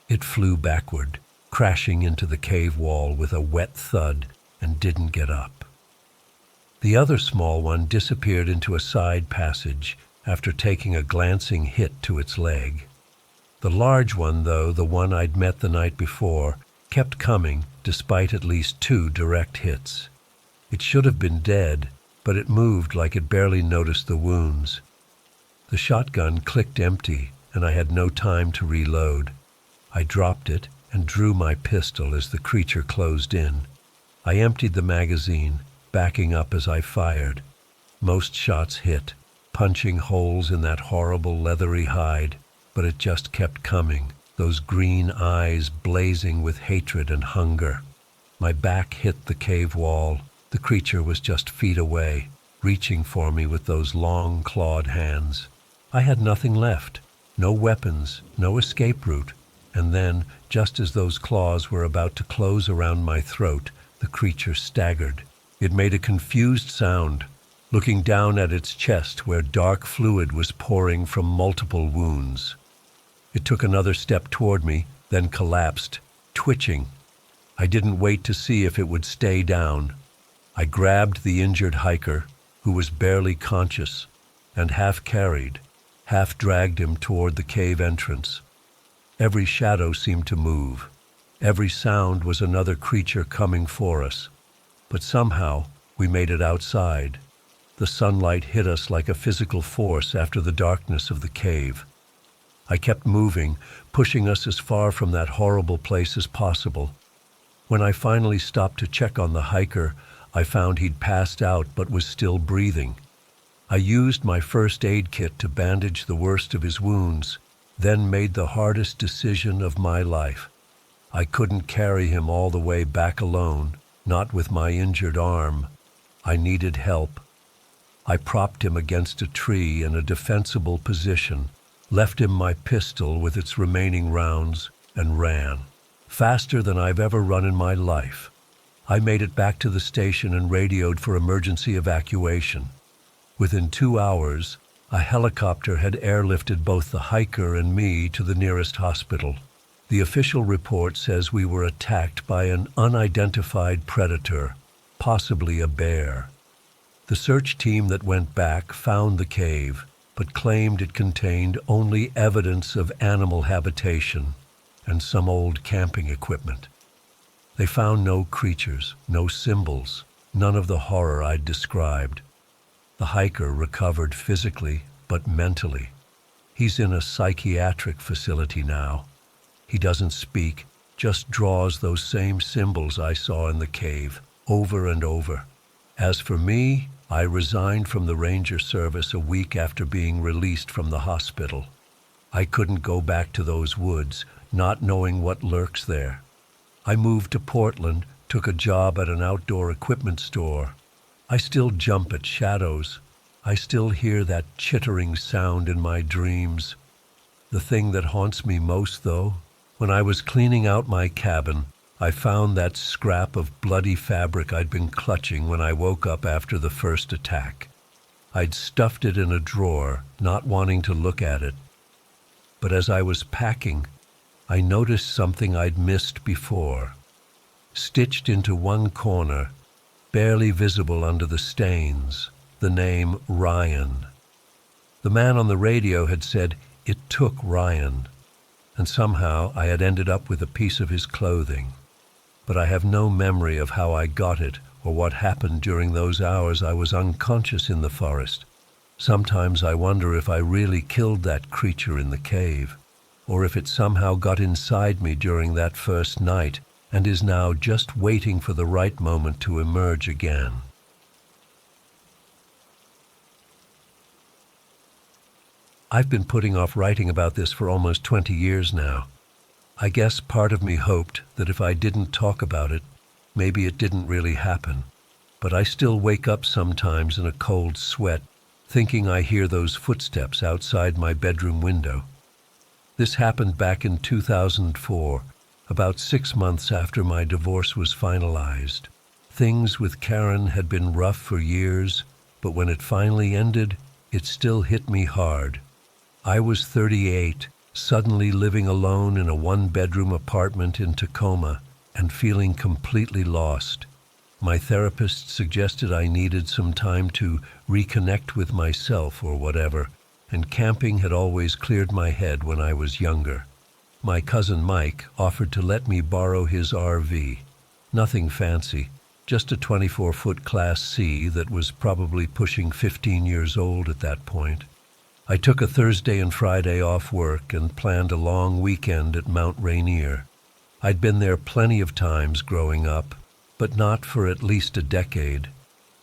It flew backward, crashing into the cave wall with a wet thud, and didn't get up. The other small one disappeared into a side passage after taking a glancing hit to its leg. The large one, though, the one I'd met the night before, kept coming despite at least 2 direct hits. It should have been dead, but it moved like it barely noticed the wounds. The shotgun clicked empty, and I had no time to reload. I dropped it and drew my pistol as the creature closed in. I emptied the magazine, backing up as I fired. Most shots hit, punching holes in that horrible leathery hide, but it just kept coming, those green eyes blazing with hatred and hunger. My back hit the cave wall. The creature was just feet away, reaching for me with those long, clawed hands. I had nothing left, no weapons, no escape route, and then, just as those claws were about to close around my throat, the creature staggered. It made a confused sound, looking down at its chest where dark fluid was pouring from multiple wounds. It took another step toward me, then collapsed, twitching. I didn't wait to see if it would stay down. I grabbed the injured hiker, who was barely conscious, and half carried, half dragged him toward the cave entrance. Every shadow seemed to move. Every sound was another creature coming for us. But somehow, we made it outside. The sunlight hit us like a physical force after the darkness of the cave. I kept moving, pushing us as far from that horrible place as possible. When I finally stopped to check on the hiker, I found he'd passed out but was still breathing. I used my first aid kit to bandage the worst of his wounds, then made the hardest decision of my life. I couldn't carry him all the way back alone, not with my injured arm. I needed help. I propped him against a tree in a defensible position, left him my pistol with its remaining rounds, and ran. Faster than I've ever run in my life. I made it back to the station and radioed for emergency evacuation. Within 2 hours, a helicopter had airlifted both the hiker and me to the nearest hospital. The official report says we were attacked by an unidentified predator, possibly a bear. The search team that went back found the cave, but claimed it contained only evidence of animal habitation and some old camping equipment. They found no creatures, no symbols, none of the horror I'd described. The hiker recovered physically, but mentally. He's in a psychiatric facility now. He doesn't speak, just draws those same symbols I saw in the cave, over and over. As for me, I resigned from the ranger service a week after being released from the hospital. I couldn't go back to those woods, not knowing what lurks there. I moved to Portland, took a job at an outdoor equipment store. I still jump at shadows. I still hear that chittering sound in my dreams. The thing that haunts me most, though, when I was cleaning out my cabin, I found that scrap of bloody fabric I'd been clutching when I woke up after the first attack. I'd stuffed it in a drawer, not wanting to look at it. But as I was packing, I noticed something I'd missed before. Stitched into one corner, barely visible under the stains, the name Ryan. The man on the radio had said it took Ryan, and somehow I had ended up with a piece of his clothing. But I have no memory of how I got it or what happened during those hours I was unconscious in the forest. Sometimes I wonder if I really killed that creature in the cave, or if it somehow got inside me during that first night and is now just waiting for the right moment to emerge again. I've been putting off writing about this for almost 20 years now. I guess part of me hoped that if I didn't talk about it, maybe it didn't really happen. But I still wake up sometimes in a cold sweat, thinking I hear those footsteps outside my bedroom window. This happened back in 2004, about 6 months after my divorce was finalized. Things with Karen had been rough for years, but when it finally ended, it still hit me hard. I was 38, suddenly living alone in a one-bedroom apartment in Tacoma and feeling completely lost. My therapist suggested I needed some time to reconnect with myself or whatever, and camping had always cleared my head when I was younger. My cousin Mike offered to let me borrow his RV. Nothing fancy, just a 24-foot Class C that was probably pushing 15 years old at that point. I took a Thursday and Friday off work and planned a long weekend at Mount Rainier. I'd been there plenty of times growing up, but not for at least a decade.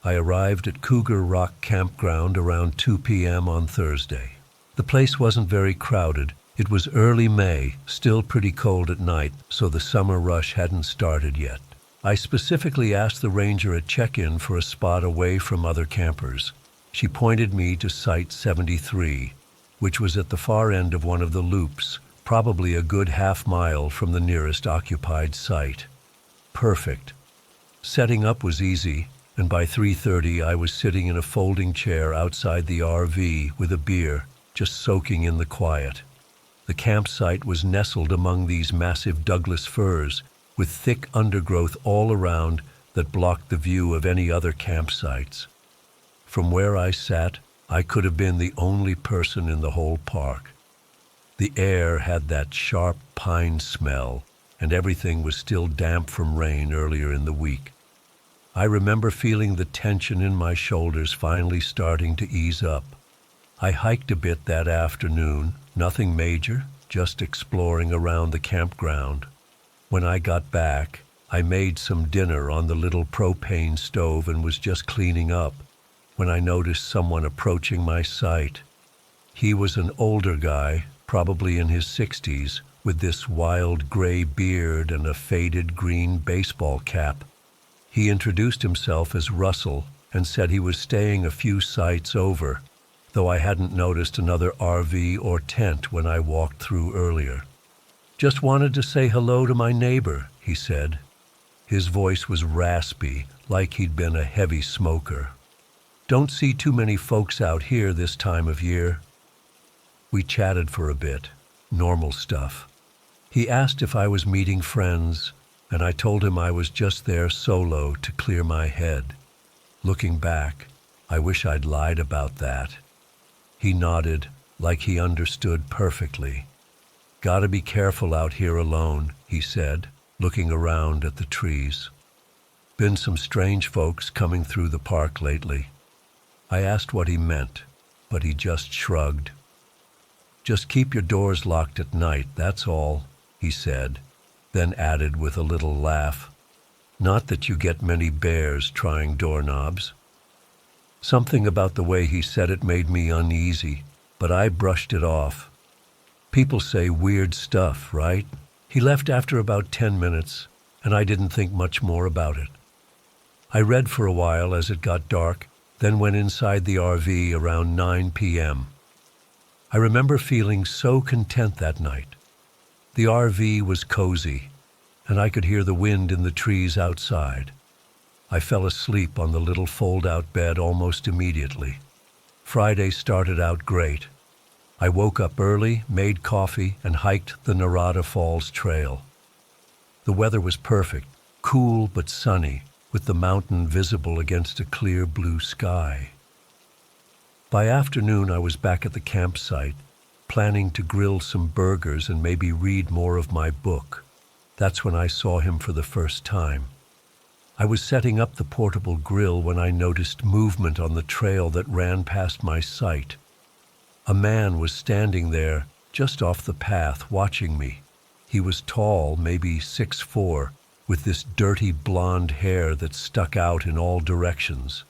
I arrived at Cougar Rock Campground around 2 p.m. on Thursday. The place wasn't very crowded. It was early May, still pretty cold at night, so the summer rush hadn't started yet. I specifically asked the ranger at check-in for a spot away from other campers. She pointed me to Site 73, which was at the far end of one of the loops, probably a good half-mile from the nearest occupied site. Perfect. Setting up was easy, and by 3:30 I was sitting in a folding chair outside the RV with a beer, just soaking in the quiet. The campsite was nestled among these massive Douglas firs, with thick undergrowth all around that blocked the view of any other campsites. From where I sat, I could have been the only person in the whole park. The air had that sharp pine smell, and everything was still damp from rain earlier in the week. I remember feeling the tension in my shoulders finally starting to ease up. I hiked a bit that afternoon, nothing major, just exploring around the campground. When I got back, I made some dinner on the little propane stove and was just cleaning up when I noticed someone approaching my site. He was an older guy, probably in his 60s, with this wild gray beard and a faded green baseball cap. He introduced himself as Russell and said he was staying a few sites over, though I hadn't noticed another RV or tent when I walked through earlier. "Just wanted to say hello to my neighbor," he said. His voice was raspy, like he'd been a heavy smoker. "Don't see too many folks out here this time of year." We chatted for a bit, normal stuff. He asked if I was meeting friends, and I told him I was just there solo to clear my head. Looking back, I wish I'd lied about that. He nodded, like he understood perfectly. "Gotta be careful out here alone," he said, looking around at the trees. "Been some strange folks coming through the park lately." I asked what he meant, but he just shrugged. "Just keep your doors locked at night, that's all," he said, then added with a little laugh, "Not that you get many bears trying doorknobs." Something about the way he said it made me uneasy, but I brushed it off. People say weird stuff, right? He left after about 10 minutes, and I didn't think much more about it. I read for a while as it got dark, then went inside the RV around 9 p.m. I remember feeling so content that night. The RV was cozy, and I could hear the wind in the trees outside. I fell asleep on the little fold-out bed almost immediately. Friday started out great. I woke up early, made coffee, and hiked the Narada Falls Trail. The weather was perfect, cool but sunny, with the mountain visible against a clear blue sky. By afternoon, I was back at the campsite, planning to grill some burgers and maybe read more of my book. That's when I saw him for the first time. I was setting up the portable grill when I noticed movement on the trail that ran past my sight. A man was standing there, just off the path, watching me. He was tall, maybe 6'4", with this dirty blonde hair that stuck out in all directions.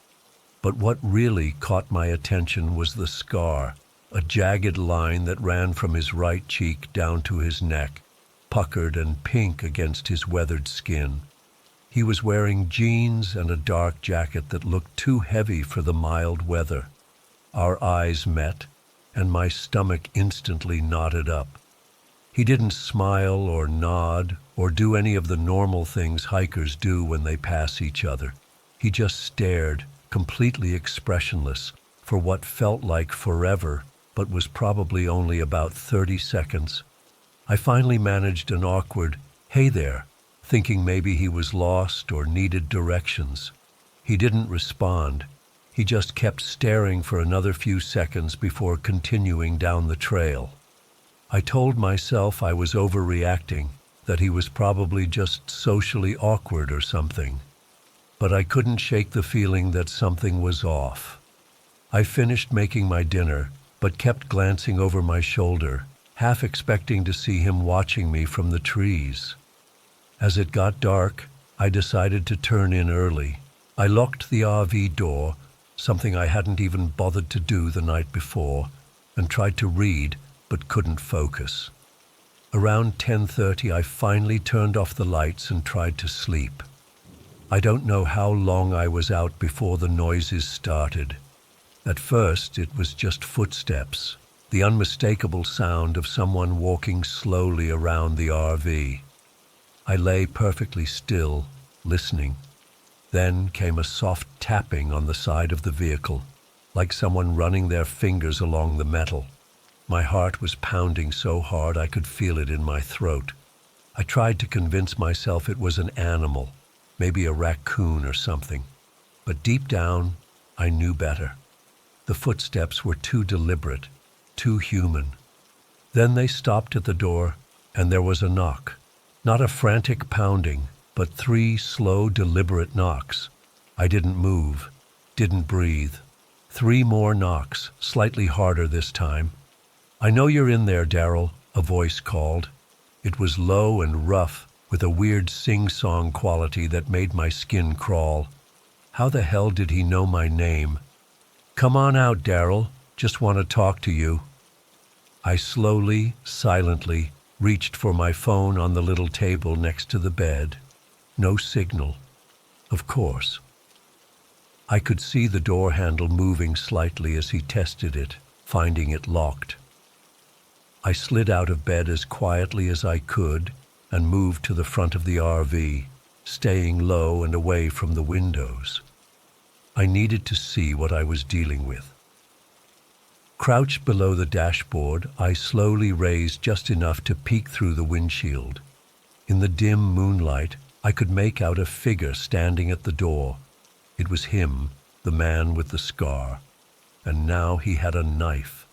But what really caught my attention was the scar, a jagged line that ran from his right cheek down to his neck, puckered and pink against his weathered skin. He was wearing jeans and a dark jacket that looked too heavy for the mild weather. Our eyes met, and my stomach instantly knotted up. He didn't smile or nod or do any of the normal things hikers do when they pass each other. He just stared, completely expressionless, for what felt like forever, but was probably only about 30 seconds. I finally managed an awkward, "Hey there," thinking maybe he was lost or needed directions. He didn't respond. He just kept staring for another few seconds before continuing down the trail. I told myself I was overreacting, that he was probably just socially awkward or something. But I couldn't shake the feeling that something was off. I finished making my dinner, but kept glancing over my shoulder, half expecting to see him watching me from the trees. As it got dark, I decided to turn in early. I locked the RV door, something I hadn't even bothered to do the night before, and tried to read, but couldn't focus. Around 10:30, I finally turned off the lights and tried to sleep. I don't know how long I was out before the noises started. At first, it was just footsteps, the unmistakable sound of someone walking slowly around the RV. I lay perfectly still, listening. Then came a soft tapping on the side of the vehicle, like someone running their fingers along the metal. My heart was pounding so hard I could feel it in my throat. I tried to convince myself it was an animal, maybe a raccoon or something. But deep down, I knew better. The footsteps were too deliberate, too human. Then they stopped at the door, and there was a knock. Not a frantic pounding, but 3 slow, deliberate knocks. I didn't move, didn't breathe. 3 more knocks, slightly harder this time. "I know you're in there, Daryl," a voice called. It was low and rough, with a weird sing-song quality that made my skin crawl. How the hell did he know my name? "Come on out, Daryl. Just want to talk to you." I slowly, silently, reached for my phone on the little table next to the bed. No signal. Of course. I could see the door handle moving slightly as he tested it, finding it locked. I slid out of bed as quietly as I could and moved to the front of the RV, staying low and away from the windows. I needed to see what I was dealing with. Crouched below the dashboard, I slowly raised just enough to peek through the windshield. In the dim moonlight, I could make out a figure standing at the door. It was him, the man with the scar, and now he had a knife.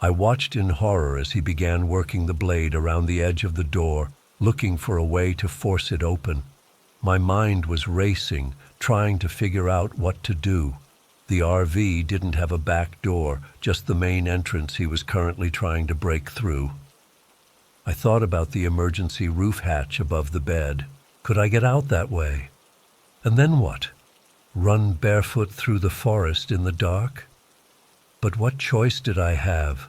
I watched in horror as he began working the blade around the edge of the door, looking for a way to force it open. My mind was racing, trying to figure out what to do. The RV didn't have a back door, just the main entrance he was currently trying to break through. I thought about the emergency roof hatch above the bed. Could I get out that way? And then what? Run barefoot through the forest in the dark? But what choice did I have?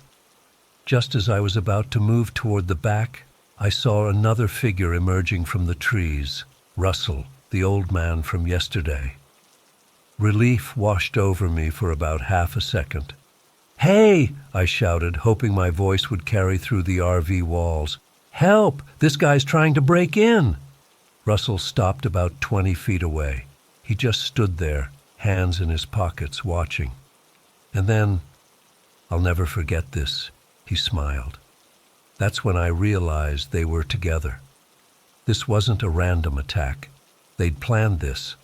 Just as I was about to move toward the back, I saw another figure emerging from the trees, Russell, the old man from yesterday. Relief washed over me for about half a second. "Hey!" I shouted, hoping my voice would carry through the RV walls. "Help! This guy's trying to break in!" Russell stopped about 20 feet away. He just stood there, hands in his pockets, watching. And then, "I'll never forget this," he smiled. That's when I realized they were together. This wasn't a random attack. They'd planned this.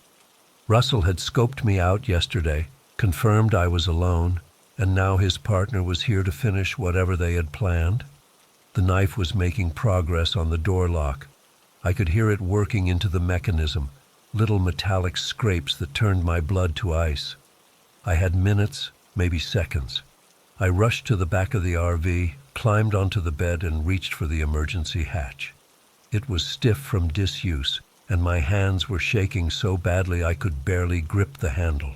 Russell had scoped me out yesterday, confirmed I was alone, and now his partner was here to finish whatever they had planned. The knife was making progress on the door lock. I could hear it working into the mechanism, little metallic scrapes that turned my blood to ice. I had minutes, maybe seconds. I rushed to the back of the RV, climbed onto the bed, and reached for the emergency hatch. It was stiff from disuse, and my hands were shaking so badly I could barely grip the handle.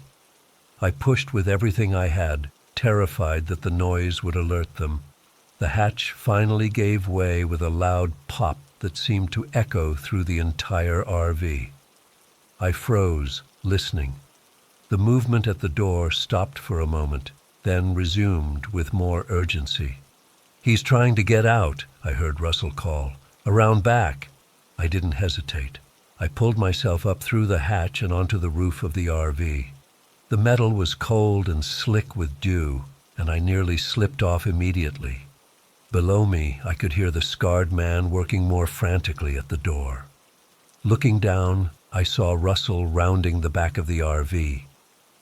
I pushed with everything I had, terrified that the noise would alert them. The hatch finally gave way with a loud pop that seemed to echo through the entire RV. I froze, listening. The movement at the door stopped for a moment, then resumed with more urgency. "He's trying to get out," I heard Russell call. "Around back." I didn't hesitate. I pulled myself up through the hatch and onto the roof of the RV. The metal was cold and slick with dew, and I nearly slipped off immediately. Below me, I could hear the scarred man working more frantically at the door. Looking down, I saw Russell rounding the back of the RV.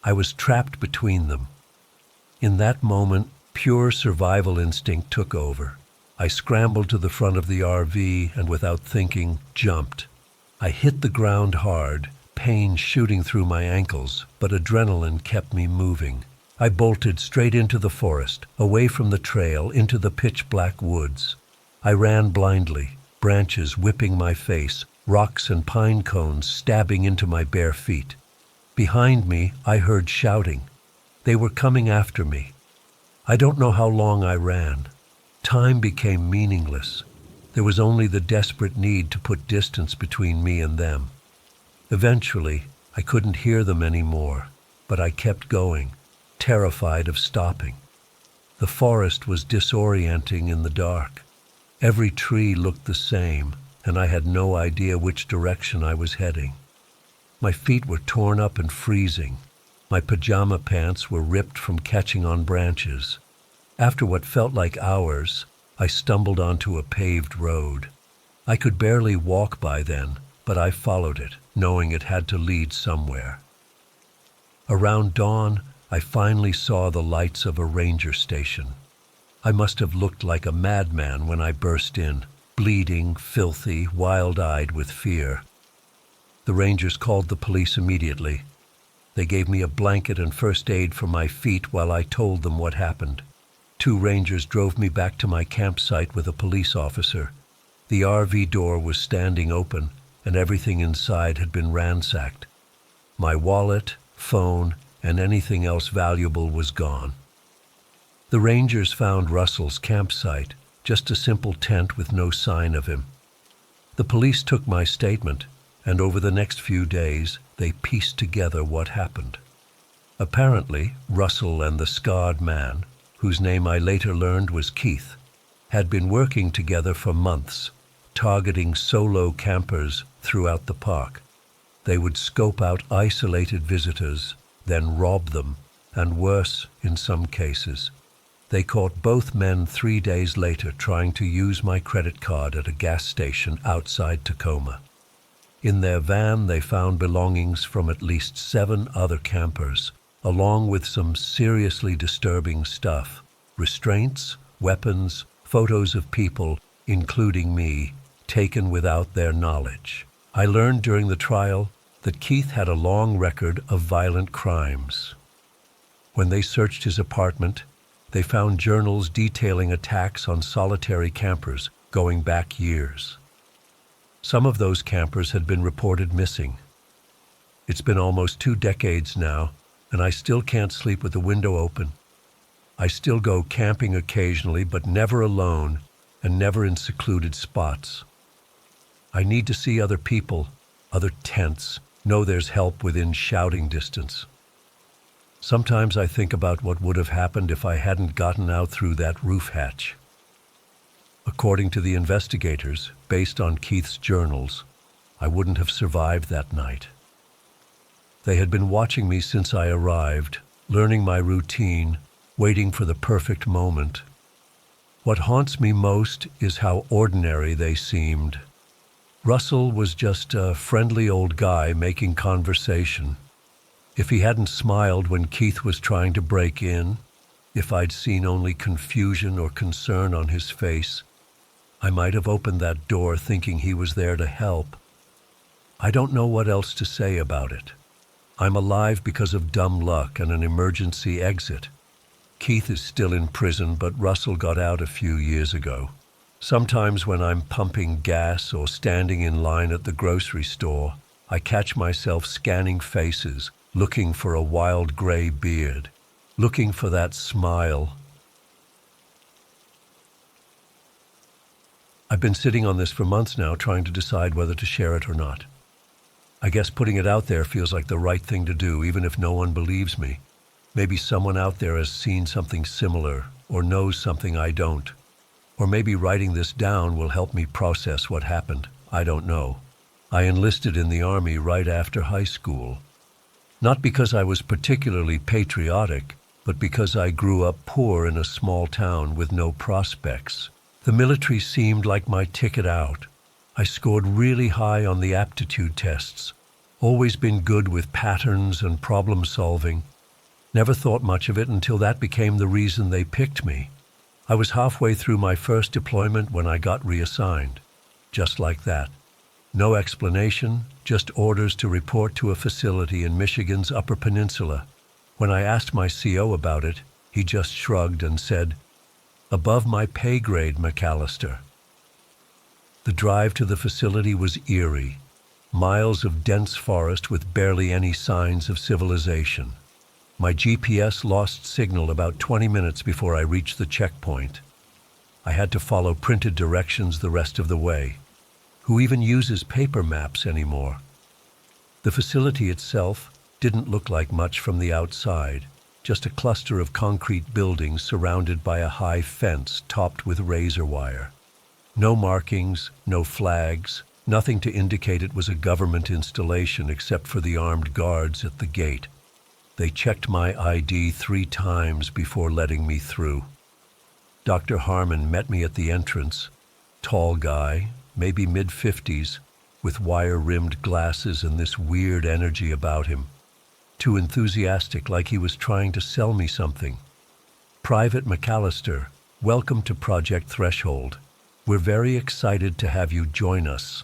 I was trapped between them. In that moment, pure survival instinct took over. I scrambled to the front of the RV and, without thinking, jumped. I hit the ground hard, pain shooting through my ankles, but adrenaline kept me moving. I bolted straight into the forest, away from the trail, into the pitch-black woods. I ran blindly, branches whipping my face, rocks and pine cones stabbing into my bare feet. Behind me, I heard shouting. They were coming after me. I don't know how long I ran. Time became meaningless. There was only the desperate need to put distance between me and them. Eventually, I couldn't hear them anymore, but I kept going, terrified of stopping. The forest was disorienting in the dark. Every tree looked the same, and I had no idea which direction I was heading. My feet were torn up and freezing. My pajama pants were ripped from catching on branches. After what felt like hours, I stumbled onto a paved road. I could barely walk by then, but I followed it, knowing it had to lead somewhere. Around dawn, I finally saw the lights of a ranger station. I must have looked like a madman when I burst in, bleeding, filthy, wild-eyed with fear. The rangers called the police immediately. They gave me a blanket and first aid for my feet while I told them what happened. 2 rangers drove me back to my campsite with a police officer. The RV door was standing open, and everything inside had been ransacked. My wallet, phone, and anything else valuable was gone. The rangers found Russell's campsite, just a simple tent with no sign of him. The police took my statement, and over the next few days, they pieced together what happened. Apparently, Russell and the scarred man, whose name I later learned was Keith, had been working together for months, targeting solo campers throughout the park. They would scope out isolated visitors, then rob them, and worse in some cases, They caught both men 3 days later trying to use my credit card at a gas station outside Tacoma. In their van, they found belongings from at least 7 other campers, along with some seriously disturbing stuff: restraints, weapons, photos of people, including me, taken without their knowledge. I learned during the trial that Keith had a long record of violent crimes. When they searched his apartment, they found journals detailing attacks on solitary campers going back years. Some of those campers had been reported missing. It's been almost 2 decades now, and I still can't sleep with the window open. I still go camping occasionally, but never alone and never in secluded spots. I need to see other people, other tents, know there's help within shouting distance. Sometimes I think about what would have happened if I hadn't gotten out through that roof hatch. According to the investigators, based on Keith's journals, I wouldn't have survived that night. They had been watching me since I arrived, learning my routine, waiting for the perfect moment. What haunts me most is how ordinary they seemed. Russell was just a friendly old guy making conversation. If he hadn't smiled when Keith was trying to break in, if I'd seen only confusion or concern on his face, I might have opened that door thinking he was there to help. I don't know what else to say about it. I'm alive because of dumb luck and an emergency exit. Keith is still in prison, but Russell got out a few years ago. Sometimes when I'm pumping gas or standing in line at the grocery store, I catch myself scanning faces, looking for a wild gray beard, looking for that smile. I've been sitting on this for months now, trying to decide whether to share it or not. I guess putting it out there feels like the right thing to do, even if no one believes me. Maybe someone out there has seen something similar or knows something I don't. Or maybe writing this down will help me process what happened. I don't know. I enlisted in the Army right after high school. Not because I was particularly patriotic, but because I grew up poor in a small town with no prospects. The military seemed like my ticket out. I scored really high on the aptitude tests, always been good with patterns and problem solving. Never thought much of it until that became the reason they picked me. I was halfway through my first deployment when I got reassigned. Just like that. No explanation, just orders to report to a facility in Michigan's Upper Peninsula. When I asked my CO about it, he just shrugged and said, "Above my pay grade, McAllister." The drive to the facility was eerie. Miles of dense forest with barely any signs of civilization. My GPS lost signal about 20 minutes before I reached the checkpoint. I had to follow printed directions the rest of the way. Who even uses paper maps anymore? The facility itself didn't look like much from the outside, just a cluster of concrete buildings surrounded by a high fence topped with razor wire. No markings, no flags, nothing to indicate it was a government installation except for the armed guards at the gate. They checked my ID 3 times before letting me through. Dr. Harmon met me at the entrance. Tall guy, maybe mid-50s, with wire-rimmed glasses and this weird energy about him. Too enthusiastic, like he was trying to sell me something. "Private McAllister, welcome to Project Threshold. We're very excited to have you join us."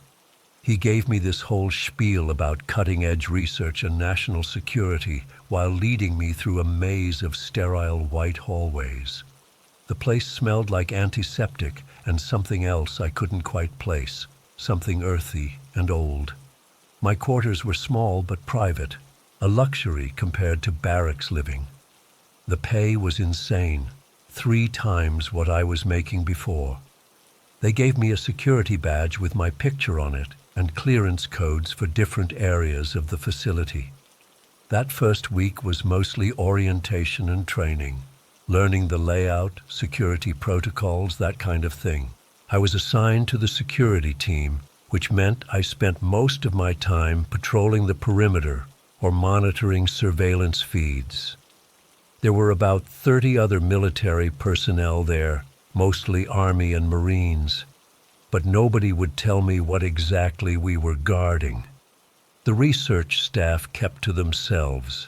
He gave me this whole spiel about cutting-edge research and national security while leading me through a maze of sterile white hallways. The place smelled like antiseptic and something else I couldn't quite place, something earthy and old. My quarters were small but private, a luxury compared to barracks living. The pay was insane, 3 times what I was making before. They gave me a security badge with my picture on it and clearance codes for different areas of the facility. That first week was mostly orientation and training, learning the layout, security protocols, that kind of thing. I was assigned to the security team, which meant I spent most of my time patrolling the perimeter or monitoring surveillance feeds. There were about 30 other military personnel there, mostly Army and Marines, but nobody would tell me what exactly we were guarding. The research staff kept to themselves.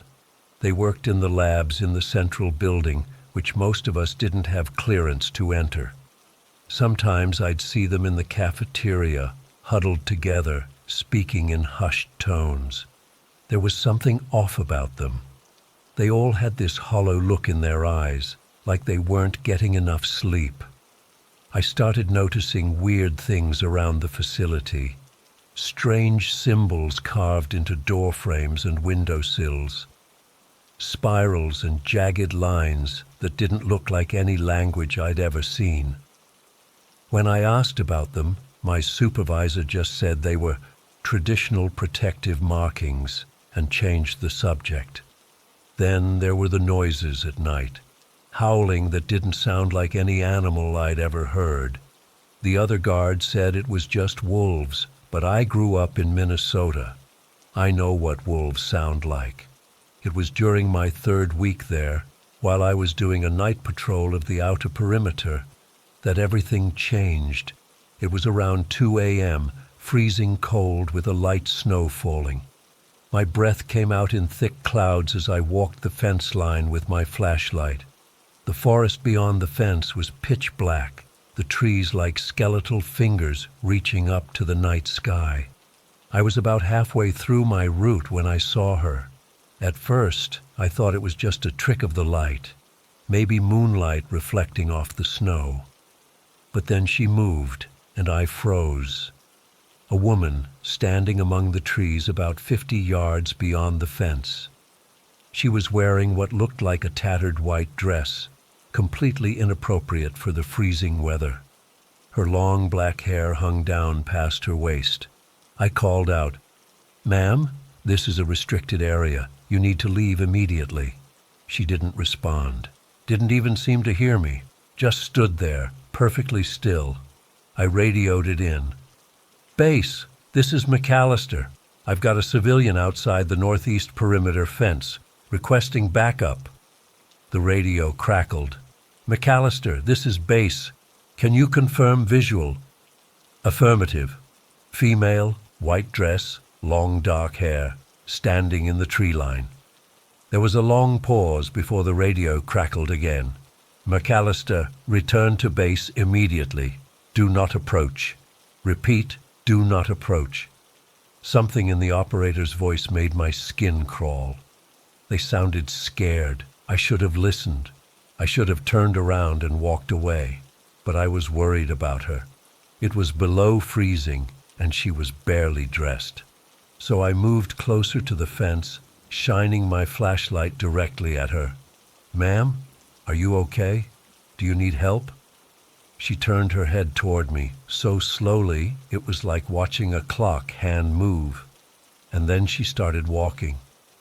They worked in the labs in the central building, which most of us didn't have clearance to enter. Sometimes I'd see them in the cafeteria, huddled together, speaking in hushed tones. There was something off about them. They all had this hollow look in their eyes, like they weren't getting enough sleep. I started noticing weird things around the facility. Strange symbols carved into door frames and windowsills. Spirals and jagged lines that didn't look like any language I'd ever seen. When I asked about them, my supervisor just said they were traditional protective markings and changed the subject. Then there were the noises at night, howling that didn't sound like any animal I'd ever heard. The other guards said it was just wolves, but I grew up in Minnesota. I know what wolves sound like. It was during my 3rd week there, while I was doing a night patrol of the outer perimeter, that everything changed. It was around 2 a.m., freezing cold with a light snow falling. My breath came out in thick clouds as I walked the fence line with my flashlight. The forest beyond the fence was pitch black, the trees like skeletal fingers reaching up to the night sky. I was about halfway through my route when I saw her. At first, I thought it was just a trick of the light, maybe moonlight reflecting off the snow. But then she moved, and I froze. A woman standing among the trees about 50 yards beyond the fence. She was wearing what looked like a tattered white dress, completely inappropriate for the freezing weather. Her long black hair hung down past her waist. I called out, "Ma'am, this is a restricted area. You need to leave immediately." She didn't respond, didn't even seem to hear me, just stood there, perfectly still. I radioed it in. "Base, this is McAllister. I've got a civilian outside the northeast perimeter fence, requesting backup." The radio crackled. "McAllister, this is Base. Can you confirm visual?" "Affirmative." Female, white dress, long dark hair, standing in the tree line. There was a long pause before the radio crackled again. "McAllister, return to base immediately. Do not approach. Repeat, do not approach." Something in the operator's voice made my skin crawl. They sounded scared. I should have listened. I should have turned around and walked away. But I was worried about her. It was below freezing, and she was barely dressed. So I moved closer to the fence, shining my flashlight directly at her. "Ma'am, are you okay? Do you need help?" She turned her head toward me, so slowly it was like watching a clock hand move. And then she started walking,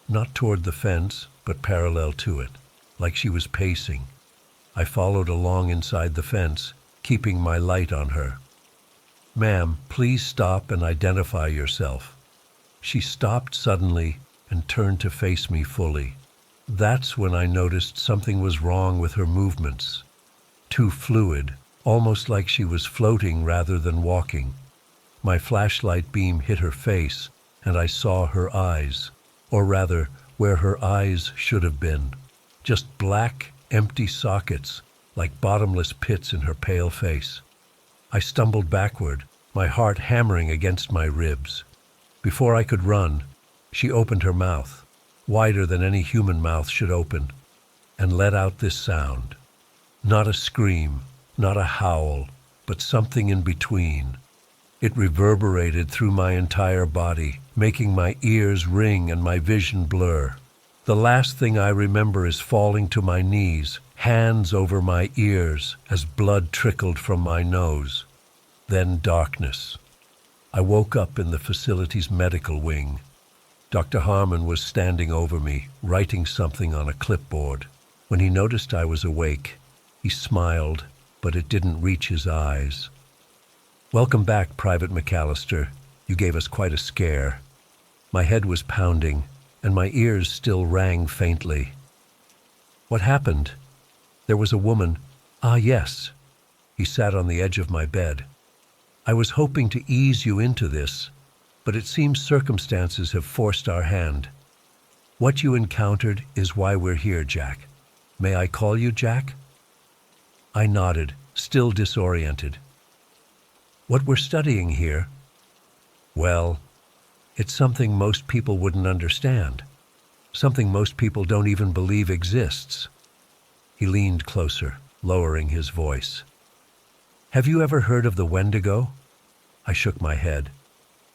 not toward the fence, but parallel to it, like she was pacing. I followed along inside the fence, keeping my light on her. "Ma'am, please stop and identify yourself." She stopped suddenly and turned to face me fully. That's when I noticed something was wrong with her movements. Too fluid, almost like she was floating rather than walking. My flashlight beam hit her face, and I saw her eyes, or rather, where her eyes should have been. Just black, empty sockets, like bottomless pits in her pale face. I stumbled backward, my heart hammering against my ribs. Before I could run, she opened her mouth, wider than any human mouth should open, and let out this sound. Not a scream, not a howl, but something in between. It reverberated through my entire body, making my ears ring and my vision blur. The last thing I remember is falling to my knees, hands over my ears as blood trickled from my nose. Then darkness. I woke up in the facility's medical wing. Dr. Harmon was standing over me, writing something on a clipboard. When he noticed I was awake, he smiled, but it didn't reach his eyes. "Welcome back, Private McAllister. You gave us quite a scare." My head was pounding, and my ears still rang faintly. What happened? There was a woman. Ah, yes. He sat on the edge of my bed. I was hoping to ease you into this, but it seems circumstances have forced our hand. What you encountered is why we're here, Jack. May I call you Jack? I nodded, still disoriented. What we're studying here? Well, it's something most people wouldn't understand. Something most people don't even believe exists. He leaned closer, lowering his voice. Have you ever heard of the Wendigo? I shook my head.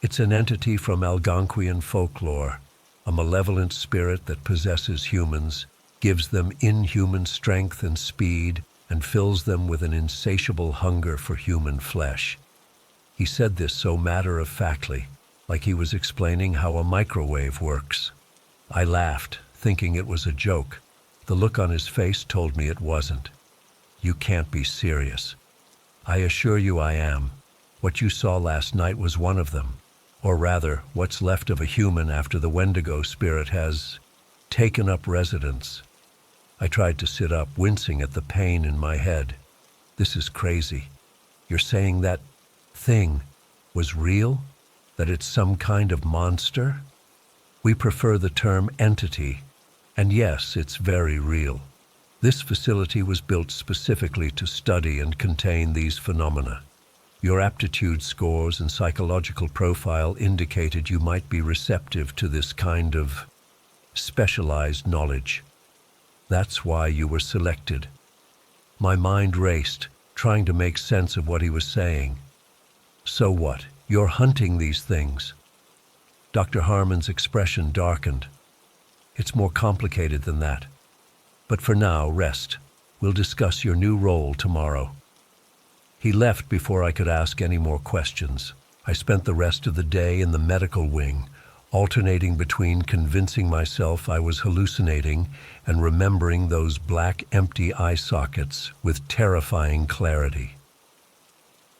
It's an entity from Algonquian folklore, a malevolent spirit that possesses humans, gives them inhuman strength and speed, and fills them with an insatiable hunger for human flesh. He said this so matter-of-factly, like he was explaining how a microwave works. I laughed, thinking it was a joke. The look on his face told me it wasn't. You can't be serious. I assure you I am. What you saw last night was one of them. Or rather, what's left of a human after the Wendigo spirit has taken up residence. I tried to sit up, wincing at the pain in my head. This is crazy. You're saying that thing was real? That it's some kind of monster? We prefer the term entity, and yes, it's very real. This facility was built specifically to study and contain these phenomena. Your aptitude scores and psychological profile indicated you might be receptive to this kind of specialized knowledge. That's why you were selected. My mind raced, trying to make sense of what he was saying. So what? You're hunting these things. Dr. Harmon's expression darkened. It's more complicated than that. But for now, rest. We'll discuss your new role tomorrow. He left before I could ask any more questions. I spent the rest of the day in the medical wing, alternating between convincing myself I was hallucinating and remembering those black, empty eye sockets with terrifying clarity.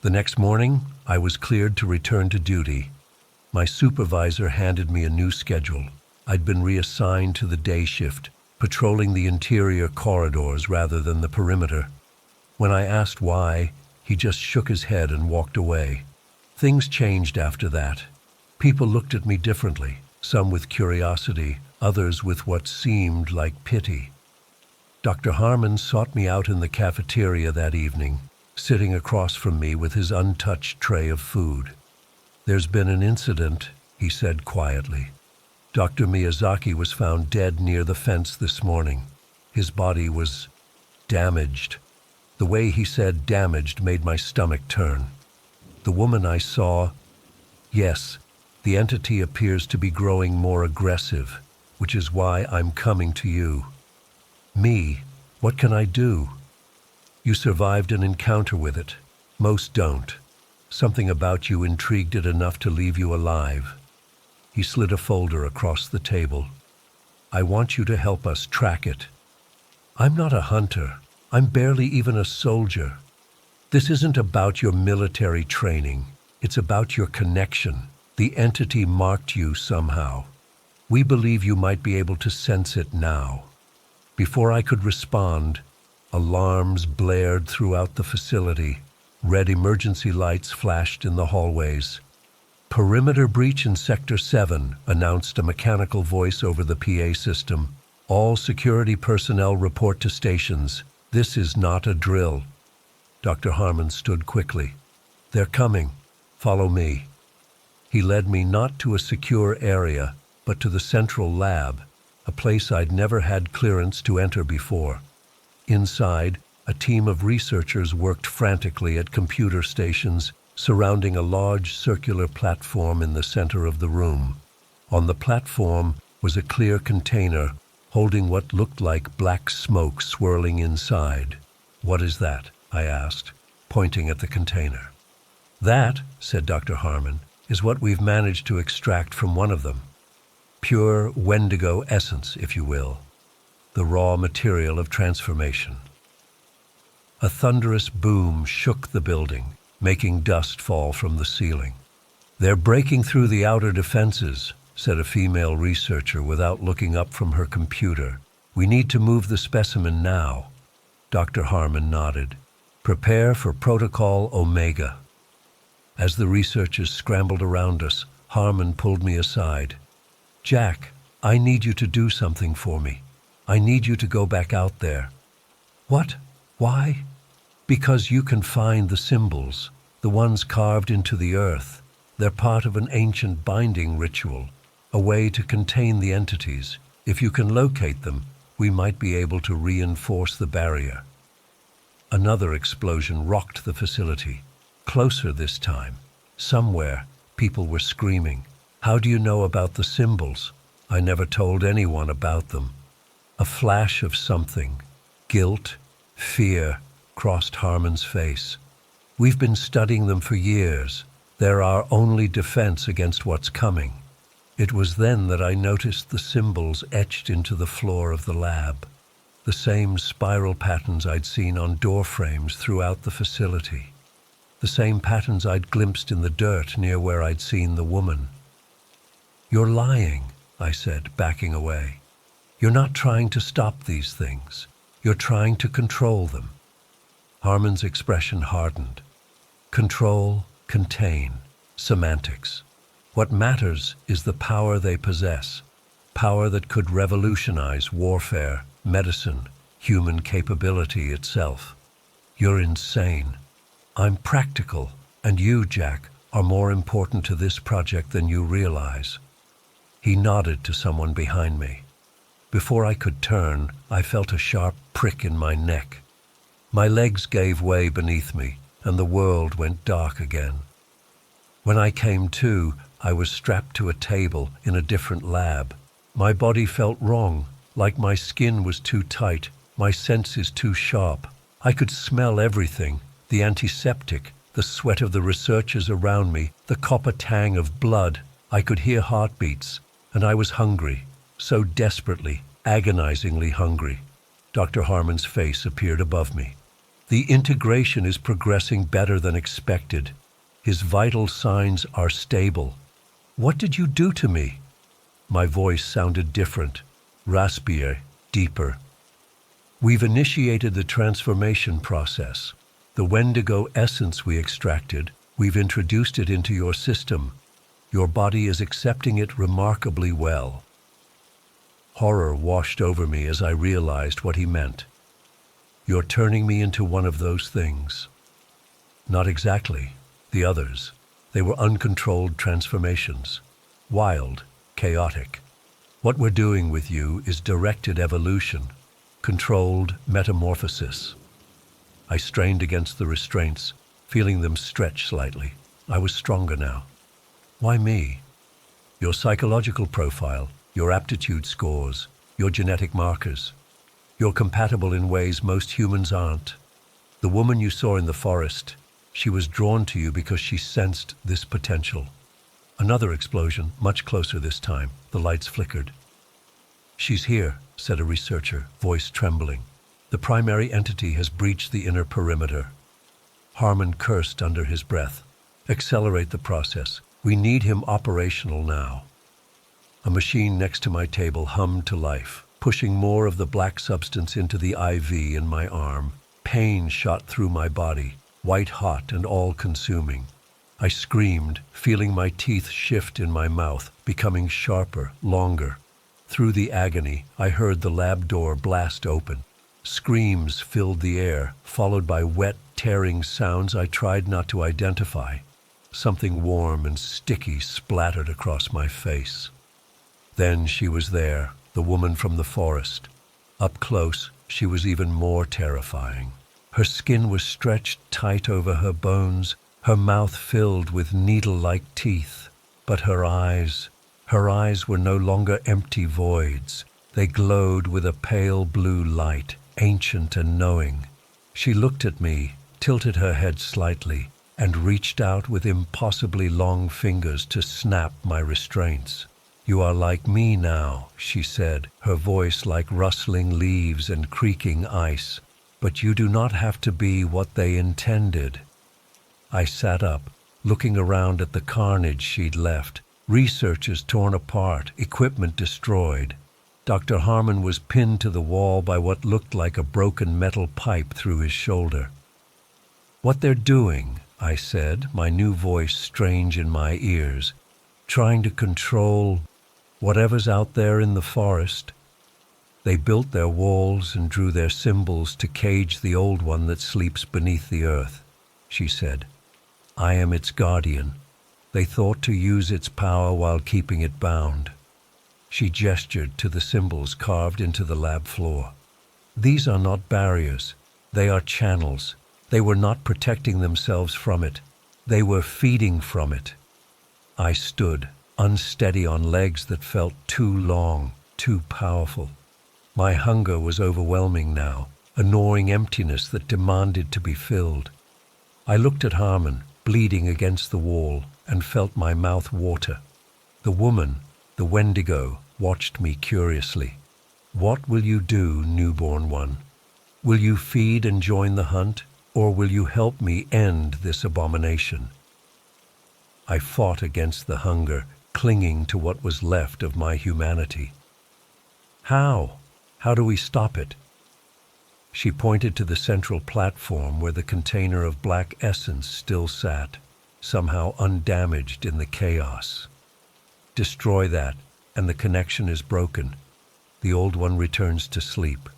The next morning, I was cleared to return to duty. My supervisor handed me a new schedule. I'd been reassigned to the day shift, patrolling the interior corridors rather than the perimeter. When I asked why, he just shook his head and walked away. Things changed after that. People looked at me differently, some with curiosity, others with what seemed like pity. Dr. Harmon sought me out in the cafeteria that evening, sitting across from me with his untouched tray of food. There's been an incident, he said quietly. Dr. Miyazaki was found dead near the fence this morning. His body was damaged. The way he said damaged made my stomach turn. The woman I saw, yes, the entity appears to be growing more aggressive, which is why I'm coming to you. Me, what can I do? You survived an encounter with it. Most don't. Something about you intrigued it enough to leave you alive. He slid a folder across the table. I want you to help us track it. I'm not a hunter. I'm barely even a soldier. This isn't about your military training. It's about your connection. The entity marked you somehow. We believe you might be able to sense it now. Before I could respond, alarms blared throughout the facility. Red emergency lights flashed in the hallways. Perimeter breach in Sector 7, announced a mechanical voice over the PA system. All security personnel report to stations. This is not a drill. Dr. Harmon stood quickly. They're coming. Follow me. He led me not to a secure area, but to the central lab, a place I'd never had clearance to enter before. Inside, a team of researchers worked frantically at computer stations surrounding a large circular platform in the center of the room. On the platform was a clear container holding what looked like black smoke swirling inside. What is that? I asked, pointing at the container. That, said Dr. Harmon, is what we've managed to extract from one of them. Pure Wendigo essence, if you will. The raw material of transformation. A thunderous boom shook the building, making dust fall from the ceiling. They're breaking through the outer defenses, said a female researcher without looking up from her computer. We need to move the specimen now. Dr. Harmon nodded. Prepare for Protocol Omega. As the researchers scrambled around us, Harmon pulled me aside. Jack, I need you to do something for me. I need you to go back out there. What? Why? Because you can find the symbols, the ones carved into the earth. They're part of an ancient binding ritual, a way to contain the entities. If you can locate them, we might be able to reinforce the barrier. Another explosion rocked the facility. Closer this time. Somewhere, people were screaming. How do you know about the symbols? I never told anyone about them. A flash of something, guilt, fear, crossed Harmon's face. We've been studying them for years. They're our only defense against what's coming. It was then that I noticed the symbols etched into the floor of the lab. The same spiral patterns I'd seen on door frames throughout the facility. The same patterns I'd glimpsed in the dirt near where I'd seen the woman. You're lying, I said, backing away. You're not trying to stop these things. You're trying to control them. Harmon's expression hardened. Control, contain, semantics. What matters is the power they possess, power that could revolutionize warfare, medicine, human capability itself. You're insane. I'm practical, and you, Jack, are more important to this project than you realize. He nodded to someone behind me. Before I could turn, I felt a sharp prick in my neck. My legs gave way beneath me, and the world went dark again. When I came to, I was strapped to a table in a different lab. My body felt wrong, like my skin was too tight, my senses too sharp. I could smell everything, the antiseptic, the sweat of the researchers around me, the copper tang of blood. I could hear heartbeats, and I was hungry, so desperately, agonizingly hungry. Dr. Harmon's face appeared above me. The integration is progressing better than expected. His vital signs are stable. What did you do to me? My voice sounded different, raspier, deeper. We've initiated the transformation process. The Wendigo essence we extracted, we've introduced it into your system. Your body is accepting it remarkably well. Horror washed over me as I realized what he meant. You're turning me into one of those things. Not exactly. The others. They were uncontrolled transformations. Wild, chaotic. What we're doing with you is directed evolution, controlled metamorphosis. I strained against the restraints, feeling them stretch slightly. I was stronger now. Why me? Your psychological profile, your aptitude scores, your genetic markers. You're compatible in ways most humans aren't. The woman you saw in the forest, she was drawn to you because she sensed this potential. Another explosion, much closer this time. The lights flickered. She's here, said a researcher, voice trembling. The primary entity has breached the inner perimeter. Harmon cursed under his breath. Accelerate the process. We need him operational now. A machine next to my table hummed to life, pushing more of the black substance into the IV in my arm. Pain shot through my body, white hot and all-consuming. I screamed, feeling my teeth shift in my mouth, becoming sharper, longer. Through the agony, I heard the lab door blast open. Screams filled the air, followed by wet, tearing sounds I tried not to identify. Something warm and sticky splattered across my face. Then she was there, the woman from the forest. Up close, she was even more terrifying. Her skin was stretched tight over her bones, her mouth filled with needle-like teeth. But her eyes were no longer empty voids. They glowed with a pale blue light, ancient and knowing. She looked at me, tilted her head slightly, and reached out with impossibly long fingers to snap my restraints. You are like me now, she said, her voice like rustling leaves and creaking ice. But you do not have to be what they intended. I sat up, looking around at the carnage she'd left. Researchers torn apart, equipment destroyed. Dr. Harmon was pinned to the wall by what looked like a broken metal pipe through his shoulder. "What they're doing," I said, my new voice strange in my ears, "trying to control whatever's out there in the forest. They built their walls and drew their symbols to cage the old one that sleeps beneath the earth," she said. "I am its guardian. They thought to use its power while keeping it bound." She gestured to the symbols carved into the lab floor. "These are not barriers. They are channels. They were not protecting themselves from it. They were feeding from it." I stood, unsteady on legs that felt too long, too powerful. My hunger was overwhelming now, a gnawing emptiness that demanded to be filled. I looked at Harmon, bleeding against the wall, and felt my mouth water. The woman, the Wendigo, watched me curiously. "What will you do, newborn one? Will you feed and join the hunt, or will you help me end this abomination?" I fought against the hunger, clinging to what was left of my humanity. "How? How do we stop it?" She pointed to the central platform where the container of black essence still sat, somehow undamaged in the chaos. "Destroy that, and the connection is broken. The old one returns to sleep."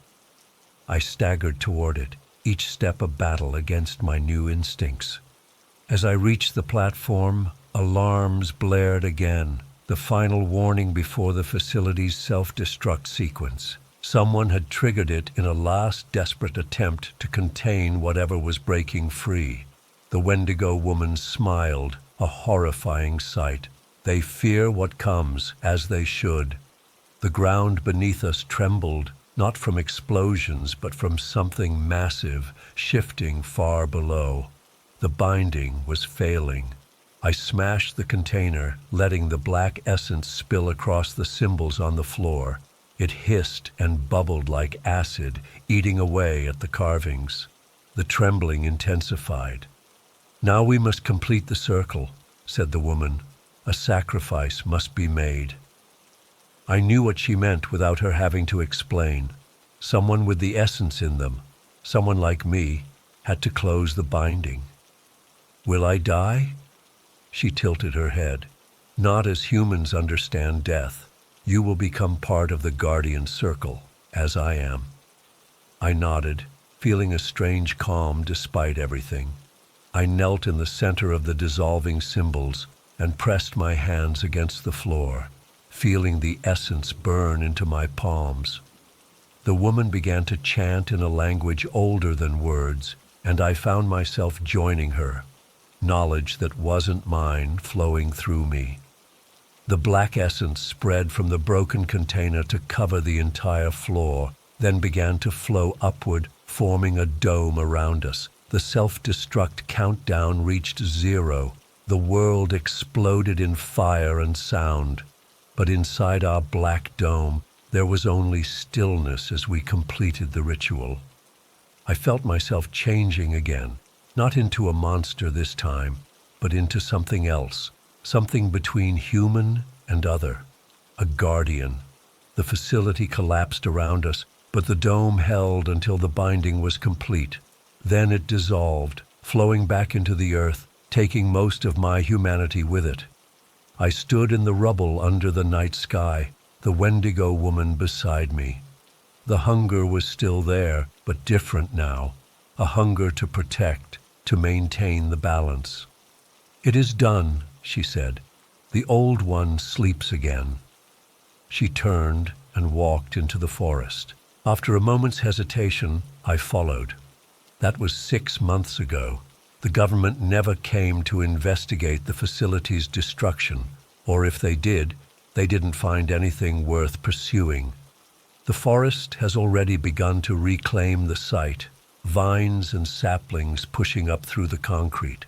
I staggered toward it, each step a battle against my new instincts. As I reached the platform, alarms blared again, the final warning before the facility's self-destruct sequence. Someone had triggered it in a last desperate attempt to contain whatever was breaking free. The Wendigo woman smiled, a horrifying sight. "They fear what comes, as they should." The ground beneath us trembled, not from explosions, but from something massive, shifting far below. The binding was failing. I smashed the container, letting the black essence spill across the symbols on the floor. It hissed and bubbled like acid, eating away at the carvings. The trembling intensified. "Now we must complete the circle," said the woman. "A sacrifice must be made." I knew what she meant without her having to explain. Someone with the essence in them, someone like me, had to close the binding. "Will I die?" She tilted her head. "Not as humans understand death. You will become part of the guardian circle, as I am." I nodded, feeling a strange calm despite everything. I knelt in the center of the dissolving symbols and pressed my hands against the floor, feeling the essence burn into my palms. The woman began to chant in a language older than words, and I found myself joining her, knowledge that wasn't mine flowing through me. The black essence spread from the broken container to cover the entire floor, then began to flow upward, forming a dome around us. The self-destruct countdown reached 0. The world exploded in fire and sound. But inside our black dome, there was only stillness as we completed the ritual. I felt myself changing again, not into a monster this time, but into something else. Something between human and other, a guardian. The facility collapsed around us, but the dome held until the binding was complete. Then it dissolved, flowing back into the earth, taking most of my humanity with it. I stood in the rubble under the night sky, the Wendigo woman beside me. The hunger was still there, but different now, a hunger to protect, to maintain the balance. "It is done," she said. "The old one sleeps again." She turned and walked into the forest. After a moment's hesitation, I followed. That was 6 months ago. The government never came to investigate the facility's destruction, or if they did, they didn't find anything worth pursuing. The forest has already begun to reclaim the site, vines and saplings pushing up through the concrete.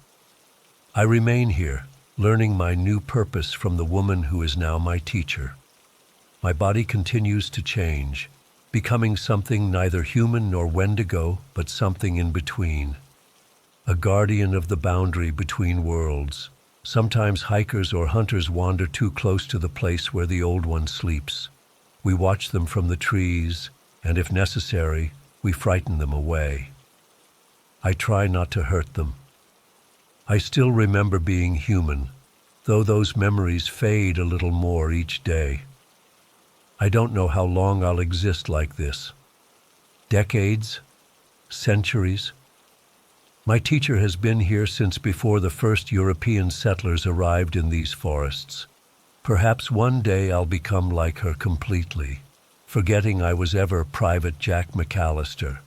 I remain here, learning my new purpose from the woman who is now my teacher. My body continues to change, becoming something neither human nor Wendigo, but something in between. A guardian of the boundary between worlds. Sometimes hikers or hunters wander too close to the place where the old one sleeps. We watch them from the trees, and if necessary, we frighten them away. I try not to hurt them. I still remember being human, though those memories fade a little more each day. I don't know how long I'll exist like this. Decades? Centuries? My teacher has been here since before the first European settlers arrived in these forests. Perhaps one day I'll become like her completely, forgetting I was ever Private Jack McAllister.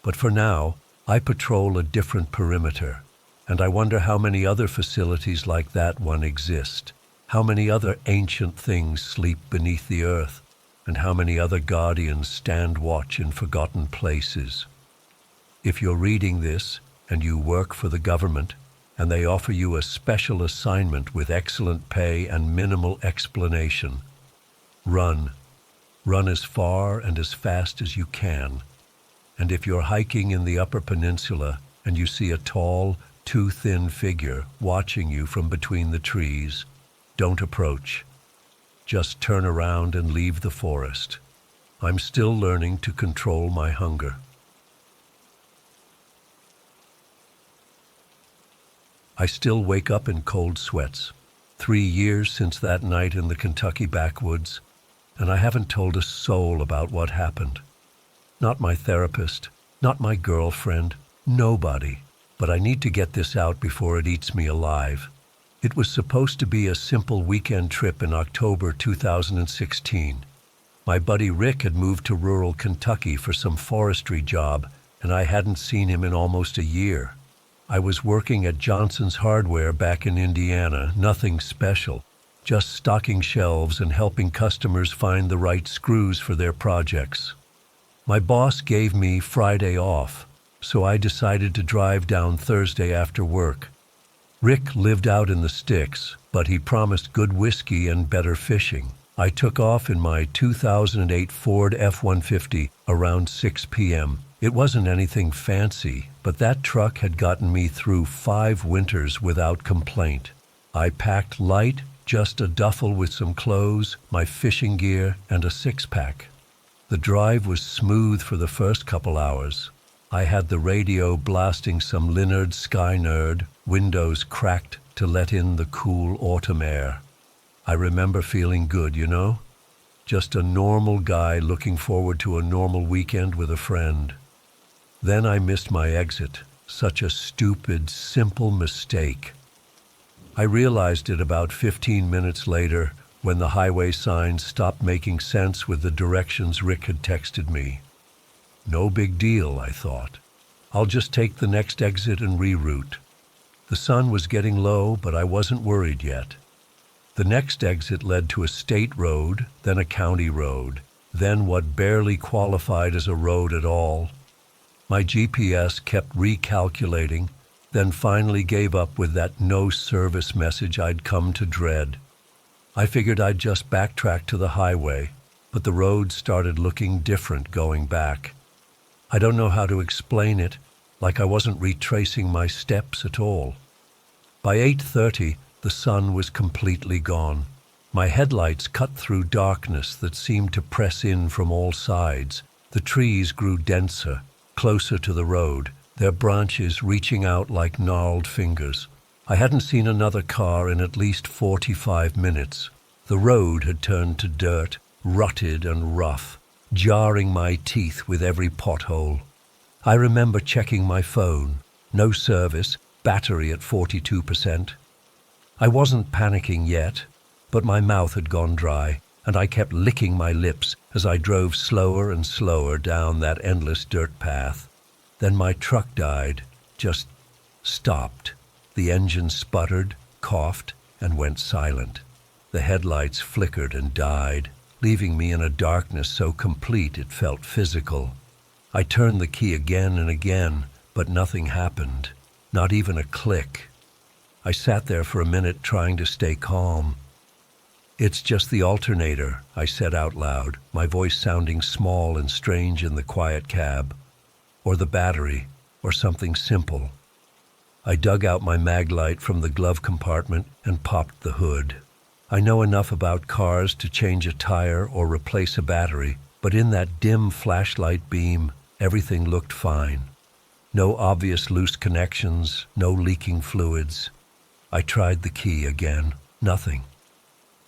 But for now, I patrol a different perimeter, and I wonder how many other facilities like that one exist, how many other ancient things sleep beneath the earth, and how many other guardians stand watch in forgotten places. If you're reading this, and you work for the government, and they offer you a special assignment with excellent pay and minimal explanation, run. Run as far and as fast as you can. And if you're hiking in the Upper Peninsula and you see a tall, too thin figure watching you from between the trees, don't approach. Just turn around and leave the forest. I'm still learning to control my hunger. I still wake up in cold sweats. 3 years since that night in the Kentucky backwoods, and I haven't told a soul about what happened. Not my therapist, not my girlfriend, nobody. But I need to get this out before it eats me alive. It was supposed to be a simple weekend trip in October 2016. My buddy Rick had moved to rural Kentucky for some forestry job, and I hadn't seen him in almost a year. I was working at Johnson's Hardware back in Indiana, nothing special, just stocking shelves and helping customers find the right screws for their projects. My boss gave me Friday off, so I decided to drive down Thursday after work. Rick lived out in the sticks, but he promised good whiskey and better fishing. I took off in my 2008 Ford F-150 around 6 p.m. It wasn't anything fancy, but that truck had gotten me through 5 winters without complaint. I packed light, just a duffel with some clothes, my fishing gear, and a six-pack. The drive was smooth for the first couple hours. I had the radio blasting some Lynyrd Skynyrd, windows cracked to let in the cool autumn air. I remember feeling good, you know? Just a normal guy looking forward to a normal weekend with a friend. Then I missed my exit. Such a stupid, simple mistake. I realized it about 15 minutes later when the highway signs stopped making sense with the directions Rick had texted me. No big deal, I thought. I'll just take the next exit and reroute. The sun was getting low, but I wasn't worried yet. The next exit led to a state road, then a county road, then what barely qualified as a road at all. My GPS kept recalculating, then finally gave up with that no service message I'd come to dread. I figured I'd just backtrack to the highway, but the road started looking different going back. I don't know how to explain it, like I wasn't retracing my steps at all. By 8:30, the sun was completely gone. My headlights cut through darkness that seemed to press in from all sides. The trees grew denser, closer to the road, their branches reaching out like gnarled fingers. I hadn't seen another car in at least 45 minutes. The road had turned to dirt, rutted and rough, jarring my teeth with every pothole. I remember checking my phone. No service, battery at 42%. I wasn't panicking yet, but my mouth had gone dry, and I kept licking my lips as I drove slower and slower down that endless dirt path. Then my truck died, just stopped. The engine sputtered, coughed, and went silent. The headlights flickered and died, leaving me in a darkness so complete it felt physical. I turned the key again and again, but nothing happened, not even a click. I sat there for a minute trying to stay calm. "It's just the alternator," I said out loud, my voice sounding small and strange in the quiet cab. "Or the battery, or something simple." I dug out my mag light from the glove compartment and popped the hood. I know enough about cars to change a tire or replace a battery, but in that dim flashlight beam, everything looked fine. No obvious loose connections, no leaking fluids. I tried the key again. Nothing.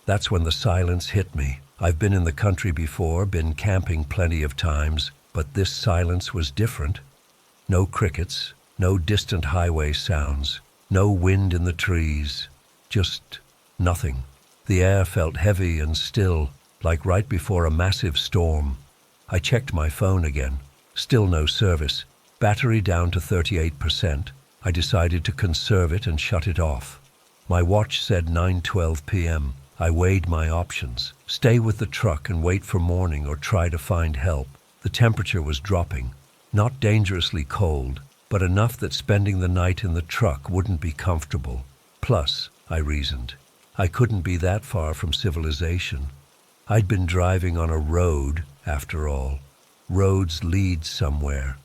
That's when the silence hit me. I've been in the country before, been camping plenty of times, but this silence was different. No crickets, no distant highway sounds, no wind in the trees, just nothing. The air felt heavy and still, like right before a massive storm. I checked my phone again. Still no service. Battery down to 38%. I decided to conserve it and shut it off. My watch said 9:12 p.m. I weighed my options. Stay with the truck and wait for morning or try to find help. The temperature was dropping. Not dangerously cold, but enough that spending the night in the truck wouldn't be comfortable. Plus, I reasoned, I couldn't be that far from civilization. I'd been driving on a road, after all. Roads lead somewhere.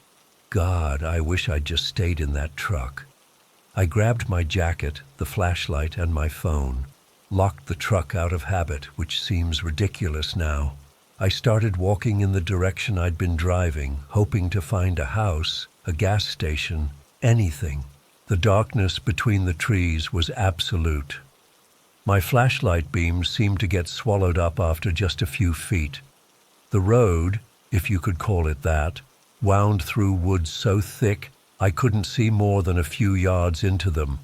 God, I wish I'd just stayed in that truck. I grabbed my jacket, the flashlight, and my phone. Locked the truck out of habit, which seems ridiculous now. I started walking in the direction I'd been driving, hoping to find a house, a gas station, anything. The darkness between the trees was absolute. My flashlight beam seemed to get swallowed up after just a few feet. The road, if you could call it that, wound through woods so thick I couldn't see more than a few yards into them.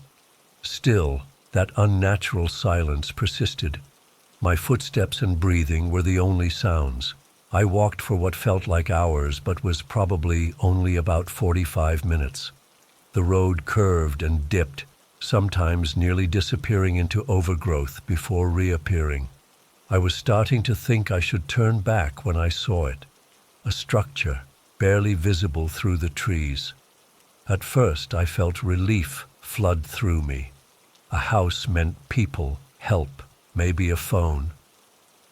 Still, that unnatural silence persisted. My footsteps and breathing were the only sounds. I walked for what felt like hours, but was probably only about 45 minutes. The road curved and dipped, sometimes nearly disappearing into overgrowth before reappearing. I was starting to think I should turn back when I saw it. A structure, barely visible through the trees. At first, I felt relief flood through me. A house meant people, help, maybe a phone.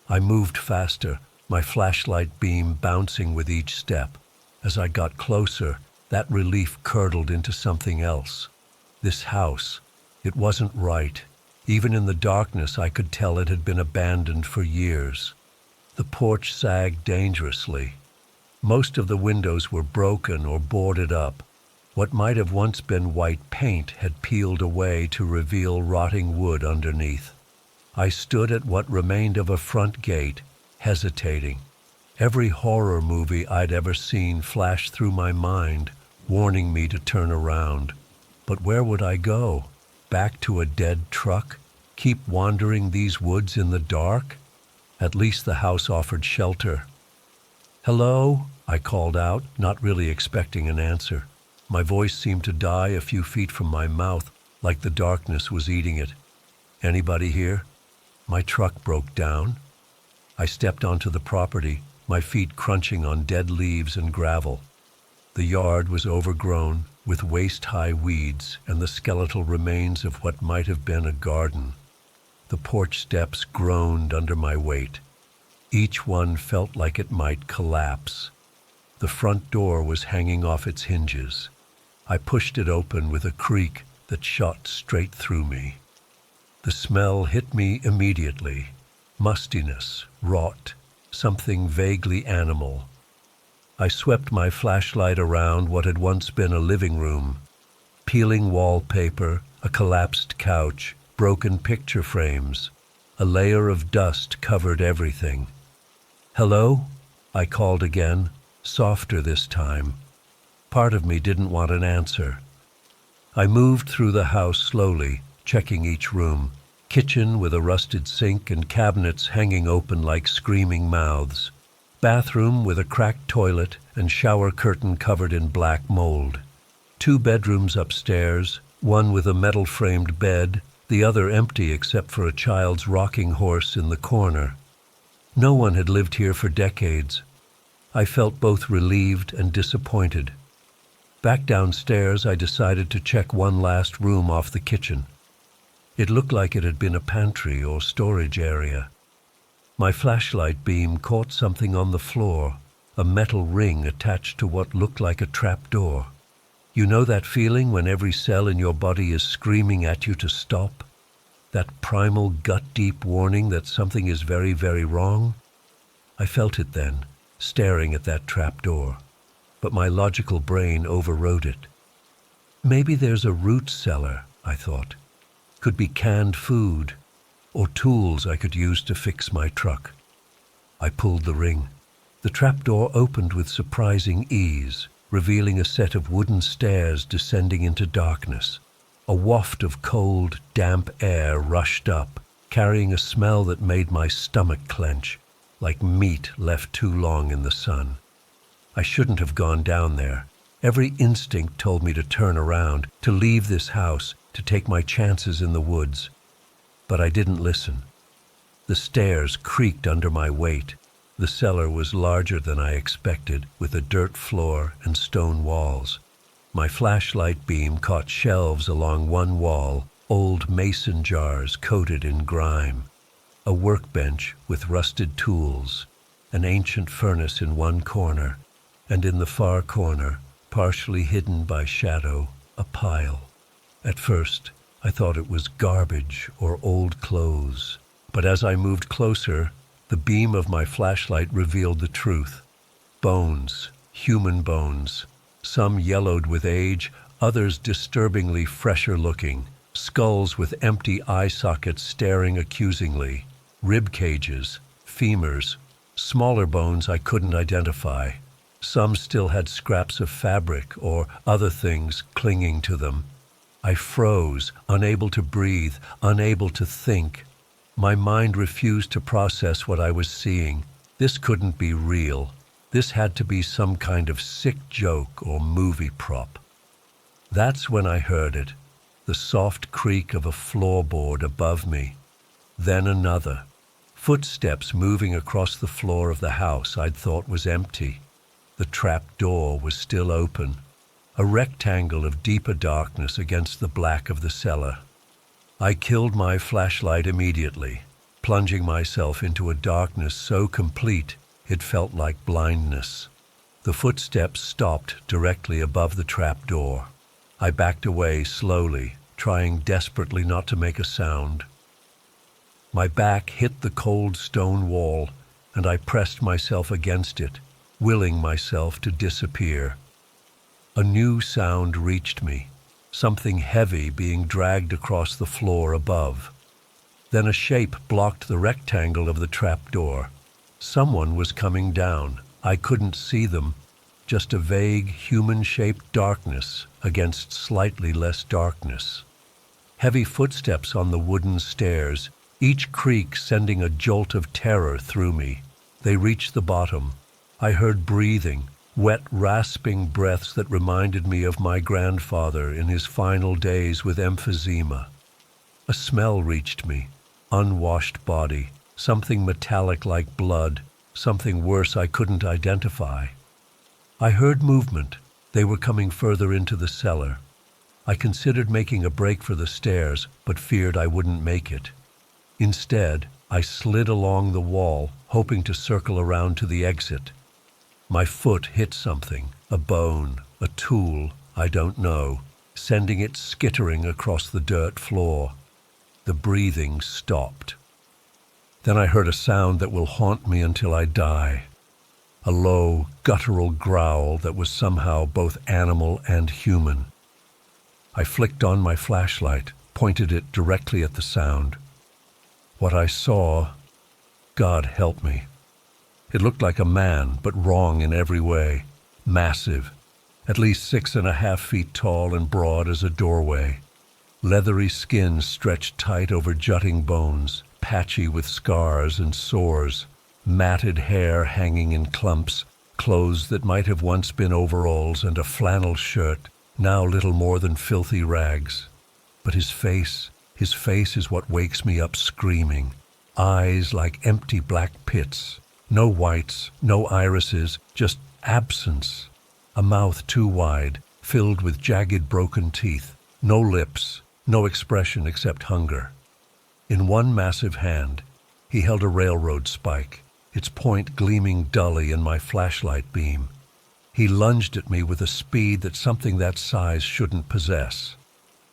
I moved faster, my flashlight beam bouncing with each step. As I got closer, that relief curdled into something else. This house, it wasn't right. Even in the darkness, I could tell it had been abandoned for years. The porch sagged dangerously. Most of the windows were broken or boarded up. What might have once been white paint had peeled away to reveal rotting wood underneath. I stood at what remained of a front gate, hesitating. Every horror movie I'd ever seen flashed through my mind, warning me to turn around. But where would I go? Back to a dead truck? Keep wandering these woods in the dark? At least the house offered shelter. "Hello?" I called out, not really expecting an answer. My voice seemed to die a few feet from my mouth, like the darkness was eating it. "Anybody here?" My truck broke down. I stepped onto the property, my feet crunching on dead leaves and gravel. The yard was overgrown, with waist-high weeds and the skeletal remains of what might have been a garden. The porch steps groaned under my weight. Each one felt like it might collapse. The front door was hanging off its hinges. I pushed it open with a creak that shot straight through me. The smell hit me immediately. Mustiness, rot, something vaguely animal. I swept my flashlight around what had once been a living room. Peeling wallpaper, a collapsed couch, broken picture frames. A layer of dust covered everything. "Hello?" I called again, softer this time. Part of me didn't want an answer. I moved through the house slowly, checking each room. Kitchen with a rusted sink and cabinets hanging open like screaming mouths. Bathroom with a cracked toilet and shower curtain covered in black mold. 2 bedrooms upstairs, one with a metal-framed bed, the other empty except for a child's rocking horse in the corner. No one had lived here for decades. I felt both relieved and disappointed. Back downstairs, I decided to check one last room off the kitchen. It looked like it had been a pantry or storage area. My flashlight beam caught something on the floor, a metal ring attached to what looked like a trapdoor. You know that feeling when every cell in your body is screaming at you to stop? That primal gut-deep warning that something is very, very wrong? I felt it then, staring at that trapdoor, but my logical brain overrode it. Maybe there's a root cellar, I thought. Could be canned food, or tools I could use to fix my truck. I pulled the ring. The trapdoor opened with surprising ease, revealing a set of wooden stairs descending into darkness. A waft of cold, damp air rushed up, carrying a smell that made my stomach clench, like meat left too long in the sun. I shouldn't have gone down there. Every instinct told me to turn around, to leave this house, to take my chances in the woods. But I didn't listen. The stairs creaked under my weight. The cellar was larger than I expected, with a dirt floor and stone walls. My flashlight beam caught shelves along one wall, old mason jars coated in grime, a workbench with rusted tools, an ancient furnace in one corner, and in the far corner, partially hidden by shadow, a pile. At first, I thought it was garbage or old clothes, but as I moved closer, the beam of my flashlight revealed the truth. Bones, human bones, some yellowed with age, others disturbingly fresher looking, skulls with empty eye sockets staring accusingly, rib cages, femurs, smaller bones I couldn't identify. Some still had scraps of fabric or other things clinging to them. I froze, unable to breathe, unable to think. My mind refused to process what I was seeing. This couldn't be real. This had to be some kind of sick joke or movie prop. That's when I heard it, the soft creak of a floorboard above me. Then another. Footsteps moving across the floor of the house I'd thought was empty. The trap door was still open, a rectangle of deeper darkness against the black of the cellar. I killed my flashlight immediately, plunging myself into a darkness so complete it felt like blindness. The footsteps stopped directly above the trap door. I backed away slowly, trying desperately not to make a sound. My back hit the cold stone wall, and I pressed myself against it, willing myself to disappear. A new sound reached me, something heavy being dragged across the floor above. Then a shape blocked the rectangle of the trapdoor. Someone was coming down. I couldn't see them, just a vague, human-shaped darkness against slightly less darkness. Heavy footsteps on the wooden stairs, each creak sending a jolt of terror through me. They reached the bottom. I heard breathing, wet, rasping breaths that reminded me of my grandfather in his final days with emphysema. A smell reached me, unwashed body, something metallic like blood, something worse I couldn't identify. I heard movement. They were coming further into the cellar. I considered making a break for the stairs, but feared I wouldn't make it. Instead, I slid along the wall, hoping to circle around to the exit. My foot hit something, a bone, a tool, I don't know, sending it skittering across the dirt floor. The breathing stopped. Then I heard a sound that will haunt me until I die. A low, guttural growl that was somehow both animal and human. I flicked on my flashlight, pointed it directly at the sound. What I saw, God help me. It looked like a man, but wrong in every way. Massive, at least 6.5 feet tall and broad as a doorway. Leathery skin stretched tight over jutting bones, patchy with scars and sores. Matted hair hanging in clumps, clothes that might have once been overalls and a flannel shirt, now little more than filthy rags. But his face is what wakes me up screaming. Eyes like empty black pits. No whites, no irises, just absence. A mouth too wide, filled with jagged broken teeth. No lips, no expression except hunger. In one massive hand, he held a railroad spike, its point gleaming dully in my flashlight beam. He lunged at me with a speed that something that size shouldn't possess.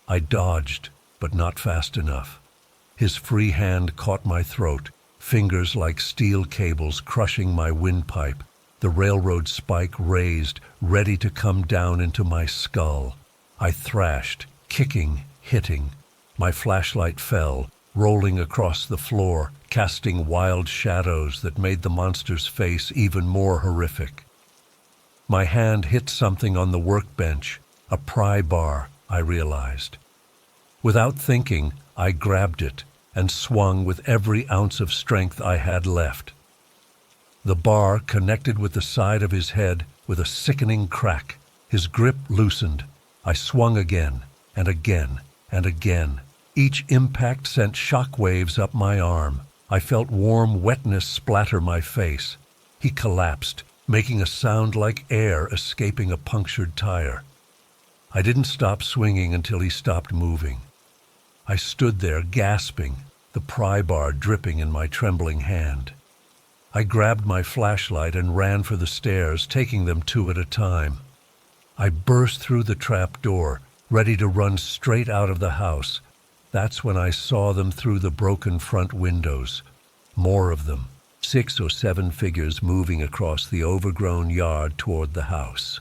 I dodged, but not fast enough. His free hand caught my throat, fingers like steel cables crushing my windpipe, the railroad spike raised, ready to come down into my skull. I thrashed, kicking, hitting. My flashlight fell, rolling across the floor, casting wild shadows that made the monster's face even more horrific. My hand hit something on the workbench, a pry bar, I realized. Without thinking, I grabbed it and swung with every ounce of strength I had left. The bar connected with the side of his head with a sickening crack. His grip loosened. I swung again and again and again. Each impact sent shock waves up my arm. I felt warm wetness splatter my face. He collapsed, making a sound like air escaping a punctured tire. I didn't stop swinging until he stopped moving. I stood there gasping, the pry bar dripping in my trembling hand. I grabbed my flashlight and ran for the stairs, taking them two at a time. I burst through the trap door, ready to run straight out of the house. That's when I saw them through the broken front windows. More of them, 6 or 7 figures moving across the overgrown yard toward the house.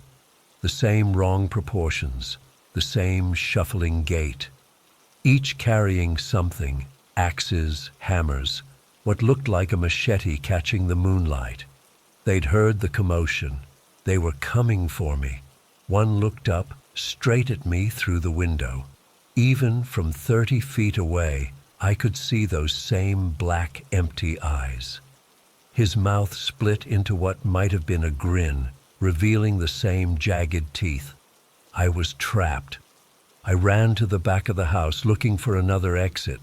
The same wrong proportions, the same shuffling gait. Each carrying something, axes, hammers, what looked like a machete catching the moonlight. They'd heard the commotion. They were coming for me. One looked up, straight at me through the window. Even from 30 feet away, I could see those same black, empty eyes. His mouth split into what might have been a grin, revealing the same jagged teeth. I was trapped. I ran to the back of the house looking for another exit.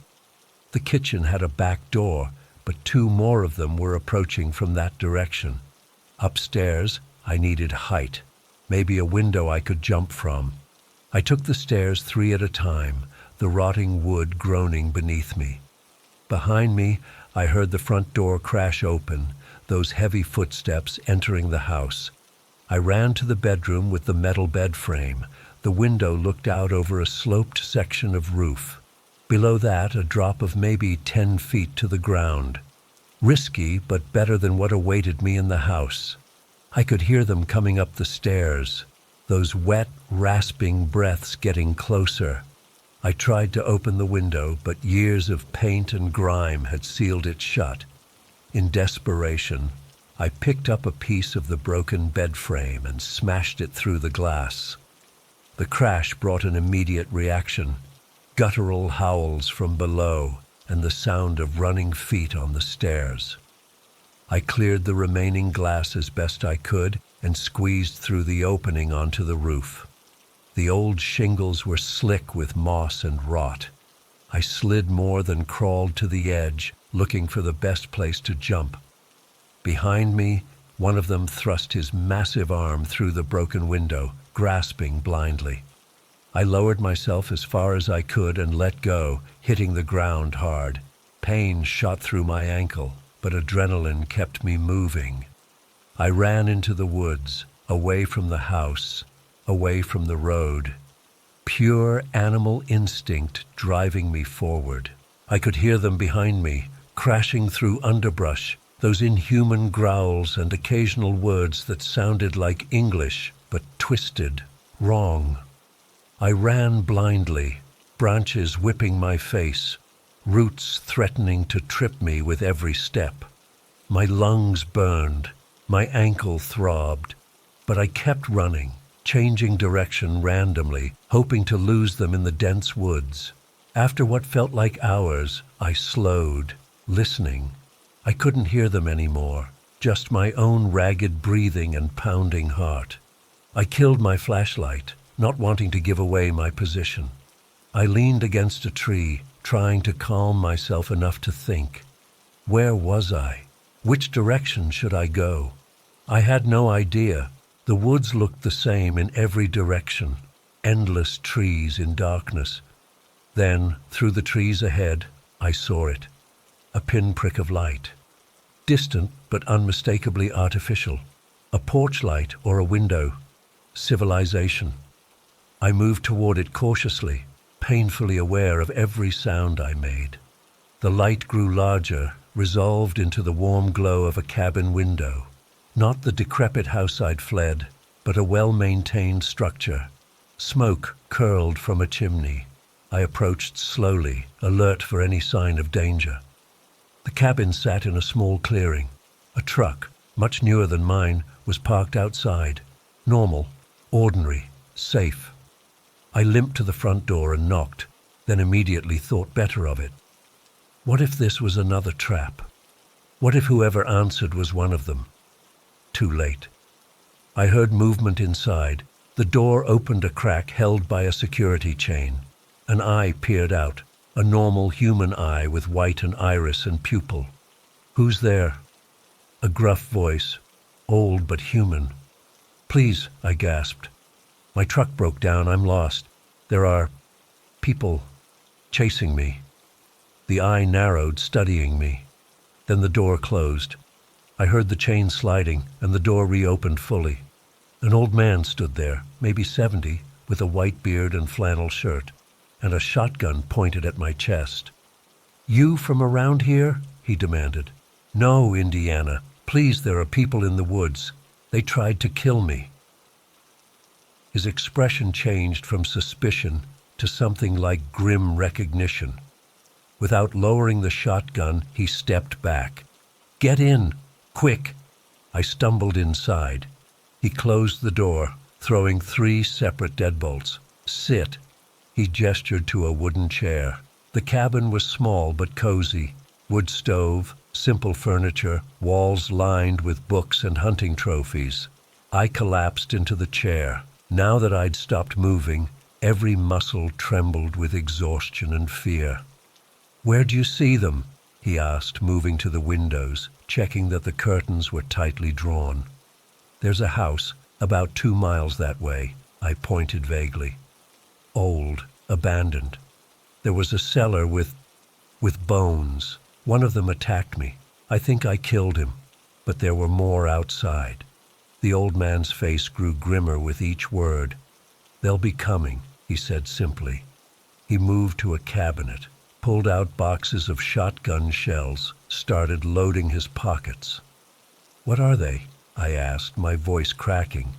The kitchen had a back door, but 2 more of them were approaching from that direction. Upstairs, I needed height, maybe a window I could jump from. I took the stairs 3 at a time, the rotting wood groaning beneath me. Behind me, I heard the front door crash open, those heavy footsteps entering the house. I ran to the bedroom with the metal bed frame. The window looked out over a sloped section of roof. Below that, a drop of maybe 10 feet to the ground. Risky, but better than what awaited me in the house. I could hear them coming up the stairs, those wet, rasping breaths getting closer. I tried to open the window, but years of paint and grime had sealed it shut. In desperation, I picked up a piece of the broken bed frame and smashed it through the glass. The crash brought an immediate reaction, guttural howls from below and the sound of running feet on the stairs. I cleared the remaining glass as best I could and squeezed through the opening onto the roof. The old shingles were slick with moss and rot. I slid more than crawled to the edge, looking for the best place to jump. Behind me, one of them thrust his massive arm through the broken window, grasping blindly. I lowered myself as far as I could and let go, hitting the ground hard. Pain shot through my ankle, but adrenaline kept me moving. I ran into the woods, away from the house, away from the road. Pure animal instinct driving me forward. I could hear them behind me, crashing through underbrush, those inhuman growls and occasional words that sounded like English, but twisted, wrong. I ran blindly, branches whipping my face, roots threatening to trip me with every step. My lungs burned, my ankle throbbed, but I kept running, changing direction randomly, hoping to lose them in the dense woods. After what felt like hours, I slowed, listening. I couldn't hear them anymore, just my own ragged breathing and pounding heart. I killed my flashlight, not wanting to give away my position. I leaned against a tree, trying to calm myself enough to think. Where was I? Which direction should I go? I had no idea. The woods looked the same in every direction, endless trees in darkness. Then, through the trees ahead, I saw it. A pinprick of light. Distant but unmistakably artificial. A porch light or a window. Civilization. I moved toward it cautiously, painfully aware of every sound I made. The light grew larger, resolved into the warm glow of a cabin window. Not the decrepit house I'd fled, but a well-maintained structure. Smoke curled from a chimney. I approached slowly, alert for any sign of danger. The cabin sat in a small clearing. A truck, much newer than mine, was parked outside. Normal, ordinary, safe. I limped to the front door and knocked, then immediately thought better of it. What if this was another trap? What if whoever answered was one of them? Too late. I heard movement inside. The door opened a crack held by a security chain. An eye peered out, a normal human eye with white and iris and pupil. "Who's there?" A gruff voice, old but human. "Please," I gasped. "My truck broke down. I'm lost. There are people chasing me." The eye narrowed, studying me. Then the door closed. I heard the chain sliding, and the door reopened fully. An old man stood there, maybe 70, with a white beard and flannel shirt, and a shotgun pointed at my chest. "You from around here?" he demanded. "No, Indiana. Please, there are people in the woods. They tried to kill me." His expression changed from suspicion to something like grim recognition. Without lowering the shotgun, he stepped back. "Get in! Quick!" I stumbled inside. He closed the door, throwing 3 separate deadbolts. "Sit!" He gestured to a wooden chair. The cabin was small but cozy. Wood stove, simple furniture, walls lined with books and hunting trophies. I collapsed into the chair. Now that I'd stopped moving, every muscle trembled with exhaustion and fear. "Where'd you see them?" he asked, moving to the windows, checking that the curtains were tightly drawn. "There's a house about 2 miles that way," I pointed vaguely. "Old, abandoned. There was a cellar with bones. One of them attacked me. I think I killed him, but there were more outside." The old man's face grew grimmer with each word. "They'll be coming," he said simply. He moved to a cabinet, pulled out boxes of shotgun shells, started loading his pockets. "What are they?" I asked, my voice cracking.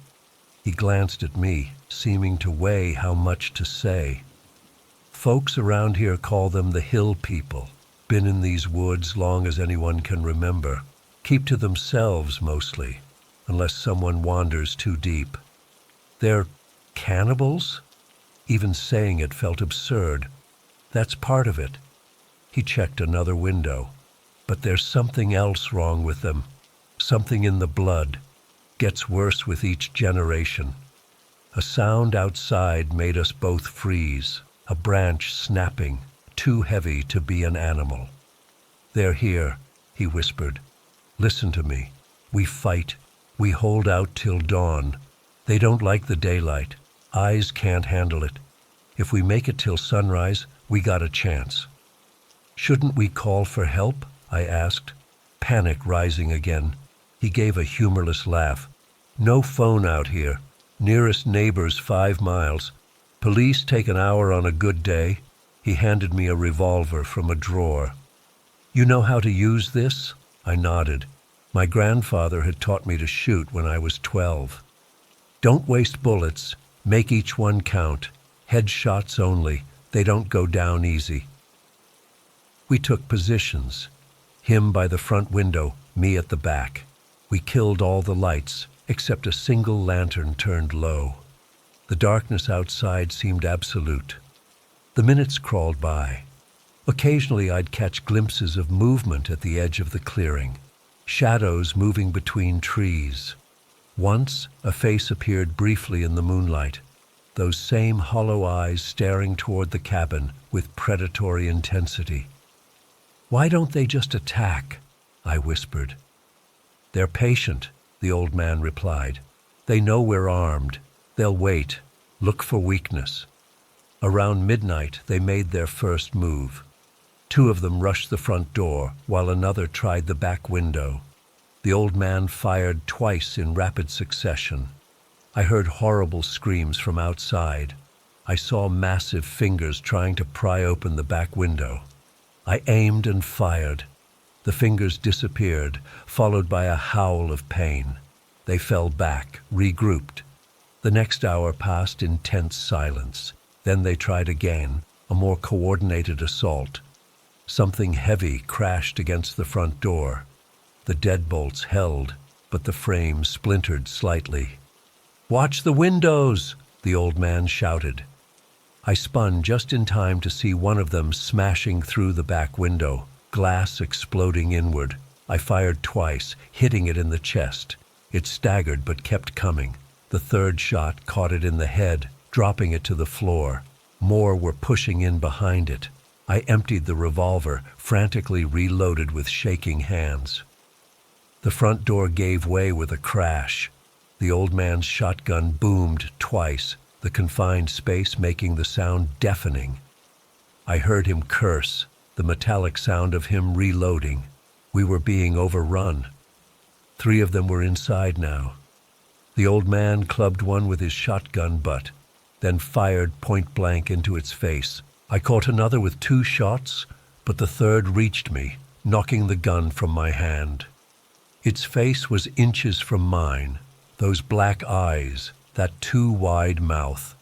He glanced at me, seeming to weigh how much to say. "Folks around here call them the hill people. Been in these woods long as anyone can remember. Keep to themselves mostly, unless someone wanders too deep. They're cannibals?" Even saying it felt absurd. "That's part of it." He checked another window. "But there's something else wrong with them. Something in the blood. Gets worse with each generation." A sound outside made us both freeze. A branch snapping, too heavy to be an animal. "They're here," he whispered. "Listen to me. We fight. We hold out till dawn. They don't like the daylight. Eyes can't handle it. If we make it till sunrise, we got a chance." "Shouldn't we call for help?" I asked, panic rising again. He gave a humorless laugh. "No phone out here. Nearest neighbor's 5 miles. Police take an hour on a good day." He handed me a revolver from a drawer. "You know how to use this?" I nodded. My grandfather had taught me to shoot when I was 12. "Don't waste bullets. Make each one count. Headshots only. They don't go down easy." We took positions. Him by the front window, me at the back. We killed all the lights, except a single lantern turned low. The darkness outside seemed absolute. The minutes crawled by. Occasionally I'd catch glimpses of movement at the edge of the clearing, shadows moving between trees. Once, a face appeared briefly in the moonlight, those same hollow eyes staring toward the cabin with predatory intensity. "Why don't they just attack?" I whispered. "They're patient," the old man replied. "They know we're armed. They'll wait, look for weakness." Around midnight, they made their first move. 2 of them rushed the front door, while another tried the back window. The old man fired twice in rapid succession. I heard horrible screams from outside. I saw massive fingers trying to pry open the back window. I aimed and fired. The fingers disappeared, followed by a howl of pain. They fell back, regrouped. The next hour passed in tense silence. Then they tried again, a more coordinated assault. Something heavy crashed against the front door. The deadbolts held, but the frame splintered slightly. "Watch the windows!" the old man shouted. I spun just in time to see one of them smashing through the back window, glass exploding inward. I fired twice, hitting it in the chest. It staggered but kept coming. The third shot caught it in the head, dropping it to the floor. More were pushing in behind it. I emptied the revolver, frantically reloaded with shaking hands. The front door gave way with a crash. The old man's shotgun boomed twice, the confined space making the sound deafening. I heard him curse, the metallic sound of him reloading. We were being overrun. 3 of them were inside now. The old man clubbed one with his shotgun butt, then fired point blank into its face. I caught another with 2 shots, but the third reached me, knocking the gun from my hand. Its face was inches from mine, those black eyes, that too wide mouth.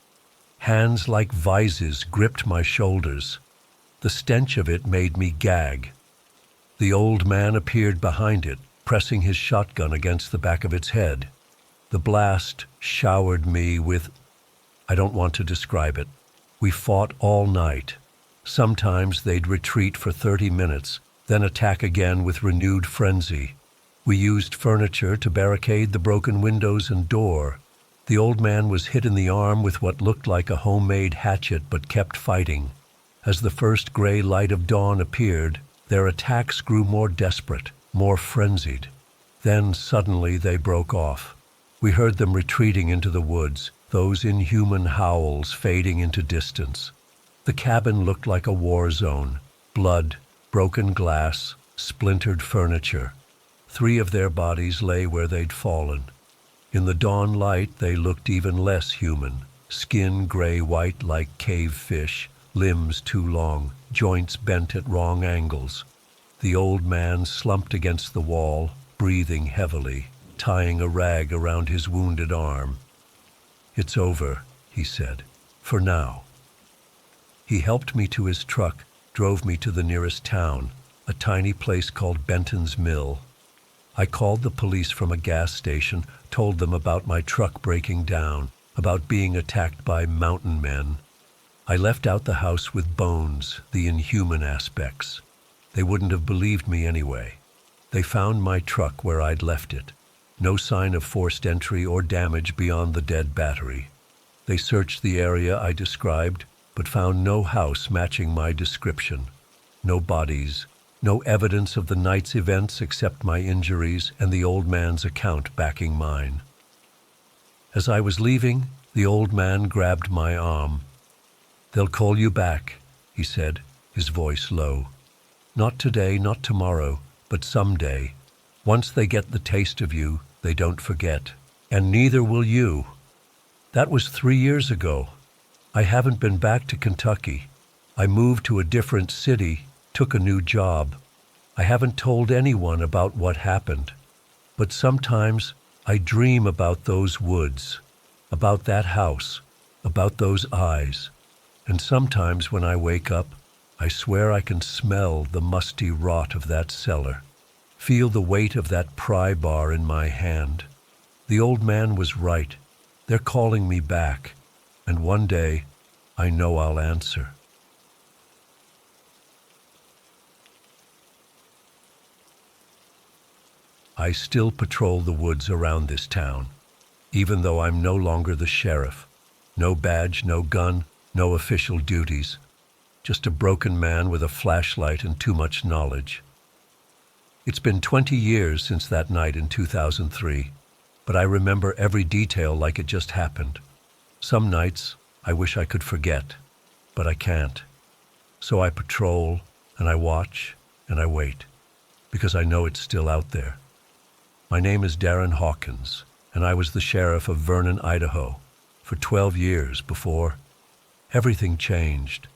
Hands like vises gripped my shoulders. The stench of it made me gag. The old man appeared behind it, pressing his shotgun against the back of its head. The blast showered me with... I don't want to describe it. We fought all night. Sometimes they'd retreat for 30 minutes, then attack again with renewed frenzy. We used furniture to barricade the broken windows and door. The old man was hit in the arm with what looked like a homemade hatchet but kept fighting. As the first gray light of dawn appeared, their attacks grew more desperate, more frenzied. Then suddenly they broke off. We heard them retreating into the woods, those inhuman howls fading into distance. The cabin looked like a war zone. Blood, broken glass, splintered furniture. 3 of their bodies lay where they'd fallen. In the dawn light, they looked even less human. Skin gray-white like cave fish, limbs too long, joints bent at wrong angles. The old man slumped against the wall, breathing heavily, tying a rag around his wounded arm. "It's over," he said, "for now." He helped me to his truck, drove me to the nearest town, a tiny place called Benton's Mill. I called the police from a gas station, told them about my truck breaking down, about being attacked by mountain men. I left out the house with bones, the inhuman aspects. They wouldn't have believed me anyway. They found my truck where I'd left it. No sign of forced entry or damage beyond the dead battery. They searched the area I described, but found no house matching my description. No bodies, no evidence of the night's events except my injuries and the old man's account backing mine. As I was leaving, the old man grabbed my arm. "They'll call you back," he said, his voice low. "Not today, not tomorrow, but someday. Once they get the taste of you, they don't forget. And neither will you." That was 3 years ago. I haven't been back to Kentucky. I moved to a different city, took a new job. I haven't told anyone about what happened. But sometimes I dream about those woods, about that house, about those eyes. And sometimes when I wake up, I swear I can smell the musty rot of that cellar, feel the weight of that pry bar in my hand. The old man was right. They're calling me back, and one day I know I'll answer. I still patrol the woods around this town, even though I'm no longer the sheriff. No badge, no gun, no official duties. Just a broken man with a flashlight and too much knowledge. It's been 20 years since that night in 2003, but I remember every detail like it just happened. Some nights I wish I could forget, but I can't. So I patrol, and I watch, and I wait, because I know it's still out there. My name is Darren Hawkins, and I was the sheriff of Vernon, Idaho, for 12 years before everything changed.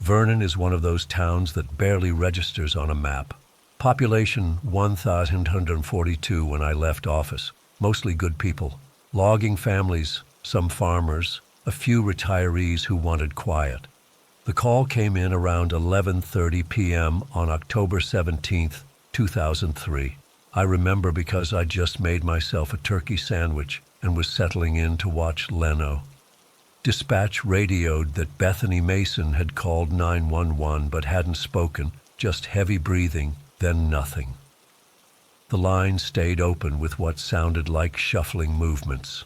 Vernon is one of those towns that barely registers on a map. Population 1,142 when I left office. Mostly good people. Logging families, some farmers, a few retirees who wanted quiet. The call came in around 11:30 p.m. on October 17th, 2003. I remember because I just made myself a turkey sandwich and was settling in to watch Leno. Dispatch radioed that Bethany Mason had called 911 but hadn't spoken, just heavy breathing, then nothing. The line stayed open with what sounded like shuffling movements.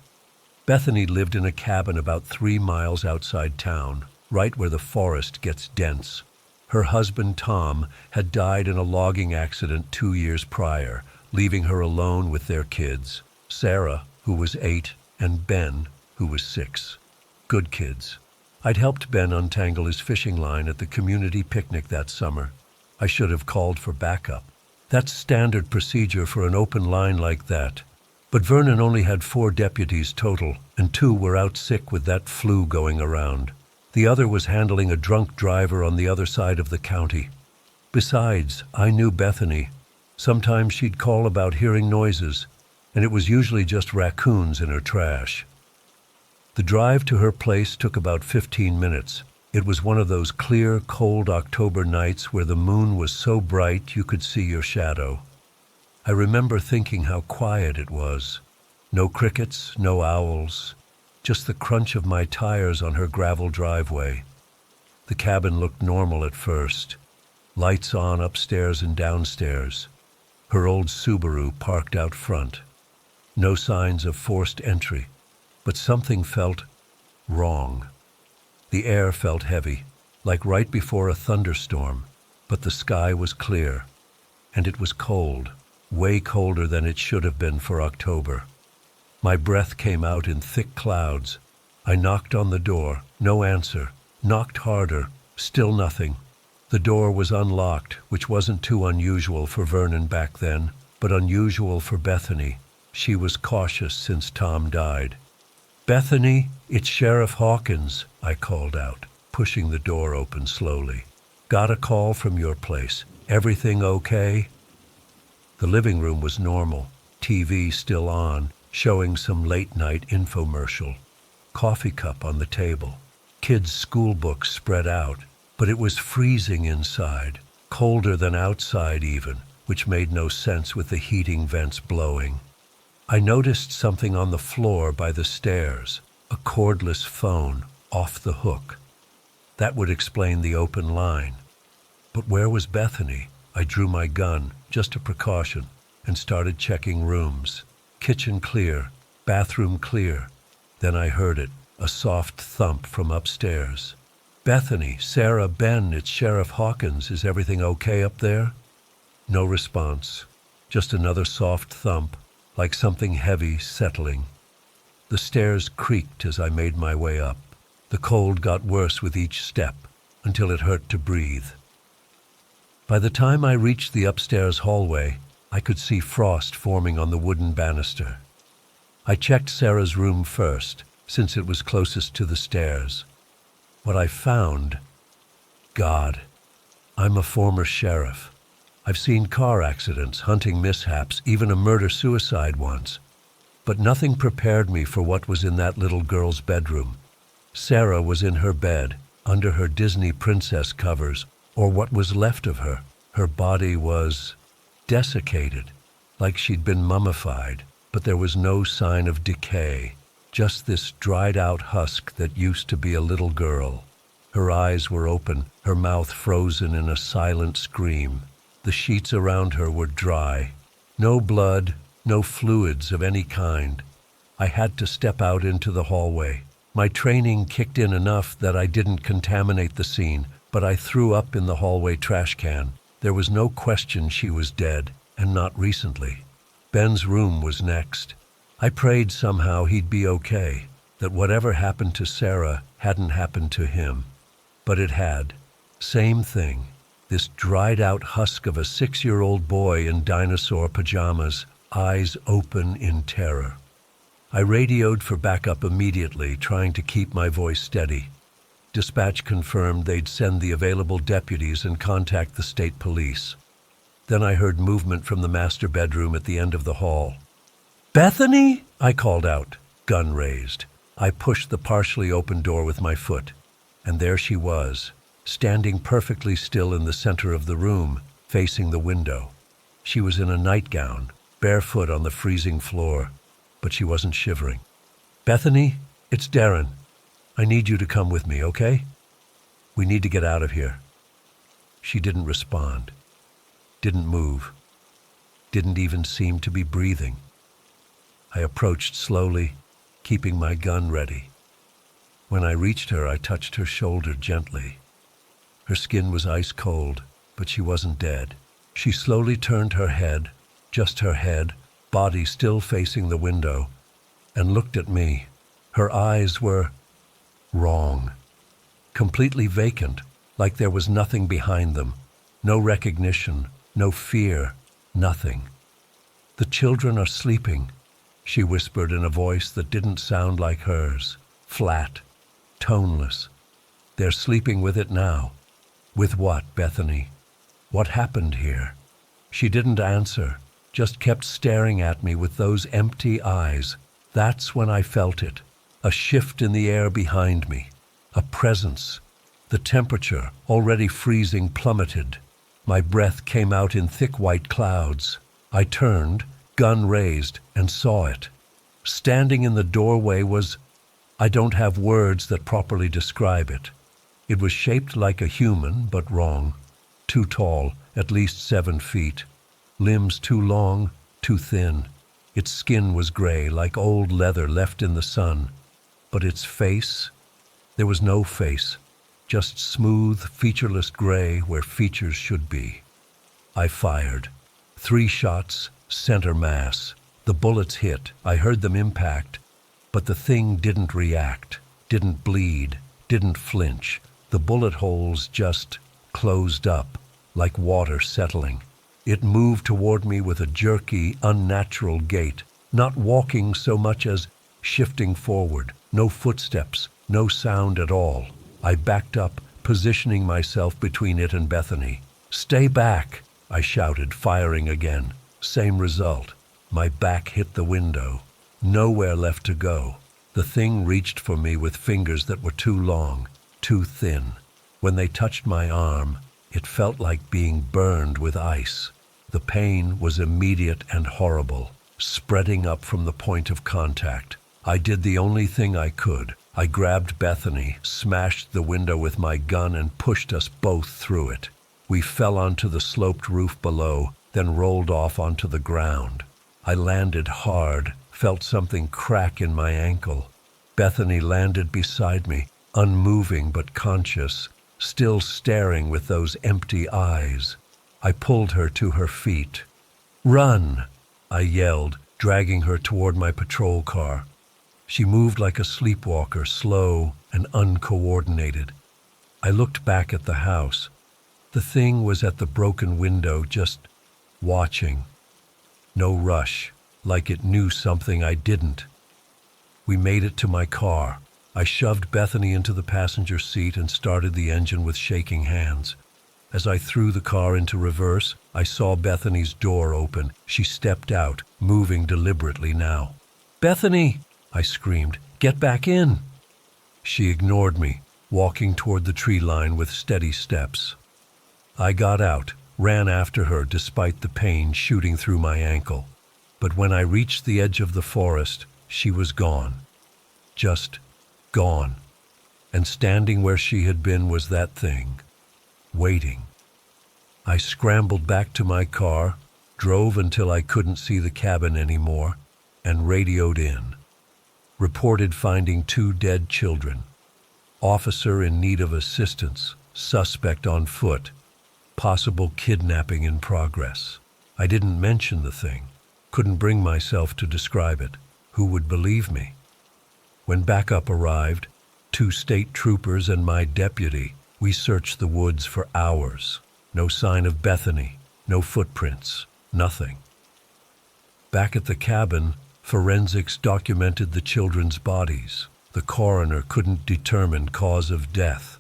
Bethany lived in a cabin about 3 miles outside town, right where the forest gets dense. Her husband, Tom, had died in a logging accident 2 years prior, leaving her alone with their kids, Sarah, who was 8, and Ben, who was 6. Good kids. I'd helped Ben untangle his fishing line at the community picnic that summer. I should have called for backup. That's standard procedure for an open line like that. But Vernon only had 4 deputies total, and 2 were out sick with that flu going around. The other was handling a drunk driver on the other side of the county. Besides, I knew Bethany. Sometimes she'd call about hearing noises, and it was usually just raccoons in her trash. The drive to her place took about 15 minutes. It was one of those clear, cold October nights where the moon was so bright you could see your shadow. I remember thinking how quiet it was. No crickets, no owls, just the crunch of my tires on her gravel driveway. The cabin looked normal at first. Lights on upstairs and downstairs. Her old Subaru parked out front. No signs of forced entry, but something felt wrong. The air felt heavy, like right before a thunderstorm, but the sky was clear, and it was cold, way colder than it should have been for October. My breath came out in thick clouds. I knocked on the door, no answer, knocked harder, still nothing. The door was unlocked, which wasn't too unusual for Vernon back then, but unusual for Bethany. She was cautious since Tom died. "Bethany, it's Sheriff Hawkins," I called out, pushing the door open slowly. "Got a call from your place. Everything okay?" The living room was normal, TV still on, showing some late-night infomercial. Coffee cup on the table. Kids' school books spread out, but it was freezing inside, colder than outside even, which made no sense with the heating vents blowing. I noticed something on the floor by the stairs, a cordless phone, off the hook. That would explain the open line. But where was Bethany? I drew my gun, just a precaution, and started checking rooms. Kitchen clear, bathroom clear. Then I heard it, a soft thump from upstairs. "Bethany, Sarah, Ben, it's Sheriff Hawkins. Is everything okay up there?" No response, just another soft thump, like something heavy settling. The stairs creaked as I made my way up. The cold got worse with each step, until it hurt to breathe. By the time I reached the upstairs hallway, I could see frost forming on the wooden banister. I checked Sarah's room first, since it was closest to the stairs. What I found... God, I'm a former sheriff. I've seen car accidents, hunting mishaps, even a murder-suicide once. But nothing prepared me for what was in that little girl's bedroom. Sarah was in her bed, under her Disney princess covers, or what was left of her. Her body was desiccated, like she'd been mummified, but there was no sign of decay, just this dried-out husk that used to be a little girl. Her eyes were open, her mouth frozen in a silent scream. The sheets around her were dry. No blood, no fluids of any kind. I had to step out into the hallway. My training kicked in enough that I didn't contaminate the scene, but I threw up in the hallway trash can. There was no question she was dead, and not recently. Ben's room was next. I prayed somehow he'd be okay, that whatever happened to Sarah hadn't happened to him. But it had. Same thing. This dried-out husk of a 6-year-old boy in dinosaur pajamas, eyes open in terror. I radioed for backup immediately, trying to keep my voice steady. Dispatch confirmed they'd send the available deputies and contact the state police. Then I heard movement from the master bedroom at the end of the hall. "Bethany?" I called out, gun raised. I pushed the partially open door with my foot, and there she was, standing perfectly still in the center of the room, facing the window. She was in a nightgown, barefoot on the freezing floor, but she wasn't shivering. "Bethany, it's Darren. I need you to come with me, okay? We need to get out of here." She didn't respond, didn't move, didn't even seem to be breathing. I approached slowly, keeping my gun ready. When I reached her, I touched her shoulder gently. Her skin was ice cold, but she wasn't dead. She slowly turned her head, just her head, body still facing the window, and looked at me. Her eyes were wrong, completely vacant, like there was nothing behind them. No recognition, no fear, nothing. "The children are sleeping," she whispered in a voice that didn't sound like hers, flat, toneless. "They're sleeping with it now." "With what, Bethany? What happened here?" She didn't answer, just kept staring at me with those empty eyes. That's when I felt it, a shift in the air behind me, a presence. The temperature, already freezing, plummeted. My breath came out in thick white clouds. I turned, gun raised, and saw it. Standing in the doorway was, I don't have words that properly describe it. It was shaped like a human, but wrong. Too tall, at least 7 feet. Limbs too long, too thin. Its skin was gray, like old leather left in the sun. But its face? There was no face, just smooth, featureless gray where features should be. I fired. 3 shots, center mass. The bullets hit. I heard them impact. But the thing didn't react, didn't bleed, didn't flinch. The bullet holes just closed up, like water settling. It moved toward me with a jerky, unnatural gait, not walking so much as shifting forward. No footsteps, no sound at all. I backed up, positioning myself between it and Bethany. "Stay back," I shouted, firing again. Same result. My back hit the window. Nowhere left to go. The thing reached for me with fingers that were too long, too thin. When they touched my arm, it felt like being burned with ice. The pain was immediate and horrible, spreading up from the point of contact. I did the only thing I could. I grabbed Bethany, smashed the window with my gun, and pushed us both through it. We fell onto the sloped roof below, then rolled off onto the ground. I landed hard, felt something crack in my ankle. Bethany landed beside me, unmoving but conscious, still staring with those empty eyes. I pulled her to her feet. "Run!" I yelled, dragging her toward my patrol car. She moved like a sleepwalker, slow and uncoordinated. I looked back at the house. The thing was at the broken window, just watching. No rush, like it knew something I didn't. We made it to my car. I shoved Bethany into the passenger seat and started the engine with shaking hands. As I threw the car into reverse, I saw Bethany's door open. She stepped out, moving deliberately now. "Bethany!" I screamed. "Get back in!" She ignored me, walking toward the tree line with steady steps. I got out, ran after her despite the pain shooting through my ankle. But when I reached the edge of the forest, she was gone. Just gone. And standing where she had been was that thing, waiting. I scrambled back to my car, drove until I couldn't see the cabin anymore, and radioed in. Reported finding 2 dead children. Officer in need of assistance, suspect on foot, possible kidnapping in progress. I didn't mention the thing, couldn't bring myself to describe it. Who would believe me? When backup arrived, 2 state troopers and my deputy, we searched the woods for hours. No sign of Bethany, no footprints, nothing. Back at the cabin, forensics documented the children's bodies. The coroner couldn't determine cause of death.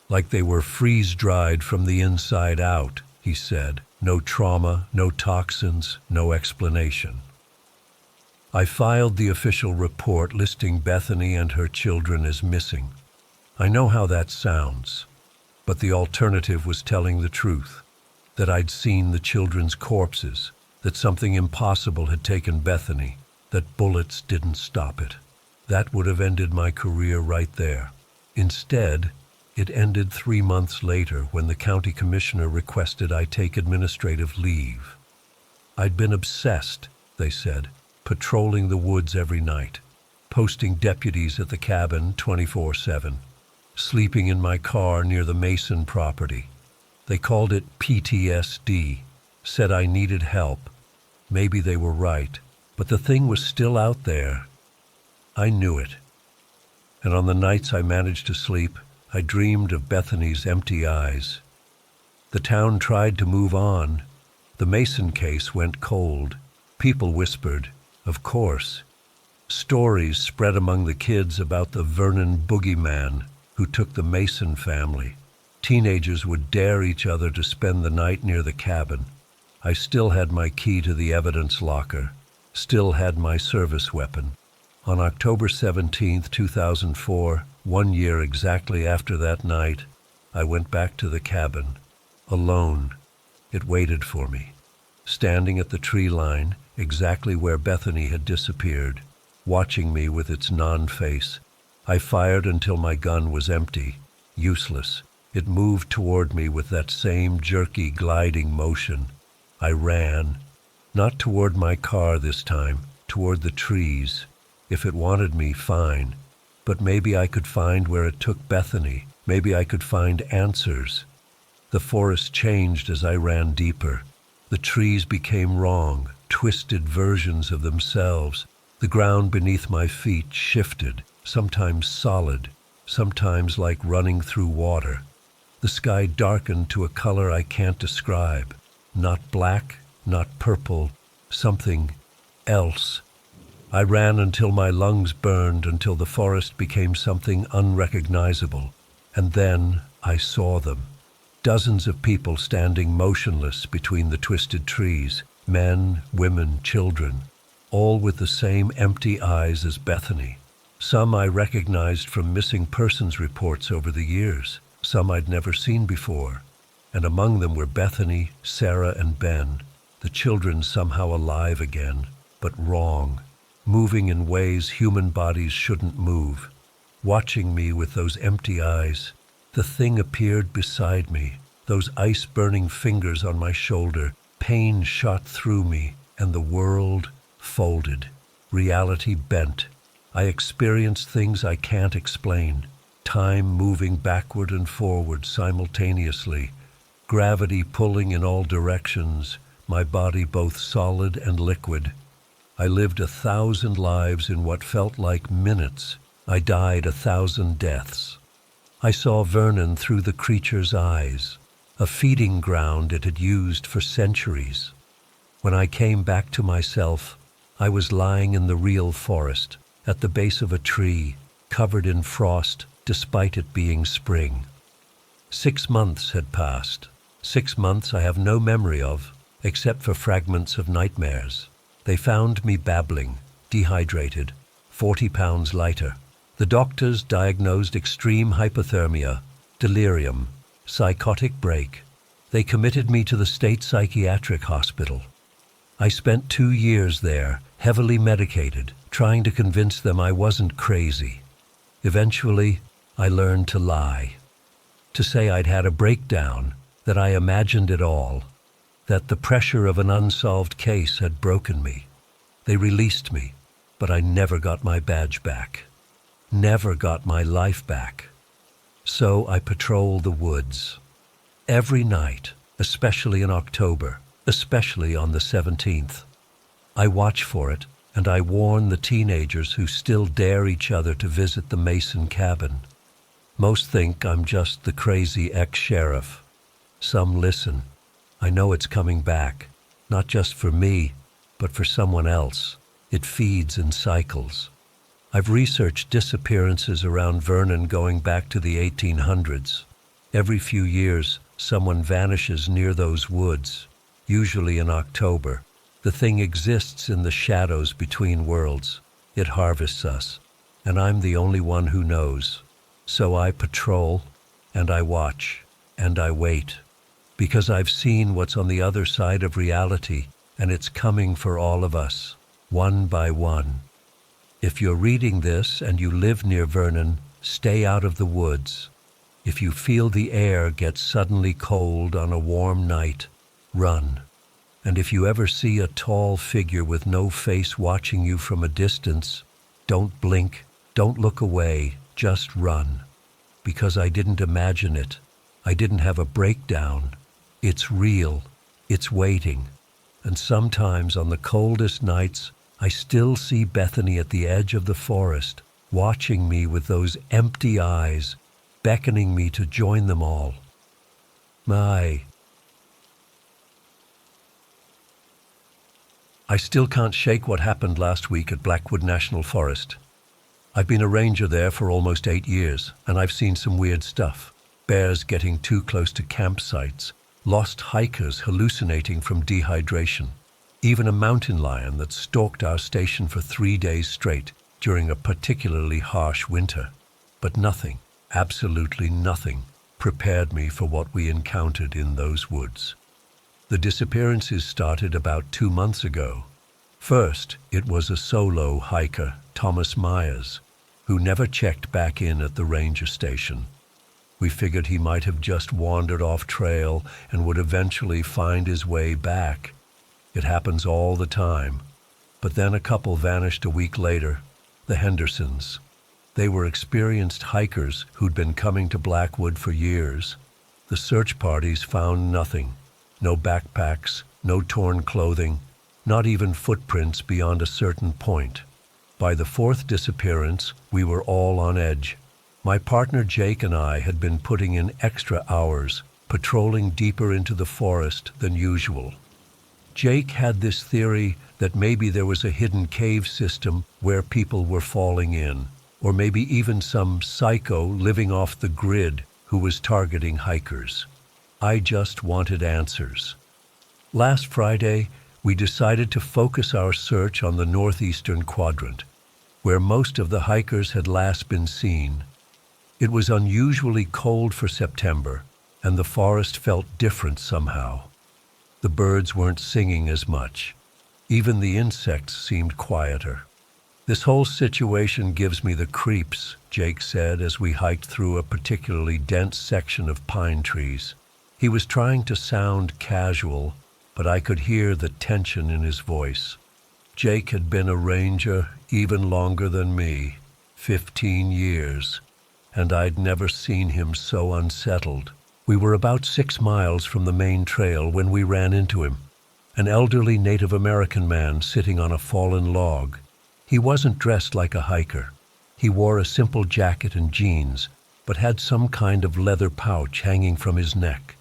Like they were freeze-dried from the inside out, he said. No trauma, no toxins, no explanation. I filed the official report listing Bethany and her children as missing. I know how that sounds, but the alternative was telling the truth, that I'd seen the children's corpses, that something impossible had taken Bethany, that bullets didn't stop it. That would have ended my career right there. Instead, it ended 3 months later when the county commissioner requested I take administrative leave. I'd been obsessed, they said, patrolling the woods every night, posting deputies at the cabin 24/7, sleeping in my car near the Mason property. They called it PTSD, said I needed help. Maybe they were right, but the thing was still out there. I knew it. And on the nights I managed to sleep, I dreamed of Bethany's empty eyes. The town tried to move on. The Mason case went cold. People whispered, of course. Stories spread among the kids about the Vernon boogeyman who took the Mason family. Teenagers would dare each other to spend the night near the cabin. I still had my key to the evidence locker, still had my service weapon. On October 17, 2004, 1 year exactly after that night, I went back to the cabin, alone. It waited for me, standing at the tree line, exactly where Bethany had disappeared, watching me with its non-face. I fired until my gun was empty, useless. It moved toward me with that same jerky, gliding motion. I ran, not toward my car this time, toward the trees. If it wanted me, fine. But maybe I could find where it took Bethany. Maybe I could find answers. The forest changed as I ran deeper. The trees became wrong, twisted versions of themselves. The ground beneath my feet shifted, sometimes solid, sometimes like running through water. The sky darkened to a color I can't describe. Not black, not purple, something else. I ran until my lungs burned, until the forest became something unrecognizable. And then I saw them. Dozens of people standing motionless between the twisted trees. Men, women, children, all with the same empty eyes as Bethany. Some I recognized from missing persons reports over the years. Some I'd never seen before. And among them were Bethany, Sarah, and Ben. The children somehow alive again, but wrong. Moving in ways human bodies shouldn't move, watching me with those empty eyes. The thing appeared beside me, those ice-burning fingers on my shoulder. Pain shot through me, and the world folded. Reality bent. I experienced things I can't explain. Time moving backward and forward simultaneously. Gravity pulling in all directions, my body both solid and liquid. I lived 1,000 lives in what felt like minutes. I died 1,000 deaths. I saw Vernon through the creature's eyes, a feeding ground it had used for centuries. When I came back to myself, I was lying in the real forest, at the base of a tree, covered in frost, despite it being spring. 6 months had passed. 6 months I have no memory of, except for fragments of nightmares. They found me babbling, dehydrated, 40 pounds lighter. The doctors diagnosed extreme hypothermia, delirium, psychotic break. They committed me to the state psychiatric hospital. I spent 2 years there, heavily medicated, trying to convince them I wasn't crazy. Eventually, I learned to lie, to say I'd had a breakdown, that I imagined it all, that the pressure of an unsolved case had broken me. They released me, but I never got my badge back, never got my life back. So I patrol the woods. Every night, especially in October, especially on the 17th. I watch for it, and I warn the teenagers who still dare each other to visit the Mason cabin. Most think I'm just the crazy ex-sheriff. Some listen. I know it's coming back, not just for me, but for someone else. It feeds in cycles. I've researched disappearances around Vernon going back to the 1800s. Every few years, someone vanishes near those woods, usually in October. The thing exists in the shadows between worlds. It harvests us, and I'm the only one who knows. So I patrol, and I watch, and I wait, because I've seen what's on the other side of reality, and it's coming for all of us, one by one. If you're reading this and you live near Vernon, stay out of the woods. If you feel the air get suddenly cold on a warm night, run. And if you ever see a tall figure with no face watching you from a distance, don't blink, don't look away, just run. Because I didn't imagine it. I didn't have a breakdown. It's real. It's waiting. And sometimes on the coldest nights, I still see Bethany at the edge of the forest, watching me with those empty eyes, beckoning me to join them all. I still can't shake what happened last week at Blackwood National Forest. I've been a ranger there for almost 8 years, and I've seen some weird stuff. Bears getting too close to campsites, lost hikers hallucinating from dehydration, even a mountain lion that stalked our station for 3 days straight during a particularly harsh winter. But nothing, absolutely nothing, prepared me for what we encountered in those woods. The disappearances started about 2 months ago. First, it was a solo hiker, Thomas Myers, who never checked back in at the ranger station. We figured he might have just wandered off trail and would eventually find his way back. It happens all the time. But then a couple vanished a week later, the Hendersons. They were experienced hikers who'd been coming to Blackwood for years. The search parties found nothing. No backpacks, no torn clothing, not even footprints beyond a certain point. By the fourth disappearance, we were all on edge. My partner Jake and I had been putting in extra hours, patrolling deeper into the forest than usual. Jake had this theory that maybe there was a hidden cave system where people were falling in, or maybe even some psycho living off the grid who was targeting hikers. I just wanted answers. Last Friday, we decided to focus our search on the northeastern quadrant, where most of the hikers had last been seen. It was unusually cold for September, and the forest felt different somehow. The birds weren't singing as much. Even the insects seemed quieter. "This whole situation gives me the creeps," Jake said as we hiked through a particularly dense section of pine trees. He was trying to sound casual, but I could hear the tension in his voice. Jake had been a ranger even longer than me, 15 years, and I'd never seen him so unsettled. We were about 6 miles from the main trail when we ran into him, an elderly Native American man sitting on a fallen log. He wasn't dressed like a hiker. He wore a simple jacket and jeans, but had some kind of leather pouch hanging from his neck.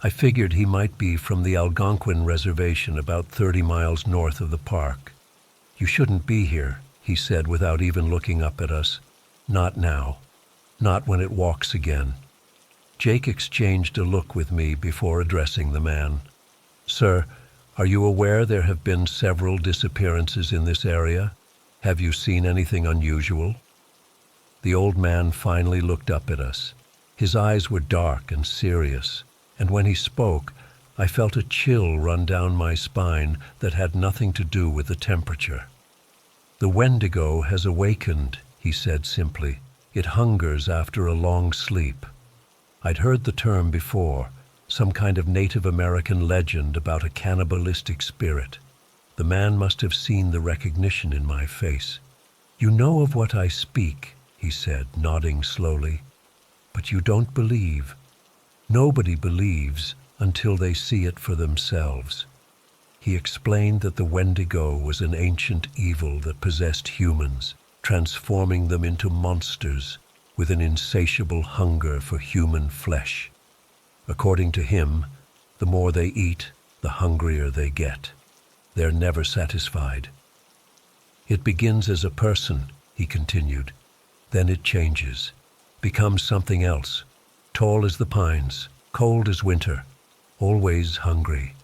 I figured he might be from the Algonquin Reservation about 30 miles north of the park. "You shouldn't be here," he said without even looking up at us. "Not now. Not when it walks again." Jake exchanged a look with me before addressing the man. "Sir, are you aware there have been several disappearances in this area? Have you seen anything unusual?" The old man finally looked up at us. His eyes were dark and serious, and when he spoke, I felt a chill run down my spine that had nothing to do with the temperature. "The Wendigo has awakened," he said simply. "It hungers after a long sleep." I'd heard the term before, some kind of Native American legend about a cannibalistic spirit. The man must have seen the recognition in my face. "You know of what I speak," he said, nodding slowly, "but you don't believe. Nobody believes until they see it for themselves." He explained that the Wendigo was an ancient evil that possessed humans, transforming them into monsters with an insatiable hunger for human flesh. According to him, the more they eat, the hungrier they get. They're never satisfied. "It begins as a person," he continued. Then it changes, becomes something else, tall as the pines, cold as winter, always hungry.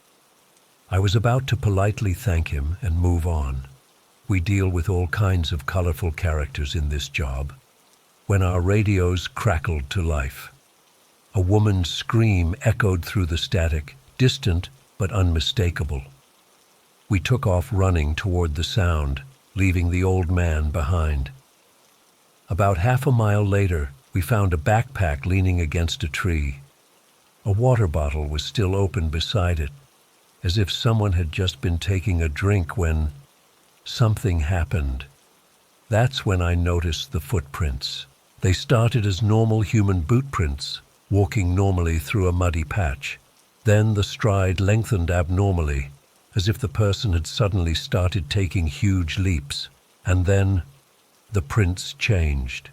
I was about to politely thank him and move on. We deal with all kinds of colorful characters in this job. When our radios crackled to life. A woman's scream echoed through the static, distant but unmistakable. We took off running toward the sound, leaving the old man behind. About half a mile later, we found a backpack leaning against a tree. A water bottle was still open beside it, as if someone had just been taking a drink when something happened. That's when I noticed the footprints. They started as normal human boot prints, walking normally through a muddy patch. Then the stride lengthened abnormally, as if the person had suddenly started taking huge leaps. And then the prints changed.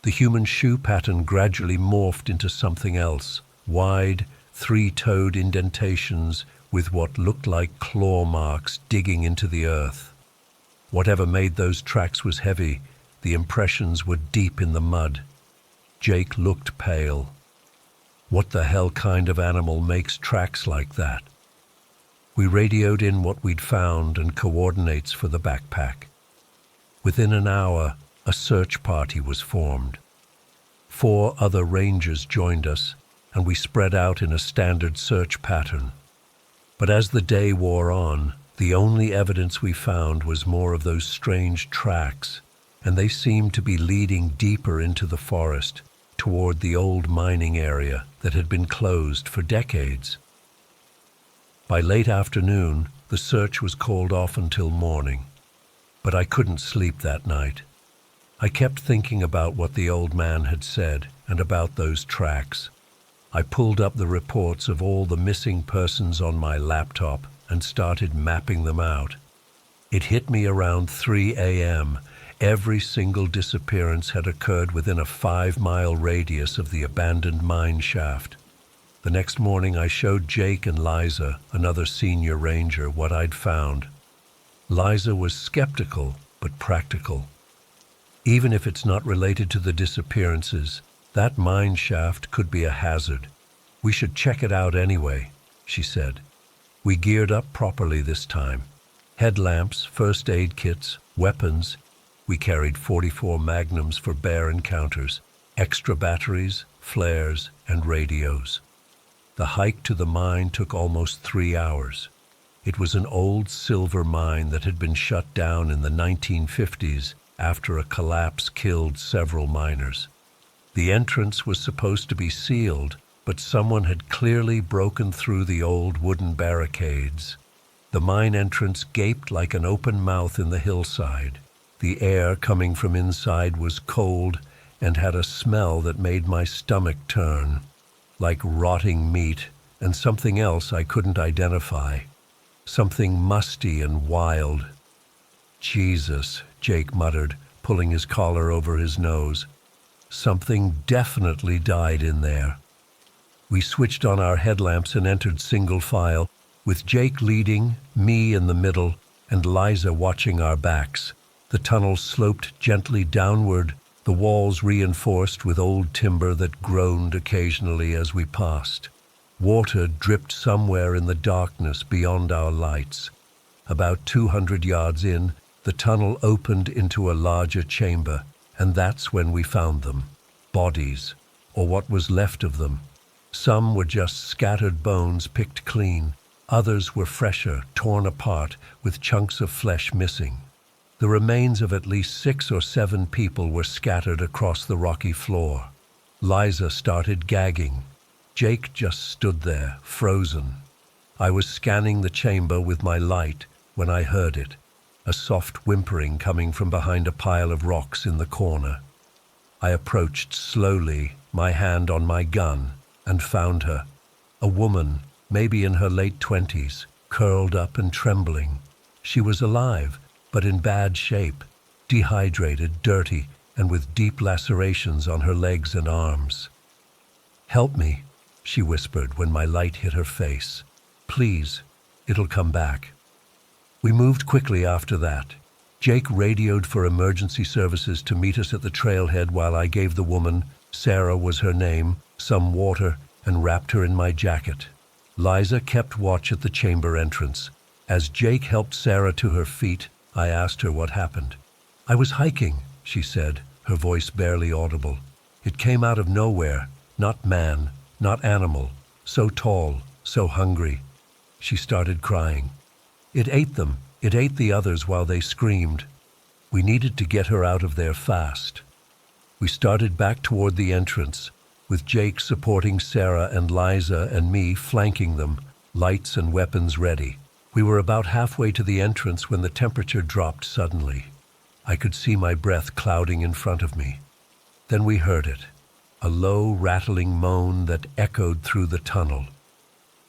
The human shoe pattern gradually morphed into something else, wide, three-toed indentations with what looked like claw marks digging into the earth. Whatever made those tracks was heavy. The impressions were deep in the mud. Jake looked pale. What the hell kind of animal makes tracks like that? We radioed in what we'd found and coordinates for the backpack. Within an hour, a search party was formed. 4 other rangers joined us, and we spread out in a standard search pattern. But as the day wore on, the only evidence we found was more of those strange tracks, and they seemed to be leading deeper into the forest, toward the old mining area that had been closed for decades. By late afternoon, the search was called off until morning, but I couldn't sleep that night. I kept thinking about what the old man had said and about those tracks. I pulled up the reports of all the missing persons on my laptop and started mapping them out. It hit me around 3 a.m. Every single disappearance had occurred within a 5-mile radius of the abandoned mine shaft. The next morning I showed Jake and Liza, another senior ranger, what I'd found. Liza was skeptical but practical. Even if it's not related to the disappearances, that mine shaft could be a hazard. We should check it out anyway, she said. We geared up properly this time. Headlamps, first aid kits, weapons. We carried 44 magnums for bear encounters, extra batteries, flares, and radios. The hike to the mine took almost 3 hours. It was an old silver mine that had been shut down in the 1950s after a collapse killed several miners. The entrance was supposed to be sealed, but someone had clearly broken through the old wooden barricades. The mine entrance gaped like an open mouth in the hillside. The air coming from inside was cold and had a smell that made my stomach turn, like rotting meat and something else I couldn't identify, something musty and wild. Jesus, Jake muttered, pulling his collar over his nose. Something definitely died in there. We switched on our headlamps and entered single file, with Jake leading, me in the middle, and Liza watching our backs. The tunnel sloped gently downward, the walls reinforced with old timber that groaned occasionally as we passed. Water dripped somewhere in the darkness beyond our lights. About 200 yards in, the tunnel opened into a larger chamber, and that's when we found them. Bodies, or what was left of them. Some were just scattered bones picked clean. Others were fresher, torn apart, with chunks of flesh missing. The remains of at least 6 or 7 people were scattered across the rocky floor. Liza started gagging. Jake just stood there, frozen. I was scanning the chamber with my light when I heard it, a soft whimpering coming from behind a pile of rocks in the corner. I approached slowly, my hand on my gun, and found her. A woman, maybe in her late 20s, curled up and trembling. She was alive, but in bad shape, dehydrated, dirty, and with deep lacerations on her legs and arms. "Help me," she whispered when my light hit her face. "Please, it'll come back." We moved quickly after that. Jake radioed for emergency services to meet us at the trailhead while I gave the woman, Sarah was her name, some water and wrapped her in my jacket. Liza kept watch at the chamber entrance. As Jake helped Sarah to her feet, I asked her what happened. "I was hiking," she said, her voice barely audible. "It came out of nowhere, not man, not animal, so tall, so hungry." She started crying. "It ate them. It ate the others while they screamed. We needed to get her out of there fast." We started back toward the entrance, with Jake supporting Sarah and Liza and me flanking them, lights and weapons ready. We were about halfway to the entrance when the temperature dropped suddenly. I could see my breath clouding in front of me. Then we heard it, a low, rattling moan that echoed through the tunnel.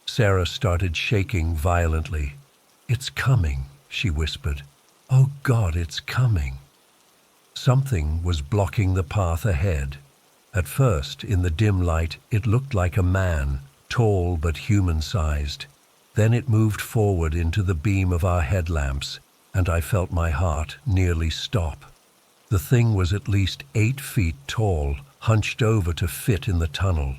Sarah started shaking violently. "It's coming," she whispered. "Oh God, it's coming." Something was blocking the path ahead. At first, in the dim light, it looked like a man, tall but human-sized. Then it moved forward into the beam of our headlamps, and I felt my heart nearly stop. The thing was at least 8 feet tall, hunched over to fit in the tunnel.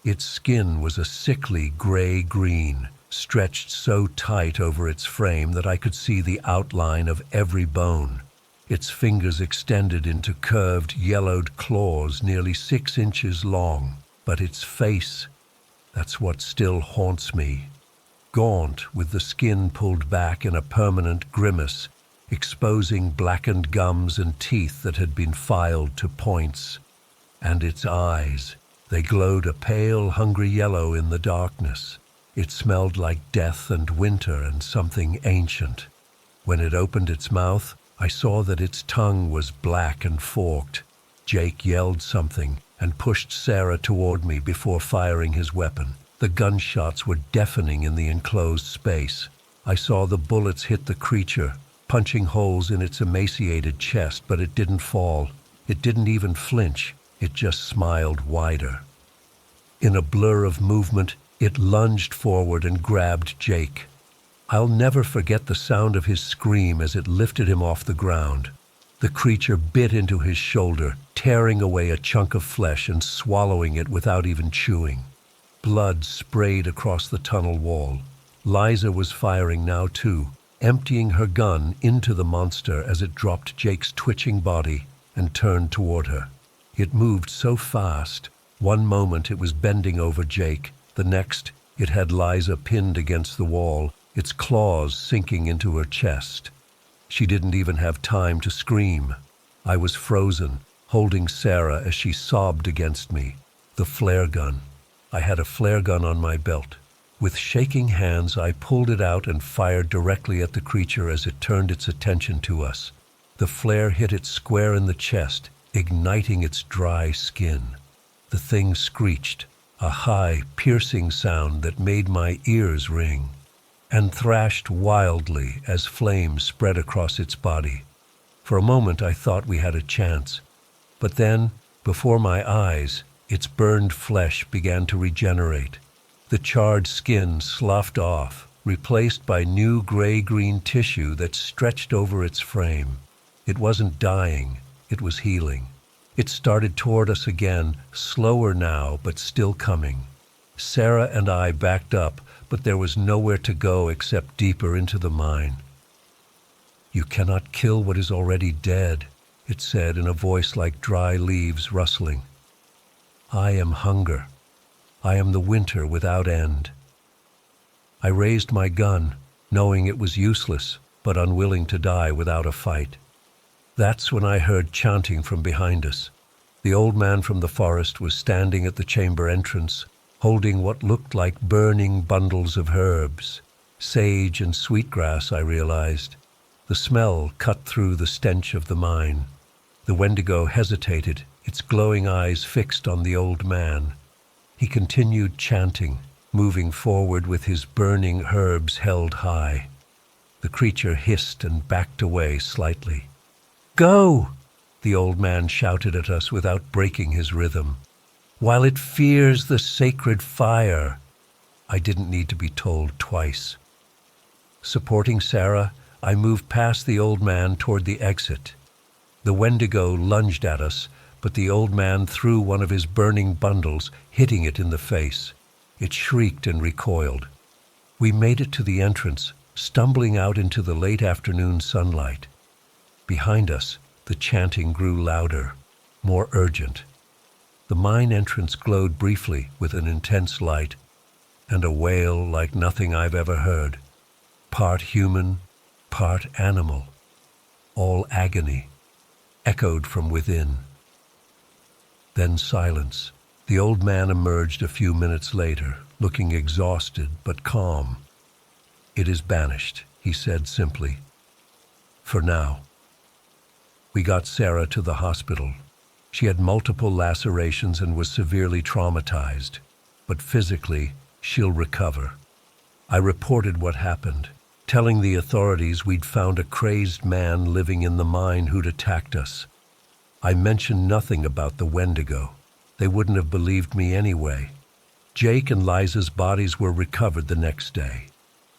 Its skin was a sickly gray-green, stretched so tight over its frame that I could see the outline of every bone. Its fingers extended into curved, yellowed claws nearly 6 inches long. But its face, that's what still haunts me. Gaunt, with the skin pulled back in a permanent grimace, exposing blackened gums and teeth that had been filed to points. And its eyes, they glowed a pale, hungry yellow in the darkness. It smelled like death and winter and something ancient. When it opened its mouth, I saw that its tongue was black and forked. Jake yelled something and pushed Sarah toward me before firing his weapon. The gunshots were deafening in the enclosed space. I saw the bullets hit the creature, punching holes in its emaciated chest, but it didn't fall. It didn't even flinch. It just smiled wider. In a blur of movement, it lunged forward and grabbed Jake. I'll never forget the sound of his scream as it lifted him off the ground. The creature bit into his shoulder, tearing away a chunk of flesh and swallowing it without even chewing. Blood sprayed across the tunnel wall. Liza was firing now too, emptying her gun into the monster as it dropped Jake's twitching body and turned toward her. It moved so fast. One moment it was bending over Jake. The next, it had Liza pinned against the wall, its claws sinking into her chest. She didn't even have time to scream. I was frozen, holding Sarah as she sobbed against me. The flare gun. I had a flare gun on my belt. With shaking hands, I pulled it out and fired directly at the creature as it turned its attention to us. The flare hit it square in the chest, igniting its dry skin. The thing screeched, a high, piercing sound that made my ears ring, and thrashed wildly as flames spread across its body. For a moment I thought we had a chance, but then, before my eyes, its burned flesh began to regenerate. The charred skin sloughed off, replaced by new gray-green tissue that stretched over its frame. It wasn't dying, it was healing. It started toward us again, slower now, but still coming. Sarah and I backed up, but there was nowhere to go except deeper into the mine. "You cannot kill what is already dead," it said in a voice like dry leaves rustling. "I am hunger. I am the winter without end." I raised my gun, knowing it was useless, but unwilling to die without a fight. That's when I heard chanting from behind us. The old man from the forest was standing at the chamber entrance, holding what looked like burning bundles of herbs. Sage and sweetgrass, I realized. The smell cut through the stench of the mine. The Wendigo hesitated, its glowing eyes fixed on the old man. He continued chanting, moving forward with his burning herbs held high. The creature hissed and backed away slightly. "Go!" the old man shouted at us without breaking his rhythm. "While it fears the sacred fire." I didn't need to be told twice. Supporting Sarah, I moved past the old man toward the exit. The Wendigo lunged at us, but the old man threw one of his burning bundles, hitting it in the face. It shrieked and recoiled. We made it to the entrance, stumbling out into the late afternoon sunlight. Behind us, the chanting grew louder, more urgent. The mine entrance glowed briefly with an intense light, and a wail like nothing I've ever heard. Part human, part animal, all agony, echoed from within. Then silence. The old man emerged a few minutes later, looking exhausted but calm. "It is banished," he said simply. "For now." We got Sarah to the hospital. She had multiple lacerations and was severely traumatized, but physically, she'll recover. I reported what happened, telling the authorities we'd found a crazed man living in the mine who'd attacked us. I mentioned nothing about the Wendigo. They wouldn't have believed me anyway. Jake and Liza's bodies were recovered the next day.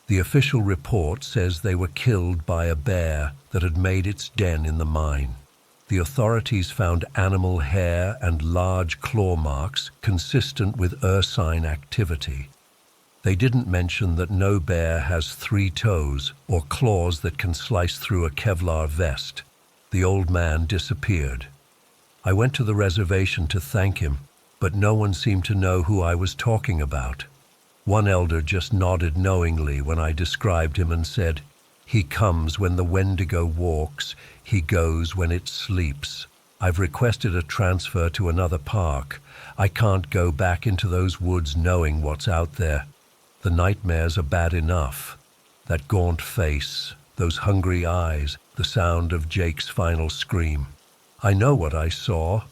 The official report says they were killed by a bear that had made its den in the mine. The authorities found animal hair and large claw marks consistent with ursine activity. They didn't mention that no bear has 3 toes or claws that can slice through a Kevlar vest. The old man disappeared. I went to the reservation to thank him, but no one seemed to know who I was talking about. One elder just nodded knowingly when I described him and said, "He comes when the Wendigo walks, he goes when it sleeps." I've requested a transfer to another park. I can't go back into those woods knowing what's out there. The nightmares are bad enough. That gaunt face, those hungry eyes, the sound of Jake's final scream. I know what I saw.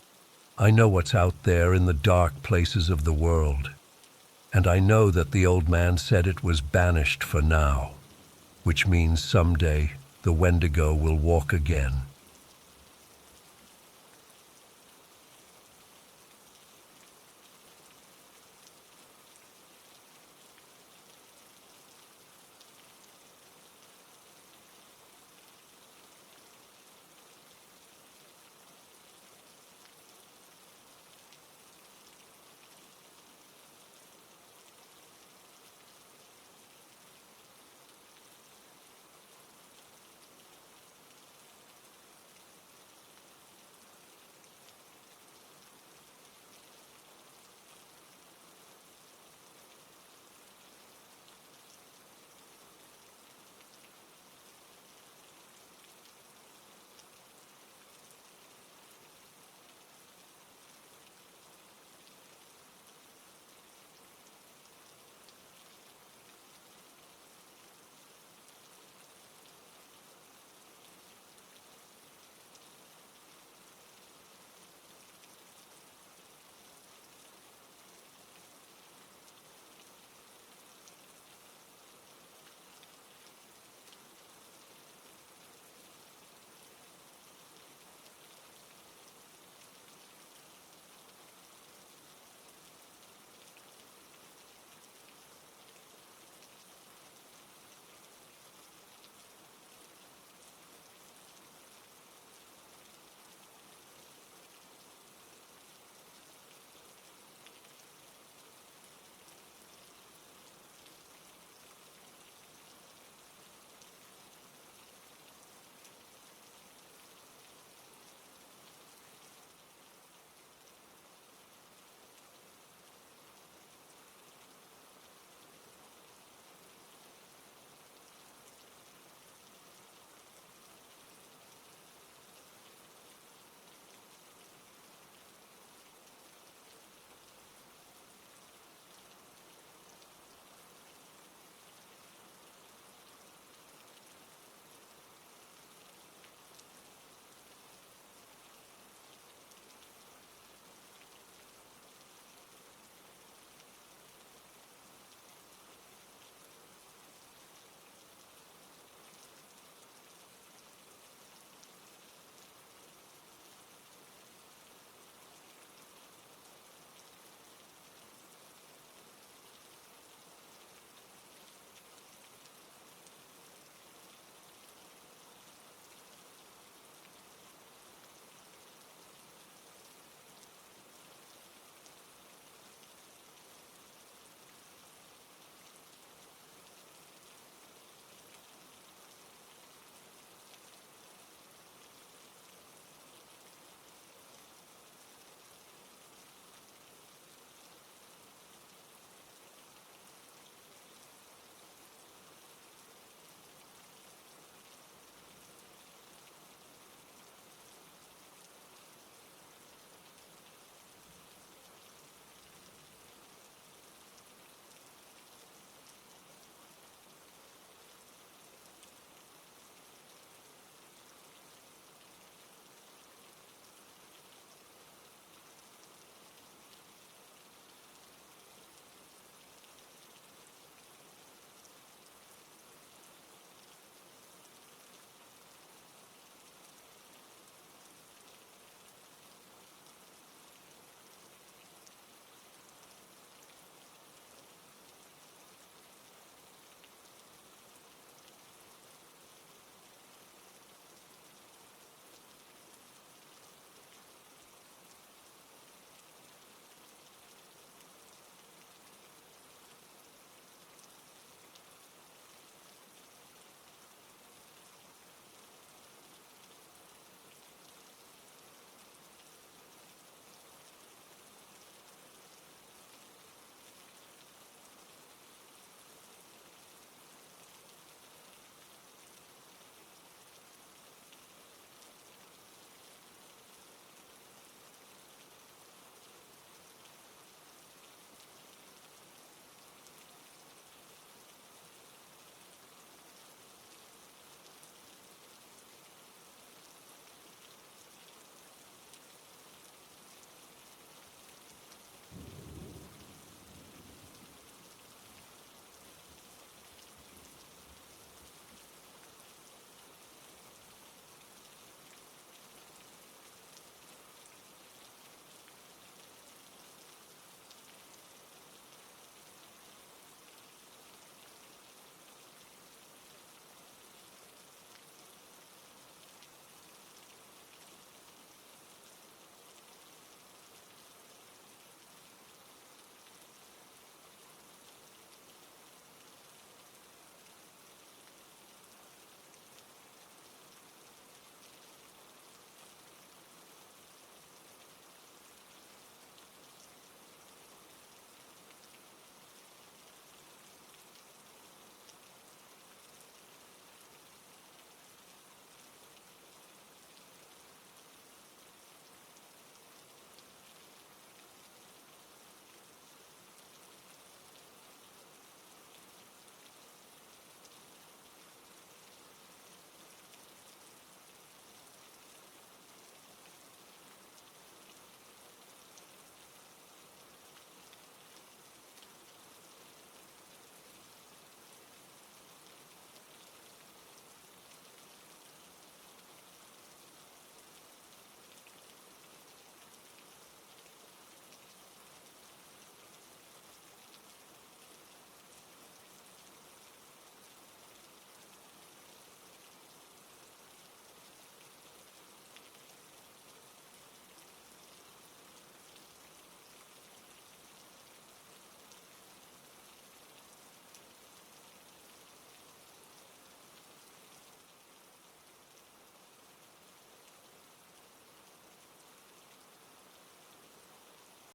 I know what's out there in the dark places of the world. And I know that the old man said it was banished for now, which means someday the Wendigo will walk again.